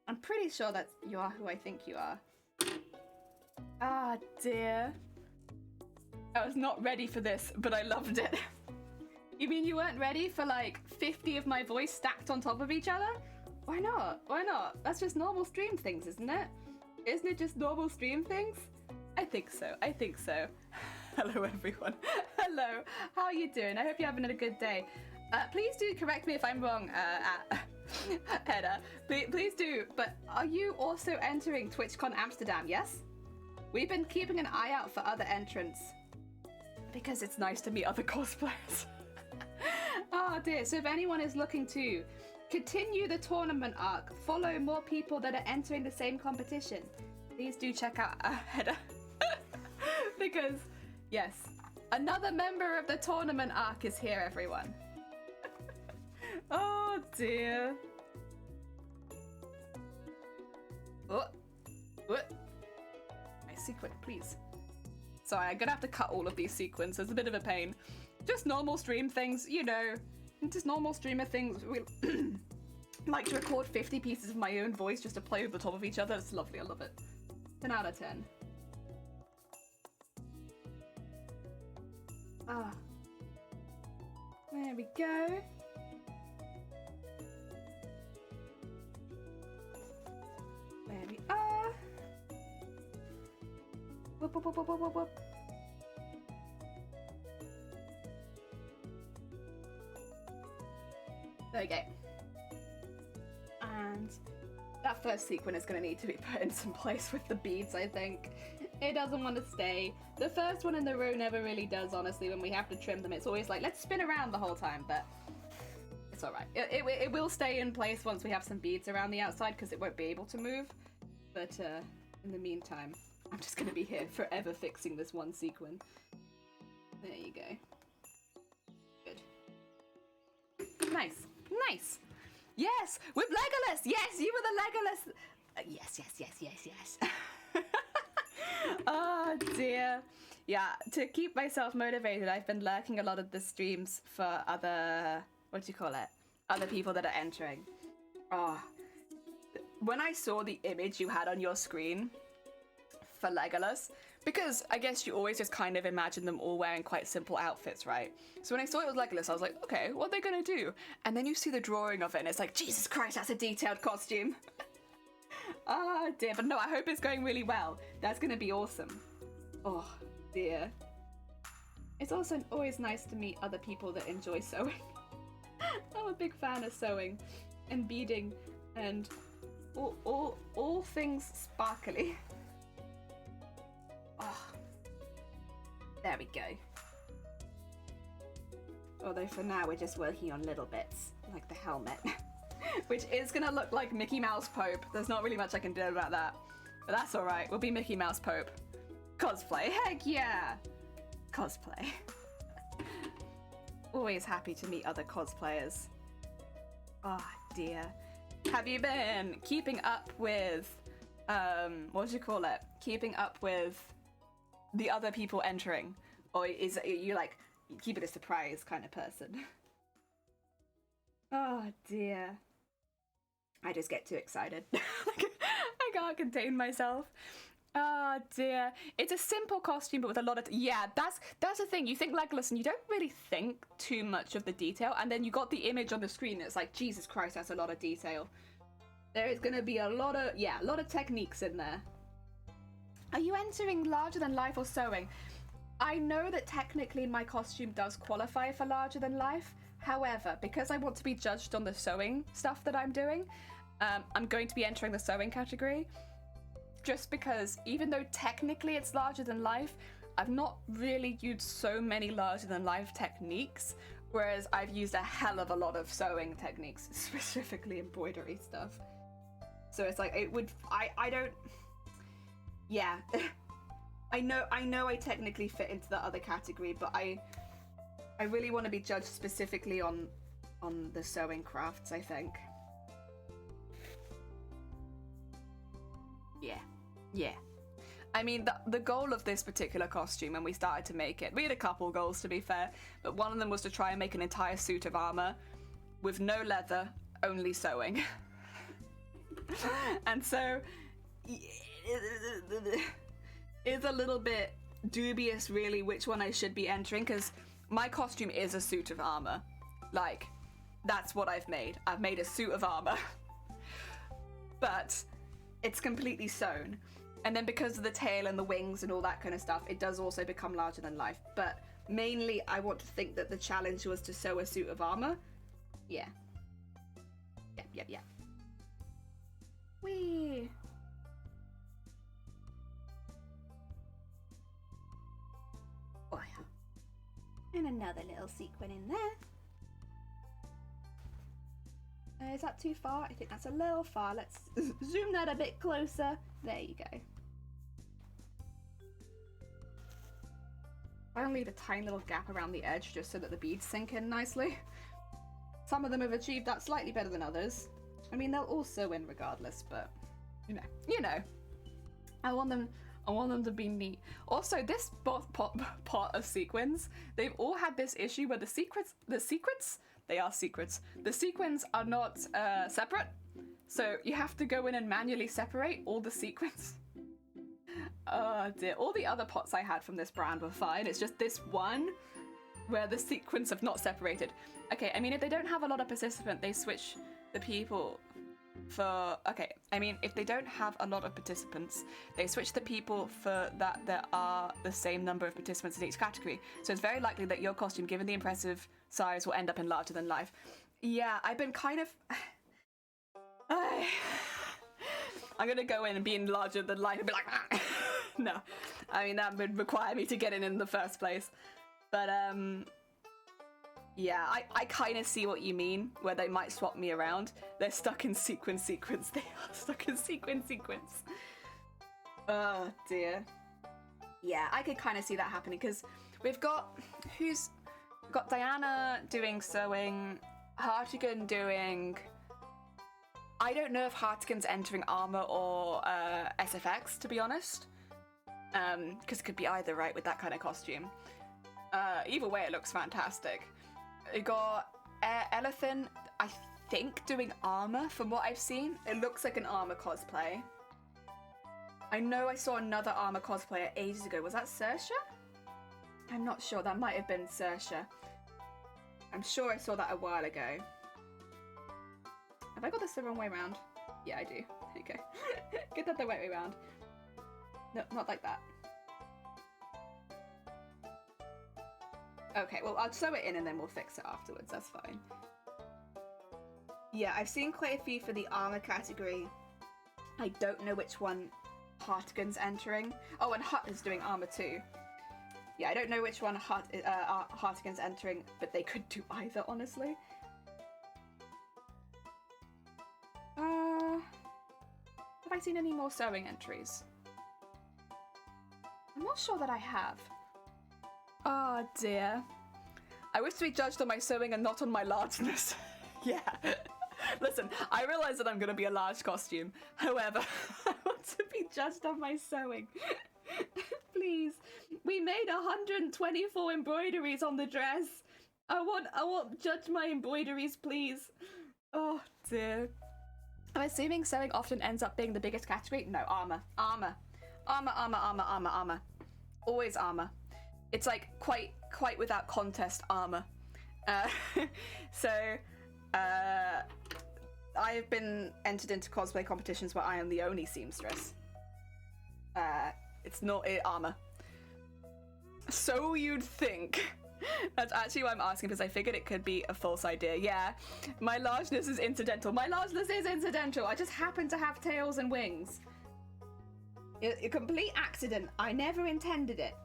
I'm pretty sure that you are who I think you are. Ah, dear. I was not ready for this, but I loved it. You mean you weren't ready for like 50 of my voice stacked on top of each other? Why not? That's just normal stream things, isn't it? Isn't it just normal stream things? I think so. Hello, everyone. Hello. How are you doing? I hope you're having a good day. Please do correct me if I'm wrong, Hedda. Please do, but are you also entering TwitchCon Amsterdam, yes? We've been keeping an eye out for other entrants. Because it's nice to meet other cosplayers. Oh dear, so if anyone is looking to continue the tournament arc, follow more people that are entering the same competition, please do check out Hedda. Because, yes, another member of the tournament arc is here, everyone. Oh dear. What? My sequin, please. Sorry, I'm gonna have to cut all of these sequins. It's a bit of a pain. Just normal stream things, you know. Just normal streamer things. We like to record 50 pieces of my own voice just to play over the top of each other. It's lovely, I love it. 10 out of 10. Ah. There we go. There we are. Whoop, whoop, whoop, whoop, whoop, whoop. There we go. And that first sequin is going to need to be put in some place with the beads, I think. It doesn't want to stay. The first one in the row never really does, honestly, when we have to trim them. It's always like, let's spin around the whole time, but it's alright. It will stay in place once we have some beads around the outside, because it won't be able to move. But in the meantime, I'm just going to be here forever fixing this one sequin. There you go. Good. Nice. Nice. Yes, with Legolas. Yes, you were the Legolas. Yes. Oh dear. Yeah, to keep myself motivated, I've been lurking a lot of the streams for other, what do you call it? Other people that are entering. Oh, when I saw the image you had on your screen for Legolas, because I guess you always just kind of imagine them all wearing quite simple outfits, right? So when I saw it was Legolas, I was like, okay, what are they gonna do? And then you see the drawing of it and it's like, Jesus Christ, that's a detailed costume. Ah, dear, but no, I hope it's going really well. That's gonna be awesome. Oh, dear. It's also always nice to meet other people that enjoy sewing. I'm a big fan of sewing and beading and all things sparkly. Oh, there we go. Although for now we're just working on little bits, like the helmet, which is gonna look like Mickey Mouse Pope. There's not really much I can do about that, but that's all right. We'll be Mickey Mouse Pope. Cosplay, heck yeah! Cosplay. Always happy to meet other cosplayers. Oh dear. Have you been keeping up with, what do you call it? Keeping up with the other people entering? Or is it, you like, keep it a surprise kind of person? Oh dear. I just get too excited. I can't contain myself. Oh dear. It's a simple costume, but with a lot of... yeah, that's the thing. You think Legolas and you don't really think too much of the detail, and then you got the image on the screen and it's like, Jesus Christ, that's a lot of detail. There is going to be a lot of, yeah, a lot of techniques in there. Are you entering larger than life or sewing? I know that technically my costume does qualify for larger than life. However, because I want to be judged on the sewing stuff that I'm doing, I'm going to be entering the sewing category. Just because even though technically it's larger than life, I've not really used so many larger than life techniques, whereas I've used a hell of a lot of sewing techniques, specifically embroidery stuff. So it's like, it would, I don't, yeah. I know I technically fit into the other category, but I really want to be judged specifically on the sewing crafts, I think. Yeah. I mean, the goal of this particular costume when we started to make it, we had a couple goals to be fair, but one of them was to try and make an entire suit of armor with no leather, only sewing. And so it's a little bit dubious really which one I should be entering, because my costume is a suit of armor. Like, that's what I've made. I've made a suit of armor. But it's completely sewn. And then because of the tail and the wings and all that kind of stuff, it does also become larger than life. But mainly, I want to think that the challenge was to sew a suit of armor. Yeah. Yep. Whee! Oh, yeah. And another little sequin in there. Is that too far? I think that's a little far. Let's zoom that a bit closer. There you go. I'll leave a tiny little gap around the edge just so that the beads sink in nicely. Some of them have achieved that slightly better than others. I mean, they'll all sew in regardless, but you know. I want them to be neat. Also, this pot of sequins, they've all had this issue where the sequins, they are secrets. The sequins are not separate, so you have to go in and manually separate all the sequins. Oh dear, all the other pots I had from this brand were fine. It's just this one where the sequins have not separated. Okay, I mean, if they don't have a lot of participants, they switch the people for... okay, I mean, if they don't have a lot of participants, they switch the people for that there are the same number of participants in each category. So it's very likely that your costume, given the impressive size, will end up in larger than life. Yeah, I've been kind of... I'm gonna go in and be in larger than life and be like... No, I mean, that would require me to get in the first place. But, yeah, I kind of see what you mean, where they might swap me around. They're stuck in sequence. They are stuck in sequence. Oh, dear. Yeah, I could kind of see that happening, because we've got... we've got Diana doing sewing, Hartigan doing... I don't know if Hartigan's entering armor or SFX, to be honest. because it could be either, right, with that kind of costume. Either way, it looks fantastic. We got Elephant, I think, doing armor. From what I've seen, it looks like an armor cosplay. I know I saw another armor cosplayer ages ago. Was that Saoirse? I'm not sure. That might have been Saoirse. I'm sure I saw that a while ago. Have I got this the wrong way around? Yeah, I do. Okay. Get that the right way around. No, not like that. Okay, well, I'll sew it in and then we'll fix it afterwards. That's fine. Yeah, I've seen quite a few for the armor category. I don't know which one Hartigan's entering. Oh, and Hut is doing armor too. Yeah, I don't know which one Hartigan's entering, but they could do either, honestly. Have I seen any more sewing entries? I'm not sure that I have. Oh dear. I wish to be judged on my sewing and not on my largeness. Yeah. Listen, I realise that I'm going to be a large costume. However, I want to be judged on my sewing. Please. We made 124 embroideries on the dress. I want judge my embroideries, please. Oh dear. I'm assuming sewing often ends up being the biggest category. No, armor. Armor. Armor, armor, armor, armor, armor. Always armor. It's like quite without contest armor. I have been entered into cosplay competitions where I am the only seamstress. It's not armor. So you'd think. That's actually why I'm asking, because I figured it could be a false idea. Yeah, my largeness is incidental. My largeness is incidental. I just happen to have tails and wings. A complete accident. I never intended it.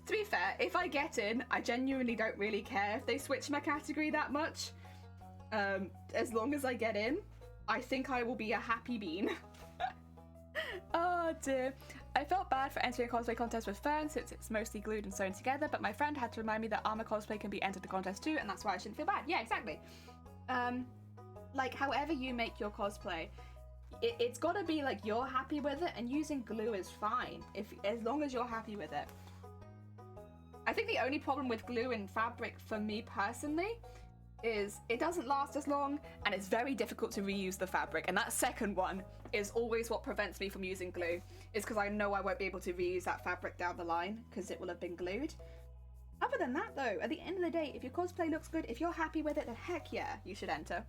To be fair, if I get in, I genuinely don't really care if they switch my category that much. As long as I get in, I think I will be a happy bean. Oh dear. I felt bad for entering a cosplay contest with Fern since it's mostly glued and sewn together, but my friend had to remind me that armor cosplay can be entered the contest too, and that's why I shouldn't feel bad. Yeah, exactly. Like, however you make your cosplay, it's got to be like you're happy with it, and using glue is fine as long as you're happy with it. I think the only problem with glue and fabric for me personally is it doesn't last as long, and it's very difficult to reuse the fabric, and that second one is always what prevents me from using glue, is because I know I won't be able to reuse that fabric down the line because it will have been glued. Other than that though, at the end of the day, if your cosplay looks good, if you're happy with it, then heck yeah, you should enter.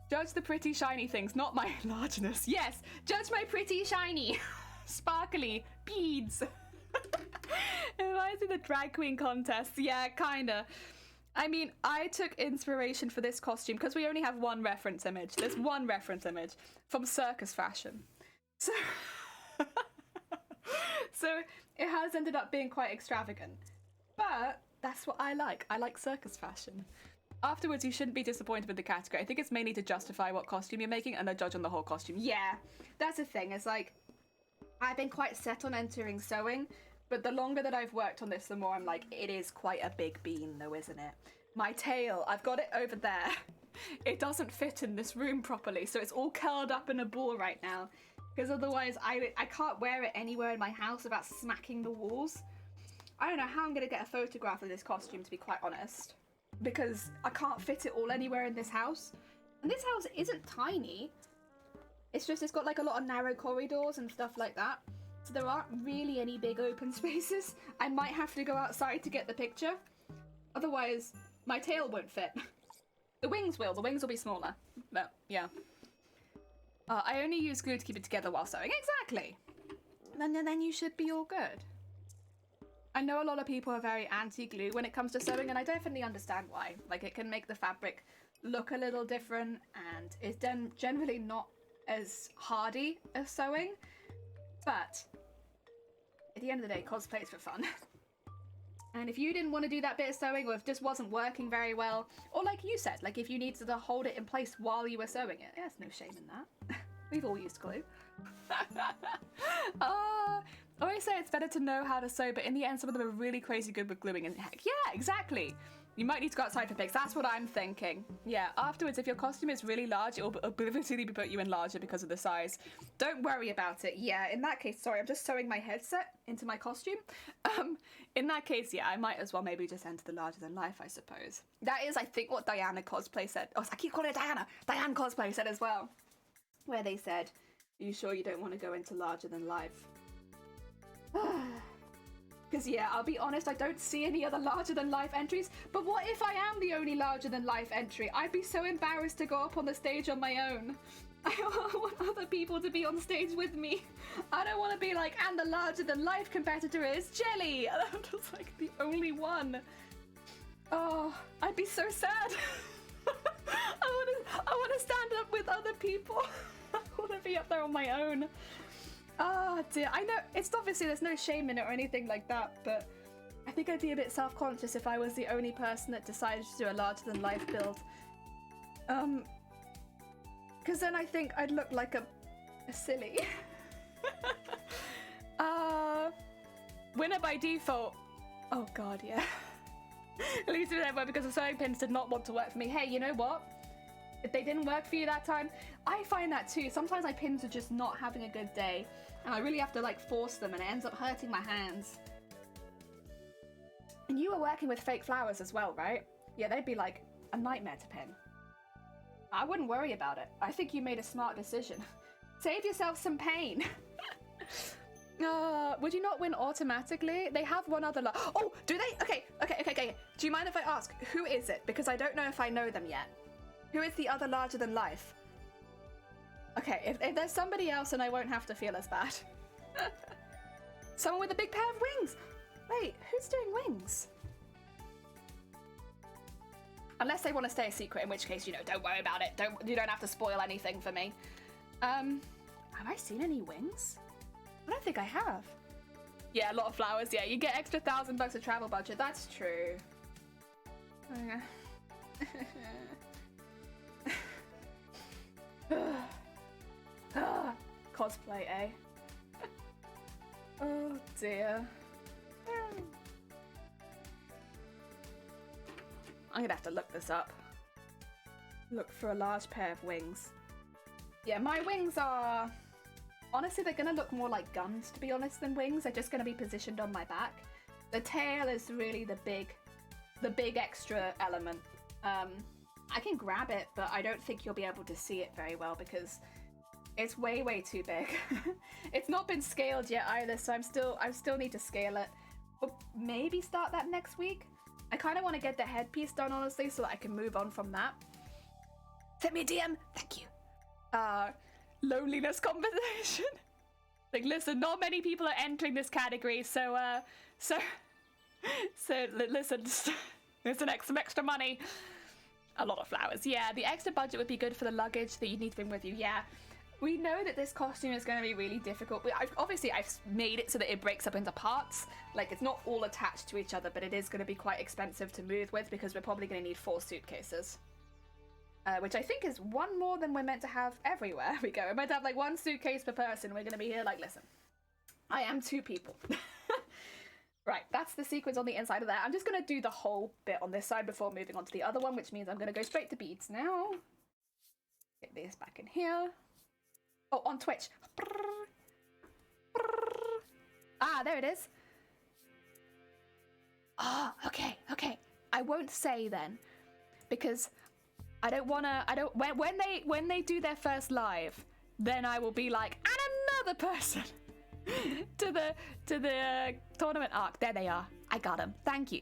Judge the pretty shiny things, not my largeness. Yes, judge my pretty shiny sparkly beads. It reminds me of the drag queen contest. Yeah, kinda. I mean, I took inspiration for this costume because we only have one reference image. There's one reference image from circus fashion. So, so it has ended up being quite extravagant. But that's what I like. I like circus fashion. Afterwards, you shouldn't be disappointed with the category. I think it's mainly to justify what costume you're making and then judge on the whole costume. Yeah, that's the thing. It's like, I've been quite set on entering sewing, but the longer that I've worked on this, the more I'm like, it is quite a big bean though, isn't it? My tail, I've got it over there. It doesn't fit in this room properly, so it's all curled up in a ball right now. Because otherwise, I can't wear it anywhere in my house without smacking the walls. I don't know how I'm going to get a photograph of this costume, to be quite honest. Because I can't fit it all anywhere in this house. And this house isn't tiny. It's just, it's got like a lot of narrow corridors and stuff like that. So there aren't really any big open spaces. I might have to go outside to get the picture. Otherwise, my tail won't fit. The wings will be smaller. But, yeah. I only use glue to keep it together while sewing. Exactly! And then you should be all good. I know a lot of people are very anti-glue when it comes to sewing, and I definitely understand why. Like, it can make the fabric look a little different, and it's generally not as hardy as sewing. But at the end of the day, cosplay is for fun. And if you didn't want to do that bit of sewing, or if it just wasn't working very well, or like you said, like if you needed to hold it in place while you were sewing it, there's no shame in that. We've all used glue. I always say it's better to know how to sew, but in the end, some of them are really crazy good with gluing, and heck, yeah, exactly. You might need to go outside for pics. That's what I'm thinking. Yeah, afterwards, if your costume is really large, it will ability put you in larger because of the size. Don't worry about it. Yeah, in that case, sorry, I'm just sewing my headset into my costume. In that case, yeah, I might as well maybe just enter the larger than life, I suppose. That is, I think, what Diana cosplay said. Oh, I keep calling it Diana. Diane cosplay said as well. Where they said, are you sure you don't want to go into larger than life? Because, yeah, I'll be honest, I don't see any other larger-than-life entries. But what if I am the only larger-than-life entry? I'd be so embarrassed to go up on the stage on my own. I want other people to be on stage with me. I don't want to be like, and the larger-than-life competitor is Jelly. And I'm just like the only one. Oh, I'd be so sad. I want to stand up with other people. I want to be up there on my own. Oh dear, I know, it's obviously there's no shame in it or anything like that, but I think I'd be a bit self-conscious if I was the only person that decided to do a larger-than-life build. Because then I think I'd look like a silly. Winner by default. Oh god, yeah. At least it didn't work because the sewing pins did not want to work for me. Hey, you know what? If they didn't work for you that time, I find that too. Sometimes my pins are just not having a good day, and I really have to like force them, and it ends up hurting my hands. And you were working with fake flowers as well, right? Yeah, they'd be like a nightmare to pin. I wouldn't worry about it. I think you made a smart decision. Save yourself some pain. Would you not win automatically? They have one other oh, do they? Okay. Do you mind if I ask, who is it? Because I don't know if I know them yet. Who is the other larger than life? Okay, if there's somebody else, then I won't have to feel as bad. Someone with a big pair of wings. Wait, who's doing wings? Unless they want to stay a secret, in which case, you know, don't worry about it. You don't have to spoil anything for me. Have I seen any wings? I don't think I have. Yeah, a lot of flowers. Yeah, you get extra $1,000 of travel budget. That's true. Cosplay, eh? Oh dear. I'm gonna have to look this up. Look for a large pair of wings. Yeah, my wings are... Honestly, they're gonna look more like guns, to be honest, than wings. They're just gonna be positioned on my back. The tail is really the big extra element. I can grab it, but I don't think you'll be able to see it very well because it's way too big. It's not been scaled yet either, so I still need to scale it. But maybe start that next week. I kind of want to get the headpiece done, honestly, so that I can move on from that. Send me a DM. Thank you. Loneliness compensation. Like, listen, not many people are entering this category, so listen, there's some extra money. A lot of flowers. Yeah, the extra budget would be good for the luggage that you need to bring with you. Yeah, we know that this costume is going to be really difficult. I've made it so that it breaks up into parts. Like, it's not all attached to each other, but it is going to be quite expensive to move with because we're probably going to need 4 suitcases. Which I think is one more than we're meant to have everywhere we go. We're meant to have like 1 suitcase per person. We're going to be here like, listen, I am 2 people. Right, that's the sequence on the inside of that. I'm just going to do the whole bit on this side before moving on to the other one, which means I'm going to go straight to beads now. Get this back in here. Oh, on Twitch. Ah, there it is. Ah, okay. I won't say then, because I don't want to, when they do their first live, then I will be like, and another person. to the tournament arc. There they are. I got them. Thank you.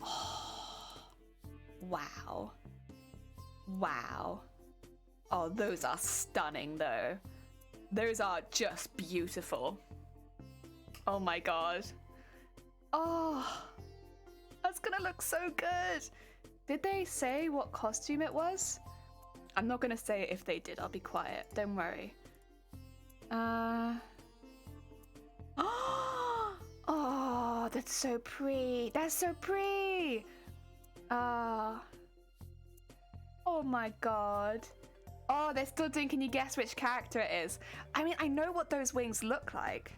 Oh, wow. Oh, those are stunning though. Those are just beautiful. Oh my god. Oh, that's gonna look so good. Did they say what costume it was? I'm not gonna say it if they did. I'll be quiet. Don't worry. Oh, that's so pretty. Oh my god. Oh, they're still doing, can you guess which character it is? I mean, I know what those wings look like.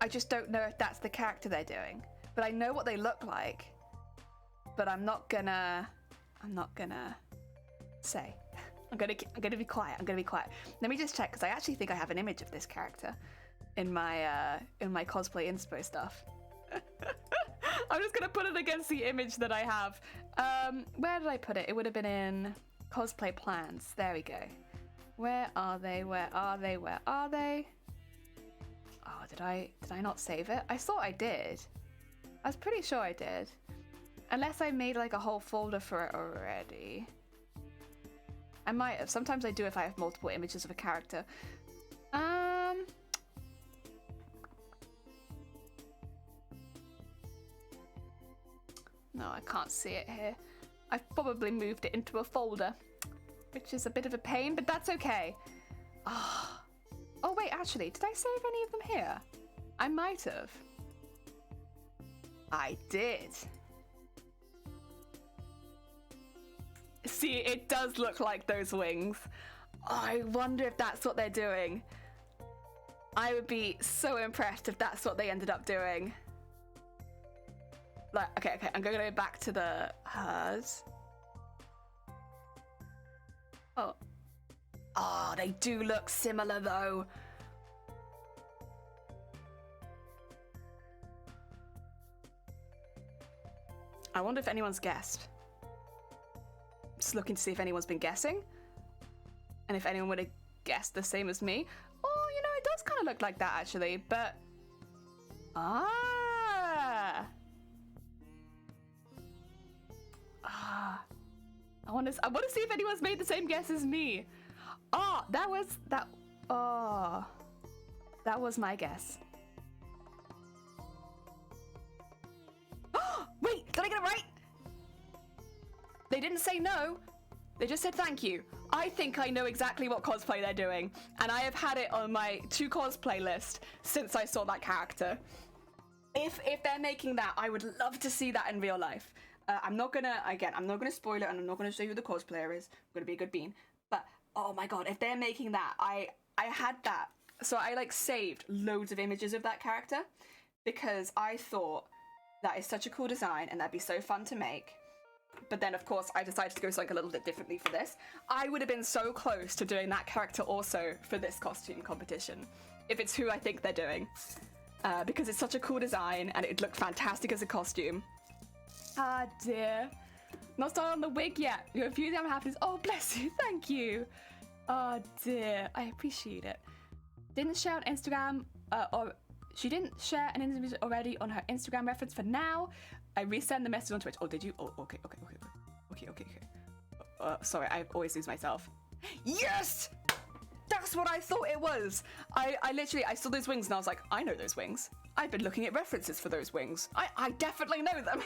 I just don't know if that's the character they're doing. But I know what they look like. but I'm not gonna say. I'm gonna be quiet. I'm gonna be quiet. Let me just check, because I actually think I have an image of this character in my cosplay inspo stuff. I'm just gonna put it against the image that I have. Where did I put it? It would have been in cosplay plans. There we go. Where are they? Where are they? Where are they? Oh, did I not save it? I thought I did. I was pretty sure I did. Unless I made like a whole folder for it already. I might have. Sometimes I do if I have multiple images of a character. No, I can't see it here. I've probably moved it into a folder, which is a bit of a pain, but that's okay. Oh wait, actually, did I save any of them here? I might have. I did. See, it does look like those wings. Oh, I wonder if that's what they're doing. I would be so impressed if that's what they ended up doing. Like, okay, I'm gonna go back to the hers. Oh, they do look similar though. I wonder if anyone's guessed. Just looking to see if anyone's been guessing. And if anyone would have guessed the same as me. Oh, you know, it does kind of look like that actually, but... I want to see if anyone's made the same guess as me. Oh, that was my guess. Wait, did I get it right? They didn't say no. They just said thank you. I think I know exactly what cosplay they're doing, and I have had it on my to cosplay list since I saw that character. If they're making that, I would love to see that in real life. I'm not gonna spoil it, and I'm not gonna show you who the cosplayer is. I'm gonna be a good bean. But oh my god, if they're making that, I had that. So I like saved loads of images of that character because I thought that is such a cool design and that'd be so fun to make. But then of course I decided to go something a little bit differently for this. I would have been so close to doing that character also for this costume competition, if it's who I think they're doing. Because it's such a cool design and it'd look fantastic as a costume. Ah dear. Not started on the wig yet. Your enthusiasm happens. Oh bless you, thank you. Oh dear, I appreciate it. Didn't share on Instagram, or she didn't share an image already on her Instagram reference for now. I resend the message on Twitch. Oh, did you? Oh, okay. Sorry, I always lose myself. Yes! That's what I thought it was. I saw those wings and I was like, I know those wings. I've been looking at references for those wings. I definitely know them.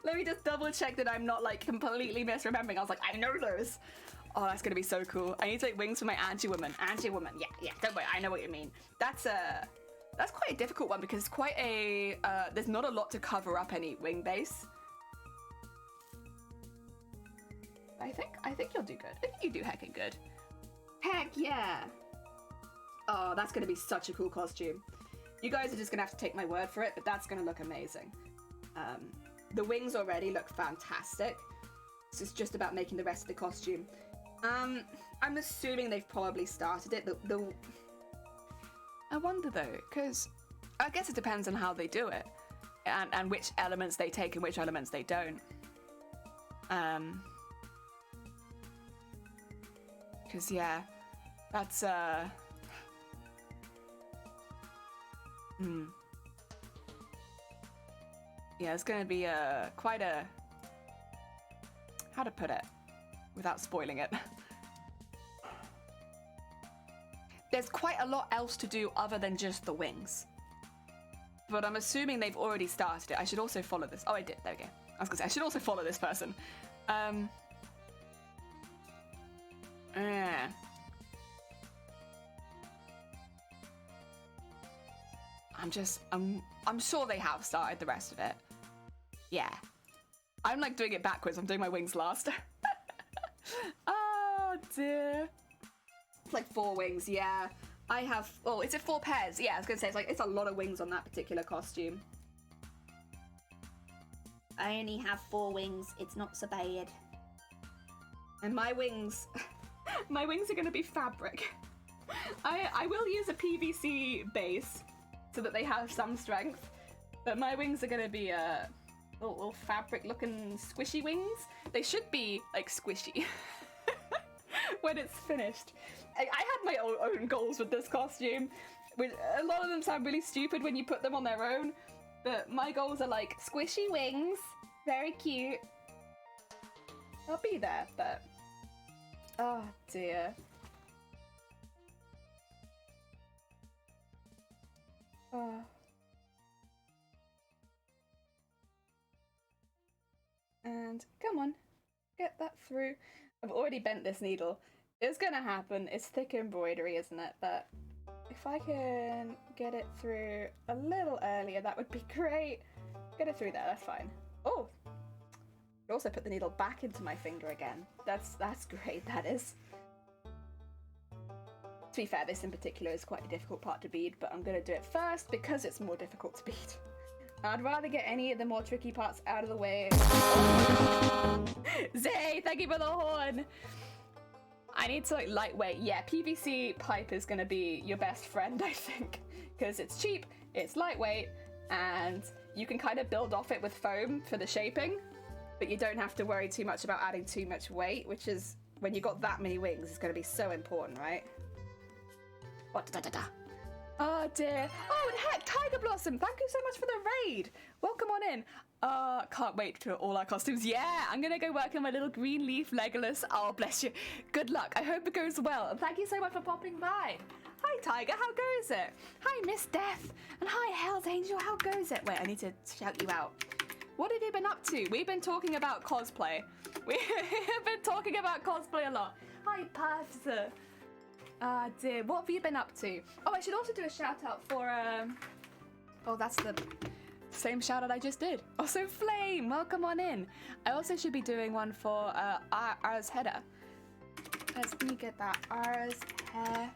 Let me just double check that I'm not like completely misremembering. I was like, I know those. Oh, that's gonna be so cool. I need to make wings for my anti-woman. Anti-woman, yeah, don't worry, I know what you mean. That's quite a difficult one because it's quite a, there's not a lot to cover up any wing base. I think you'll do good. I think you do heckin' good. Heck yeah! Oh, that's gonna be such a cool costume. You guys are just gonna have to take my word for it, but that's gonna look amazing. The wings already look fantastic. So it's just about making the rest of the costume. I'm assuming they've probably started it. I wonder though, because I guess it depends on how they do it, and which elements they take and which elements they don't. Because yeah, that's yeah, it's gonna be quite a, how to put it without spoiling it. There's quite a lot else to do other than just the wings. But I'm assuming they've already started it. I should also follow this. Oh, I did. There we go. I was gonna say, I should also follow this person. I'm sure they have started the rest of it. Yeah. I'm like doing it backwards. I'm doing my wings last. Oh dear. It's like 4 wings, yeah. I have, oh, is it 4 pairs? Yeah, I was gonna say, it's a lot of wings on that particular costume. I only have 4 wings. It's not so bad. And my wings, my wings are going to be fabric. I will use a PVC base so that they have some strength, but my wings are going to be little fabric-looking squishy wings. They should be like squishy when it's finished. I had my own goals with this costume. A lot of them sound really stupid when you put them on their own, but my goals are like squishy wings, very cute. I'll be there, but oh dear. Oh. And come on, get that through. I've already bent this needle. It's gonna happen. It's thick embroidery, isn't it? But if I can get it through a little earlier, that would be great. Get it through there, that's fine. Oh, I also put the needle back into my finger again. That's great, that is. To be fair, this in particular is quite a difficult part to bead, but I'm gonna do it first because it's more difficult to bead. I'd rather get any of the more tricky parts out of the way. Zay, thank you for the horn! I need to like lightweight. Yeah, PVC pipe is gonna be your best friend, I think. Because it's cheap, it's lightweight, and you can kind of build off it with foam for the shaping, but you don't have to worry too much about adding too much weight, which is, when you got that many wings, is gonna be so important, right? What da da da. Oh dear. Oh, and heck, Tiger Blossom, thank you so much for the raid. Welcome on in. Can't wait for all our costumes. Yeah, I'm gonna go work on my little green leaf Legolas. Oh, bless you. Good luck. I hope it goes well. And thank you so much for popping by. Hi, Tiger. How goes it? Hi, Miss Death. And hi, Hell's Angel. How goes it? Wait, I need to shout you out. What have you been up to? We've been talking about cosplay. We have been talking about cosplay a lot. Hi, Puffs. Ah, dear. What have you been up to? Oh, I should also do a shout out for, oh, that's the same shout out I just did. Also, Flame, welcome on in. I also should be doing one for, Ars Header. Let me get that. Ars Hair.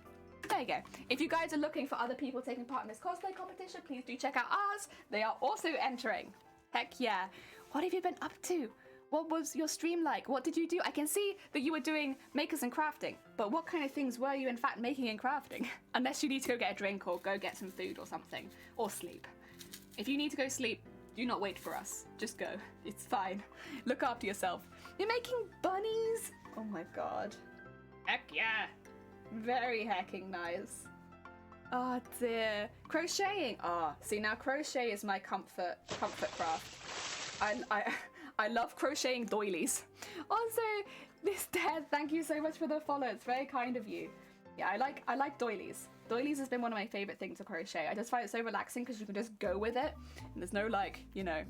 There you go. If you guys are looking for other people taking part in this cosplay competition, please do check out ours. They are also entering. Heck yeah. What have you been up to? What was your stream like? What did you do? I can see that you were doing makers and crafting, but what kind of things were you in fact making and crafting? Unless you need to go get a drink or go get some food or something, or sleep. If you need to go sleep, do not wait for us. Just go. It's fine. Look after yourself. You're making bunnies? Oh my god. Heck yeah. Very hecking nice. Oh dear. Crocheting. Ah, see now crochet is my comfort craft. I love crocheting doilies. Also, Miss Dad, thank you so much for the follow. It's very kind of you. Yeah, I like doilies. Doilies has been one of my favorite things to crochet. I just find it so relaxing because you can just go with it. And there's no like, you know,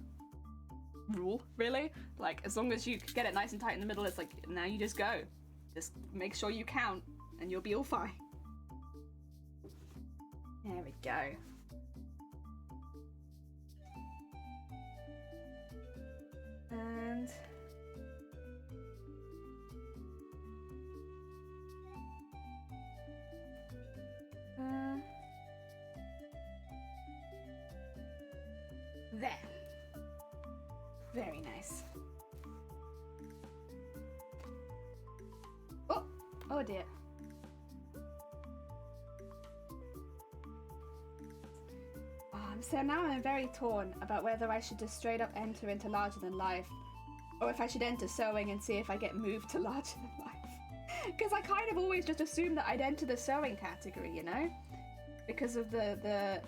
rule really. Like as long as you get it nice and tight in the middle, it's like, now you just go. Just make sure you count and you'll be all fine. There we go. And there. Very nice. Oh dear. So now I'm very torn about whether I should just straight up enter into larger than life, or if I should enter sewing and see if I get moved to larger than life. Because I kind of always just assumed that I'd enter the sewing category, you know, because of the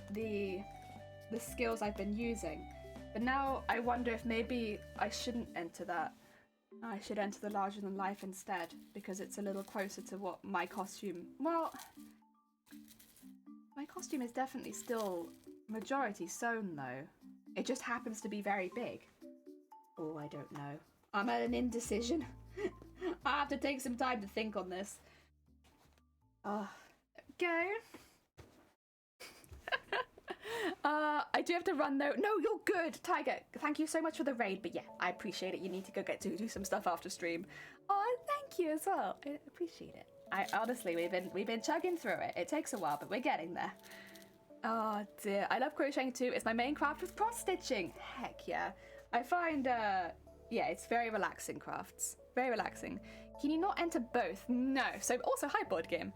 skills I've been using. But now I wonder if maybe I shouldn't enter that. I should enter the larger than life instead, because it's a little closer to what my costume. Well, my costume is definitely still majority sewn though. It just happens to be very big. Oh, I don't know. I'm at an indecision. I have to take some time to think on this. Go. I do have to run though. No, you're good, Tiger. Thank you so much for the raid, but yeah, I appreciate it. You need to go get to do some stuff after stream. Oh, thank you as well. I appreciate it. Honestly, we've been chugging through it. It takes a while, but we're getting there. Oh dear, I love crocheting too. It's my main craft with cross stitching. Heck yeah. I find, yeah, it's very relaxing crafts. Very relaxing. Can you not enter both? No. So also, hi, board game.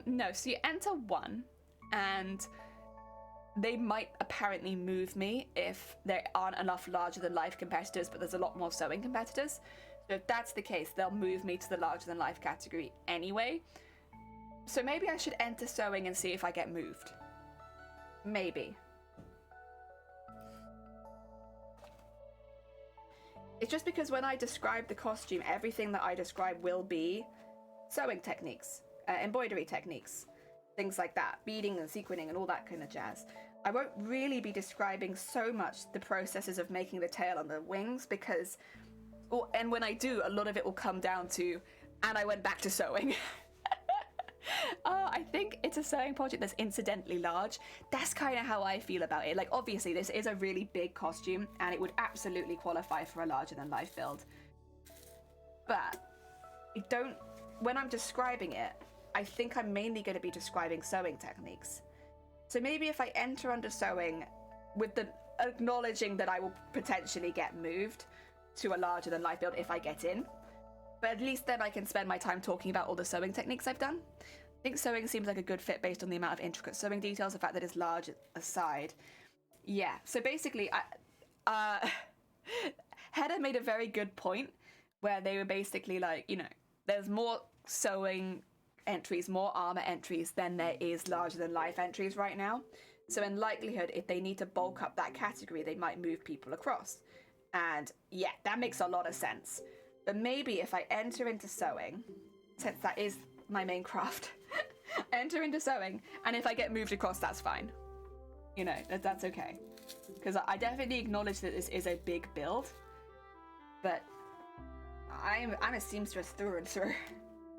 No, so you enter one, and they might apparently move me if there aren't enough larger than life competitors, but there's a lot more sewing competitors. So if that's the case, they'll move me to the larger than life category anyway. So maybe I should enter sewing and see if I get moved. Maybe. It's just because when I describe the costume, everything that I describe will be sewing techniques, embroidery techniques, things like that, beading and sequining and all that kind of jazz. I won't really be describing so much the processes of making the tail and the wings because, and when I do, a lot of it will come down to, and I went back to sewing. I think it's a sewing project that's incidentally large. That's kind of how I feel about it. Like, obviously, this is a really big costume, and it would absolutely qualify for a larger-than-life build. But when I'm describing it, I think I'm mainly going to be describing sewing techniques. So maybe if I enter under sewing, with the acknowledging that I will potentially get moved to a larger-than-life build if I get in, but at least then I can spend my time talking about all the sewing techniques I've done. I think sewing seems like a good fit based on the amount of intricate sewing details, the fact that it's large aside. Yeah, so basically, Hedda made a very good point where they were basically like, you know, there's more sewing entries, more armor entries than there is larger than life entries right now. So in likelihood, if they need to bulk up that category, they might move people across. And yeah, that makes a lot of sense. But maybe if I enter into sewing, since that is my main craft, enter into sewing, and if I get moved across, that's fine. You know, that's okay. Because I definitely acknowledge that this is a big build, but I'm a seamstress through and through.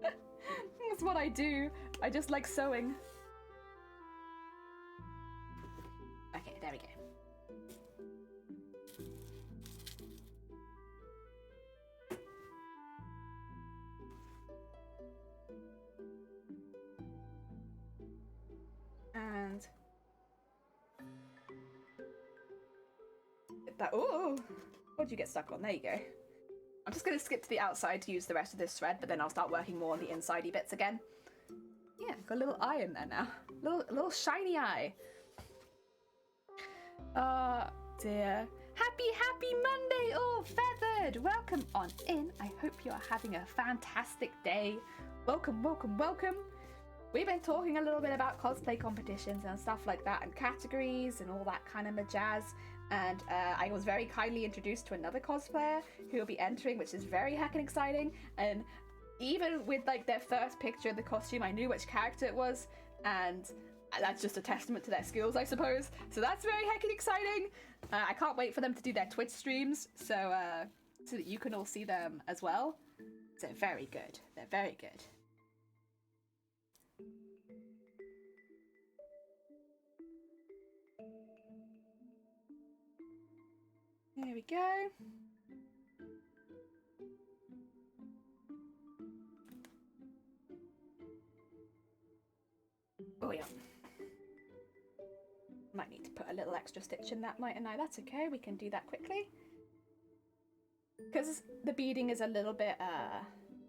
That's what I do. I just like sewing. Okay, there we go. And that, oh, what'd you get stuck on? There you go. I'm just going to skip to the outside to use the rest of this thread, but then I'll start working more on the inside-y bits again. Yeah, got a little eye in there now. Little shiny eye. Oh, dear. Happy Monday, all feathered! Welcome on in. I hope you are having a fantastic day. Welcome. We've been talking a little bit about cosplay competitions and stuff like that, and categories and all that kind of jazz. And I was very kindly introduced to another cosplayer who will be entering, which is very heckin' exciting. And even with like their first picture of the costume, I knew which character it was, and that's just a testament to their skills, I suppose. So that's very heckin' exciting. I can't wait for them to do their Twitch streams, so that you can all see them as well. So very good. They're very good. There we go. Oh yeah. Might need to put a little extra stitch in that, mightn't I? That's okay, we can do that quickly. Because the beading is a little bit,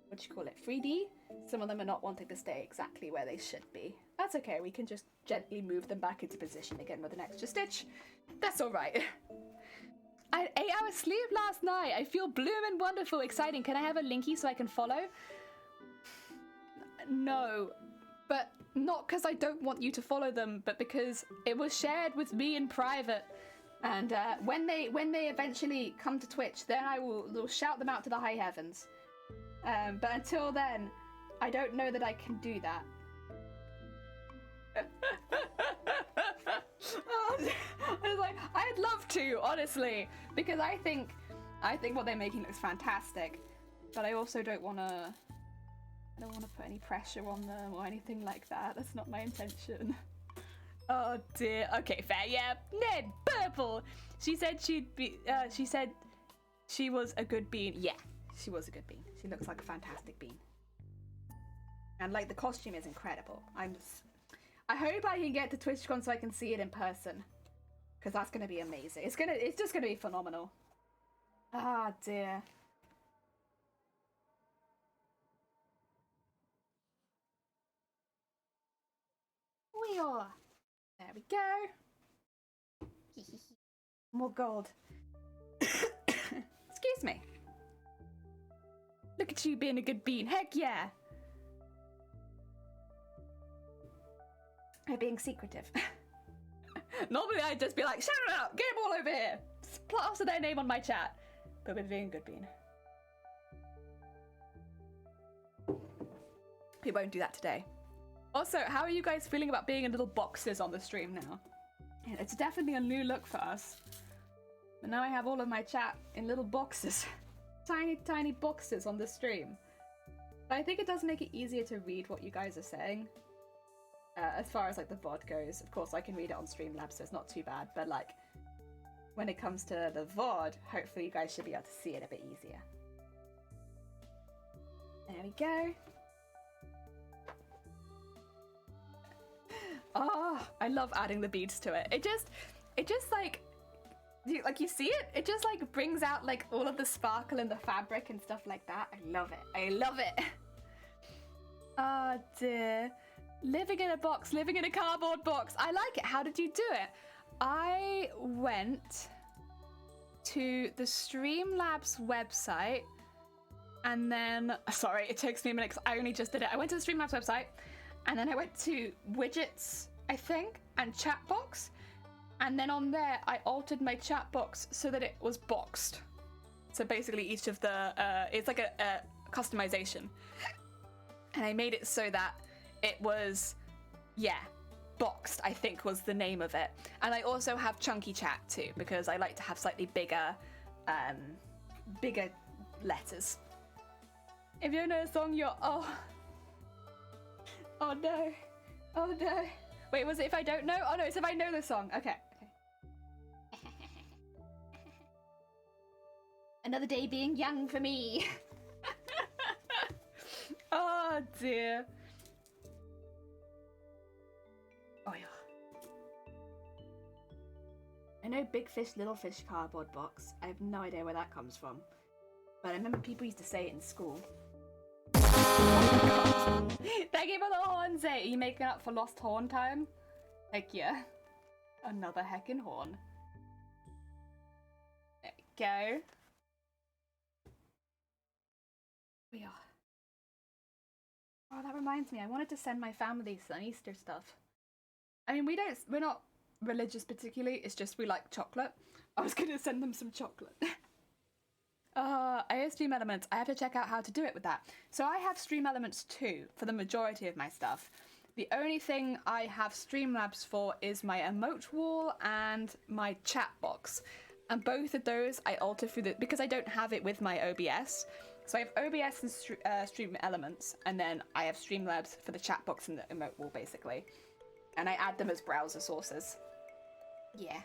what do you call it, 3D? Some of them are not wanting to stay exactly where they should be. That's okay, we can just gently move them back into position again with an extra stitch. That's alright. I had 8 hours sleep last night. I feel bloomin' wonderful, exciting. Can I have a linky so I can follow? No, but not because I don't want you to follow them, but because it was shared with me in private. And when they eventually come to Twitch, then I will shout them out to the high heavens. But until then, I don't know that I can do that. I was like, I'd love to, honestly, because I think what they're making looks fantastic, but I also don't want to put any pressure on them or anything like that. That's not my intention. Oh dear. Okay, fair. Yeah, Ned Purple. She said she said she was a good bean. Yeah, she was a good bean. She looks like a fantastic bean, and like the costume is incredible. I hope I can get to TwitchCon so I can see it in person, because that's going to be amazing. It's just going to be phenomenal. Ah, dear. We are. There we go. More gold. Excuse me. Look at you being a good bean. Heck yeah. I'm being secretive. Normally I'd just be like, shout it out, get them all over here. Plaster their name on my chat. But we're being a good bean. We won't do that today. Also, how are you guys feeling about being in little boxes on the stream now? Yeah, it's definitely a new look for us. But now I have all of my chat in little boxes. Tiny, tiny boxes on the stream. But I think it does make it easier to read what you guys are saying. As far as like the VOD goes. Of course, I can read it on Streamlabs, so it's not too bad. But like, when it comes to the VOD, hopefully you guys should be able to see it a bit easier. There we go. Oh, I love adding the beads to it. It just like, you see it? It just like brings out like all of the sparkle in the fabric and stuff like that. I love it. I love it. Oh dear. Living in a box, living in a cardboard box. I like it. How did you do it? I went to the Streamlabs website and then, sorry, it takes me a minute because I only just did it. I went to the Streamlabs website and then I went to widgets, I think, and chat box. And then on there, I altered my chat box so that it was boxed. So basically each of the, it's like a customization. And I made it so that it was, yeah, boxed, I think was the name of it. And I also have chunky chat too, because I like to have slightly bigger letters. If you don't know a song, you're, oh no, oh no. Wait, was it if I don't know? Oh no, it's if I know the song. Okay. Another day being young for me. Oh dear. Oh yeah. I know Big Fish, Little Fish cardboard box. I have no idea where that comes from. But I remember people used to say it in school. Thank you for the horns, eh? Are you making up for lost horn time? Heck yeah. Another heckin' horn. There we go. We are. Oh, that reminds me. I wanted to send my family some Easter stuff. I mean, we're not religious particularly. It's just we like chocolate. I was gonna send them some chocolate. I have Stream Elements. I have to check out how to do it with that. So I have Stream Elements 2 for the majority of my stuff. The only thing I have Streamlabs for is my emote wall and my chat box. And both of those I alter through the, because I don't have it with my OBS. So I have OBS and Stream Elements, and then I have Streamlabs for the chat box and the emote wall basically. And I add them as browser sources. Yeah.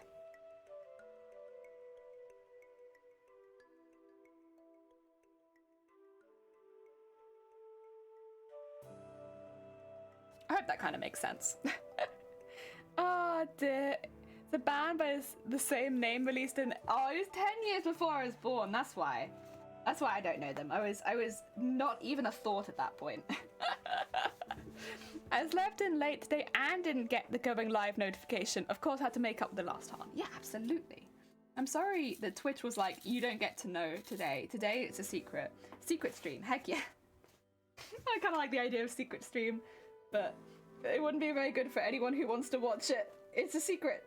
I hope that kind of makes sense. Oh dear. The band by the same name released in, oh, it was 10 years before I was born, that's why. That's why I don't know them. I was not even a thought at that point. I slept in late today and didn't get the going live notification. Of course, I had to make up the last harm. Yeah, absolutely. I'm sorry that Twitch was like, you don't get to know today. Today, it's a secret. Secret stream, heck yeah. I kind of like the idea of secret stream, but it wouldn't be very good for anyone who wants to watch it. It's a secret.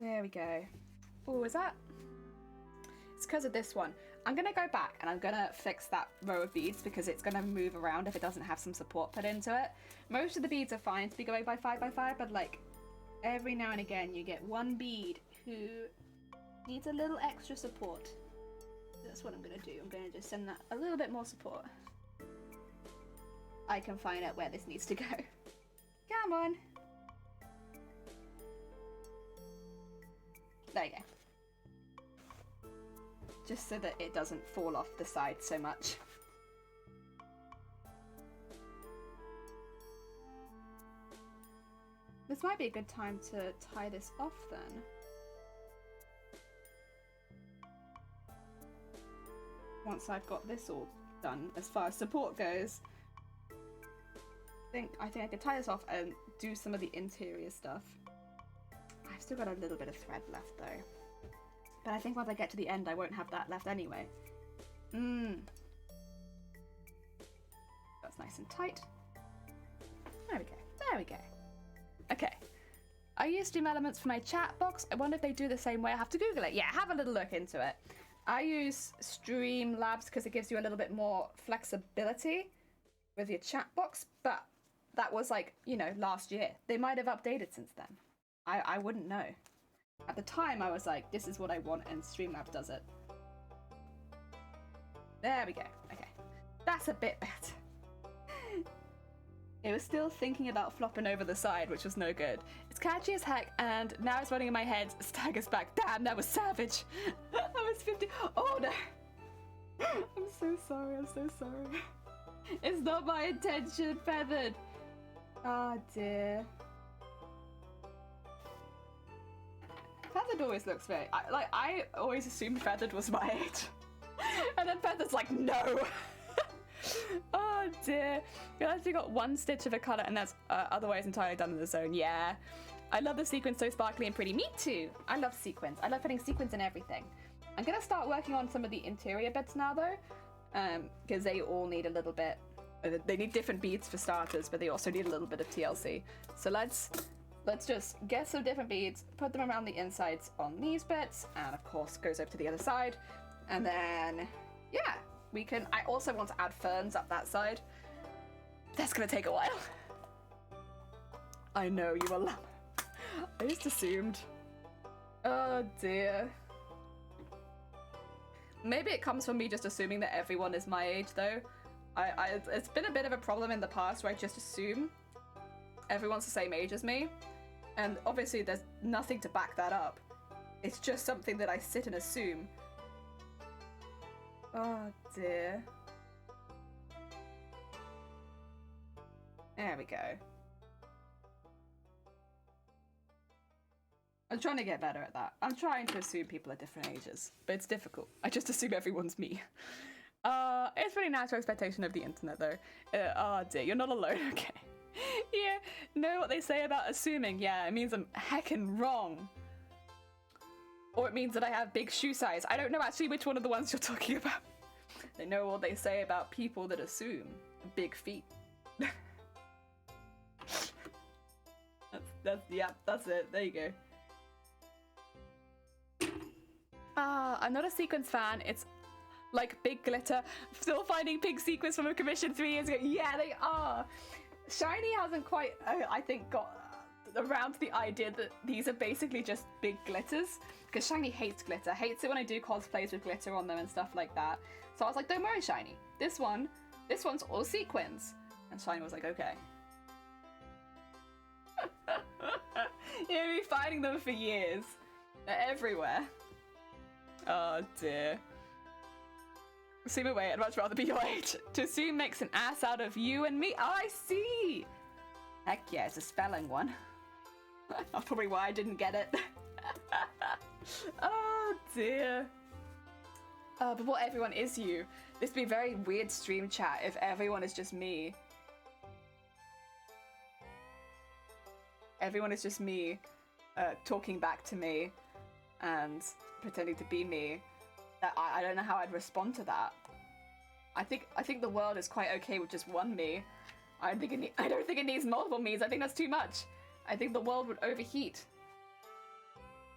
There we go. Oh, is that? It's because of this one. I'm gonna go back and I'm gonna fix that row of beads because it's gonna move around if it doesn't have some support put into it. Most of the beads are fine to be going by 5x5, but like every now and again you get one bead who needs a little extra support. That's what I'm gonna do. I'm gonna just send that a little bit more support. I can find out where this needs to go. Come on. There you go. Just so that it doesn't fall off the side so much. This might be a good time to tie this off then. Once I've got this all done, as far as support goes, I think I could tie this off and do some of the interior stuff. I've still got a little bit of thread left though. But I think once I get to the end, I won't have that left anyway. That's nice and tight. There we go. There we go. Okay. I use Stream Elements for my chat box. I wonder if they do the same way. I have to Google it. Yeah, have a little look into it. I use Streamlabs because it gives you a little bit more flexibility with your chat box, but that was like, you know, last year. They might have updated since then. I wouldn't know. At the time, I was like, this is what I want, and Streamlabs does it. There we go. Okay. That's a bit better. It was still thinking about flopping over the side, which was no good. It's catchy as heck, and now it's running in my head. Stagger's back. Damn, that was savage. That was 50. Oh no. I'm so sorry. I'm so sorry. It's not my intention, Feathered. Oh dear. Feathered always looks very. I always assumed Feathered was my age, and then Feathered's like, no. Oh dear. You actually got one stitch of a colour and that's otherwise entirely done in the zone. Yeah. I love the sequins, so sparkly and pretty. Me too. I love sequins. I love putting sequins in everything. I'm going to start working on some of the interior bits now though. Because they all need a little bit. They need different beads for starters, but they also need a little bit of TLC. So let's just get some different beads, put them around the insides on these bits, and of course goes over to the other side. And then, yeah. I also want to add ferns up that side. That's gonna take a while. I know, you will. I just assumed. Oh dear. Maybe it comes from me just assuming that everyone is my age though. It's been a bit of a problem in the past where I just assume everyone's the same age as me. And obviously there's nothing to back that up. It's just something that I sit and assume. Oh dear. There we go. I'm trying to get better at that. I'm trying to assume people are different ages, but it's difficult. I just assume everyone's me. It's pretty natural expectation of the internet though. Oh dear, you're not alone, okay. Yeah, know what they say about assuming. Yeah, it means I'm heckin' wrong. Or it means that I have big shoe size. I don't know actually which one of the ones you're talking about. They know what they say about people that assume big feet. that's it. There you go. I'm not a sequins fan. It's like big glitter. Still finding pink sequins from a commission 3 years ago. Yeah, they are. Shiny hasn't quite, I think, got around to the idea that these are basically just big glitters. Because Shiny hates glitter. Hates it when I do cosplays with glitter on them and stuff like that. So I was like, don't worry, Shiny. This one's all sequins. And Shiny was like, okay. You've been finding them for years. They're everywhere. Oh dear. Assume away, I'd much rather be your age. To assume makes an ass out of you and me. Oh, I see. Heck yeah, it's a spelling one. That's probably why I didn't get it. Oh dear. But what everyone is you? This would be a very weird stream chat if everyone is just me. Everyone is just me, talking back to me and pretending to be me. I don't know how I'd respond to that. I think the world is quite okay with just one me. I don't think it needs multiple me's. I think that's too much. I think the world would overheat.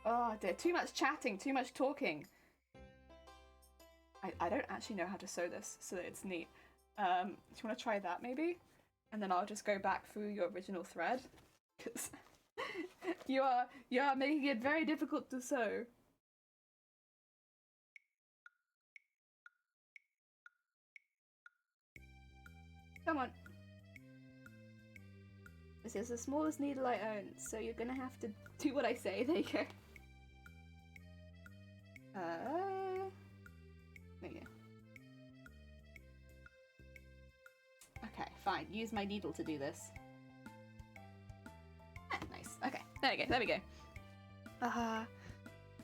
Oh dear, too much chatting, too much talking. I don't actually know how to sew this so that it's neat. Do you want to try that maybe? And then I'll just go back through your original thread. Because you are making it very difficult to sew. Come on. This is the smallest needle I own, so you're gonna have to do what I say. There you go. There you go. Okay, fine. Use my needle to do this. Ah, nice. There we go. I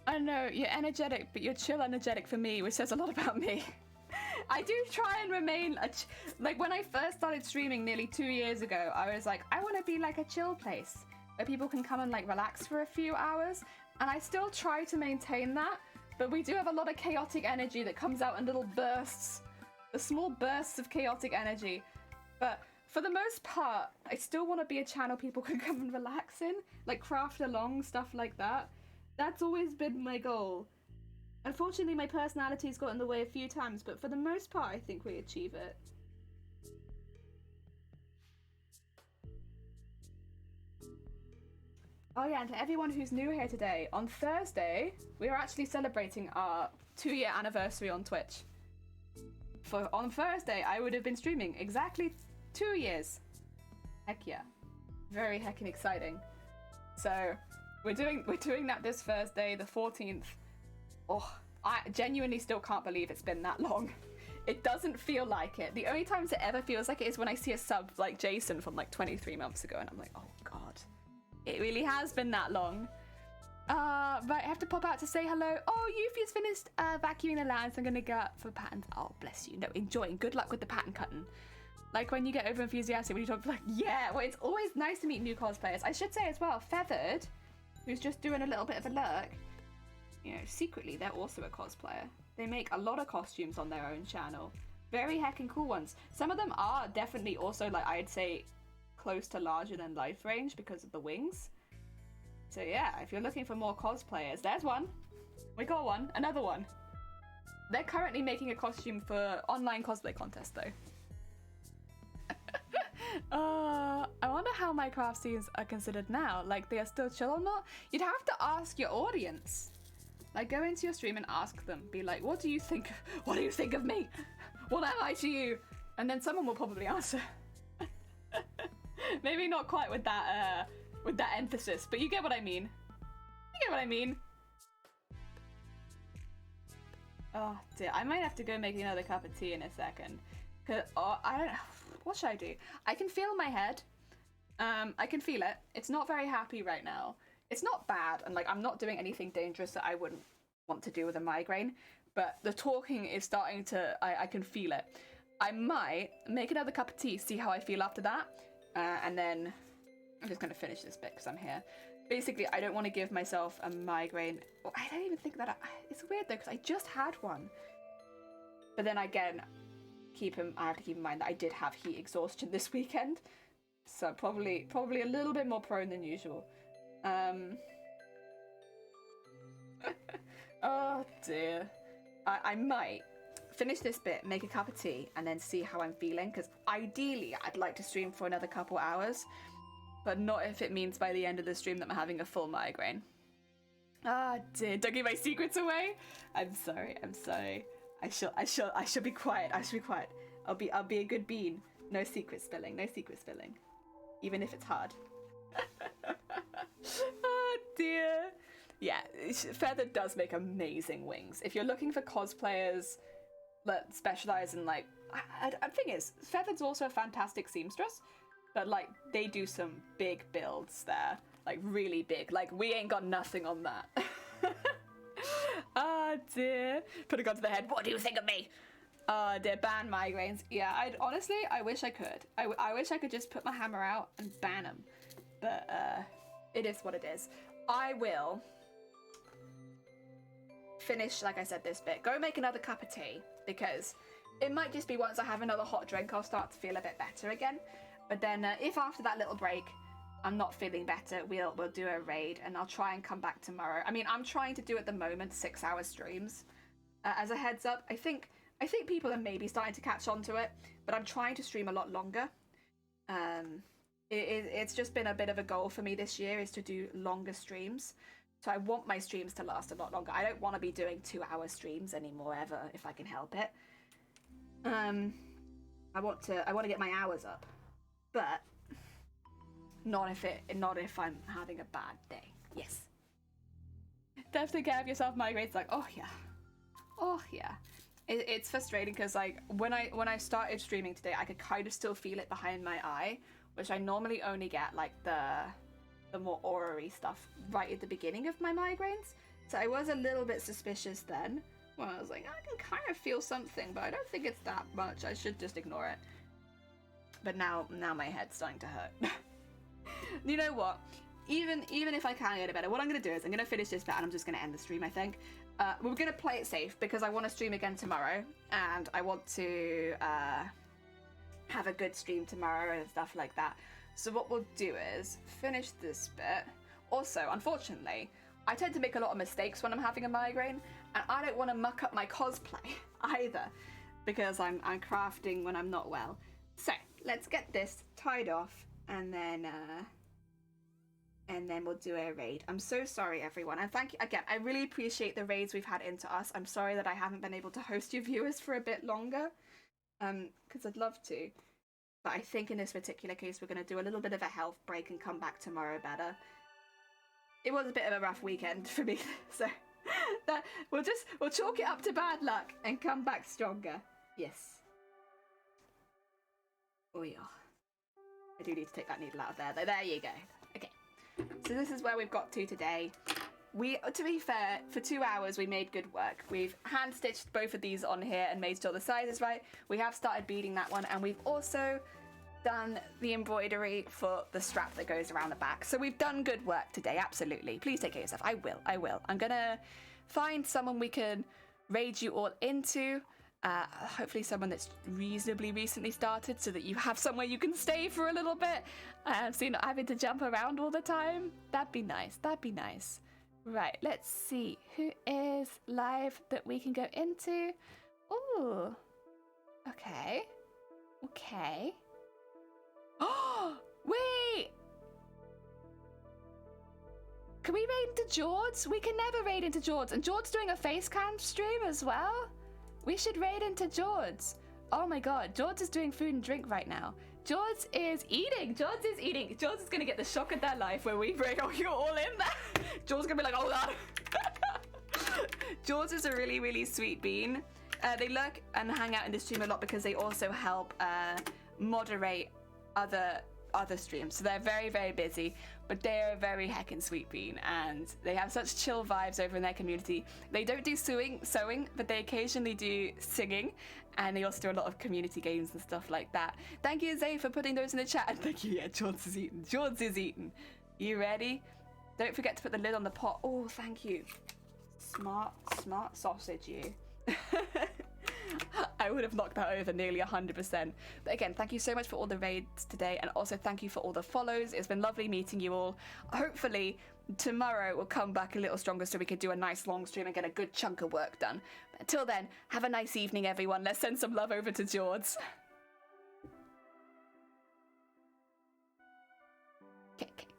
don't know, you're energetic, but you're chill energetic for me, which says a lot about me. I do try and remain like when I first started streaming nearly 2 years ago, I was like, I want to be like a chill place where people can come and like relax for a few hours, and I still try to maintain that, but we do have a lot of chaotic energy that comes out in little bursts, the small bursts of chaotic energy. But for the most part, I still want to be a channel people can come and relax in, like craft along, stuff like that. That's always been my goal. Unfortunately, my personality's got in the way a few times, but for the most part, I think we achieve it. Oh yeah, and to everyone who's new here today, on Thursday, we are actually celebrating our 2-year anniversary on Twitch. On Thursday, I would have been streaming exactly 2 years. Heck yeah. Very heckin' exciting. So, we're doing that this Thursday, the 14th. Oh, I genuinely still can't believe it's been that long. It doesn't feel like it. The only times it ever feels like it is when I see a sub like Jason from like 23 months ago, and I'm like, oh god. It really has been that long. Right, I have to pop out to say hello. Oh, Yuffie's finished vacuuming the land, so I'm gonna go up for patterns. Oh, bless you. No, enjoying. Good luck with the pattern cutting. Like when you get over enthusiastic when you talk like, yeah, well, it's always nice to meet new cosplayers. I should say as well, Feathered, who's just doing a little bit of a lurk, you know, secretly they're also a cosplayer. They make a lot of costumes on their own channel. Very heckin' cool ones. Some of them are definitely also, like, I'd say close to larger than life range because of the wings. So yeah, if you're looking for more cosplayers, there's one. We got one. Another one. They're currently making a costume for online cosplay contest though. I wonder how my craft scenes are considered now. Like, they are still chill or not? You'd have to ask your audience. Like, go into your stream and ask them. Be like, what do you think? What do you think of me? What am I to you? And then someone will probably answer. Maybe not quite with that emphasis, but you get what I mean. You get what I mean. Oh dear, I might have to go make another cup of tea in a second. Cause I don't know. What should I do? I can feel my head. I can feel it. It's not very happy right now. It's not bad, and like I'm not doing anything dangerous that I wouldn't want to do with a migraine. But the talking is starting to. I can feel it. I might make another cup of tea, see how I feel after that, and then I'm just gonna finish this bit because I'm here. Basically, I don't want to give myself a migraine. Well, I don't even think that. It's weird though because I just had one. But then again. I have to keep in mind that I did have heat exhaustion this weekend, so probably a little bit more prone than usual. Oh dear. I might finish this bit, make a cup of tea, and then see how I'm feeling, because ideally I'd like to stream for another couple hours, but not if it means by the end of the stream that I'm having a full migraine. Ah dear, don't give my secrets away. I'm sorry. I shall be quiet. I shall be quiet. I'll be a good bean. No secret spilling. No secret spilling. Even if it's hard. Oh dear. Yeah, Feather does make amazing wings. If you're looking for cosplayers that specialize in like, the thing is, Feathered's also a fantastic seamstress, but like they do some big builds there, like really big. Like we ain't got nothing on that. Ah dear. Put a gun to the head. What do you think of me? Dear, ban migraines. Yeah, I wish I could. I wish I could just put my hammer out and ban them. But, it is what it is. I will finish, like I said, this bit. Go make another cup of tea, because it might just be once I have another hot drink, I'll start to feel a bit better again. But then, if after that little break, I'm not feeling better, we'll do a raid, and I'll try and come back tomorrow. I mean, I'm trying to do at the moment 6-hour streams. As a heads up, I think people are maybe starting to catch on to it, but I'm trying to stream a lot longer. It's just been a bit of a goal for me this year, is to do longer streams. So I want my streams to last a lot longer. I don't want to be doing 2-hour streams anymore ever, if I can help it. I want to get my hours up, but not if I'm having a bad day. Yes. Definitely care of yourself, migraines. Like, oh yeah. It's frustrating because like when I started streaming today, I could kind of still feel it behind my eye, which I normally only get like the the more aura-y stuff right at the beginning of my migraines. So I was a little bit suspicious then, when I was like, I can kind of feel something, but I don't think it's that much. I should just ignore it. But now my head's starting to hurt. You know what? Even if I can get it better, what I'm going to do is I'm going to finish this bit and I'm just going to end the stream, I think. We're going to play it safe because I want to stream again tomorrow, and I want to have a good stream tomorrow and stuff like that. So what we'll do is finish this bit. Also, unfortunately, I tend to make a lot of mistakes when I'm having a migraine, and I don't want to muck up my cosplay either, because I'm crafting when I'm not well. So let's get this tied off, and then we'll do a raid. I'm so sorry, everyone, and thank you again. I really appreciate the raids we've had into us. I'm sorry that I haven't been able to host your viewers for a bit longer, because I'd love to. But I think in this particular case, we're going to do a little bit of a health break and come back tomorrow better. It was a bit of a rough weekend for me, so that we'll chalk it up to bad luck and come back stronger. Yes. Oh yeah. I do need to take that needle out of there, though. There you go. Okay. So this is where we've got to today. To be fair, for 2 hours we made good work. We've hand stitched both of these on here and made sure the size is right. We have started beading that one, and we've also done the embroidery for the strap that goes around the back. So we've done good work today, absolutely. Please take care of yourself. I will. I'm gonna find someone we can raid you all into. Hopefully someone that's reasonably recently started, so that you have somewhere you can stay for a little bit, so you're not having to jump around all the time. That'd be nice. Right, let's see who is live that we can go into. Ooh, okay. Oh, wait! Can we raid into George? We can never raid into George, and George's doing a face cam stream as well. We should raid into George. Oh my god, George is doing food and drink right now. George is eating. George is gonna get the shock of their life when we bring you all in there. George's gonna be like, oh god. George is a really, really sweet bean. They lurk and hang out in the stream a lot because they also help moderate other streams. So they're very, very busy, but they're a very heckin' sweet bean, and they have such chill vibes over in their community. They don't do sewing, but they occasionally do singing, and they also do a lot of community games and stuff like that. Thank you, Zay, for putting those in the chat. And thank you, yeah, George is eating. You ready? Don't forget to put the lid on the pot. Oh, thank you. Smart sausage, you. I would have knocked that over nearly 100%. But again, thank you so much for all the raids today, and also thank you for all the follows. It's been lovely meeting you all. Hopefully tomorrow we'll come back a little stronger so we can do a nice long stream and get a good chunk of work done. But until then, have a nice evening, everyone. Let's send some love over to George. Okay.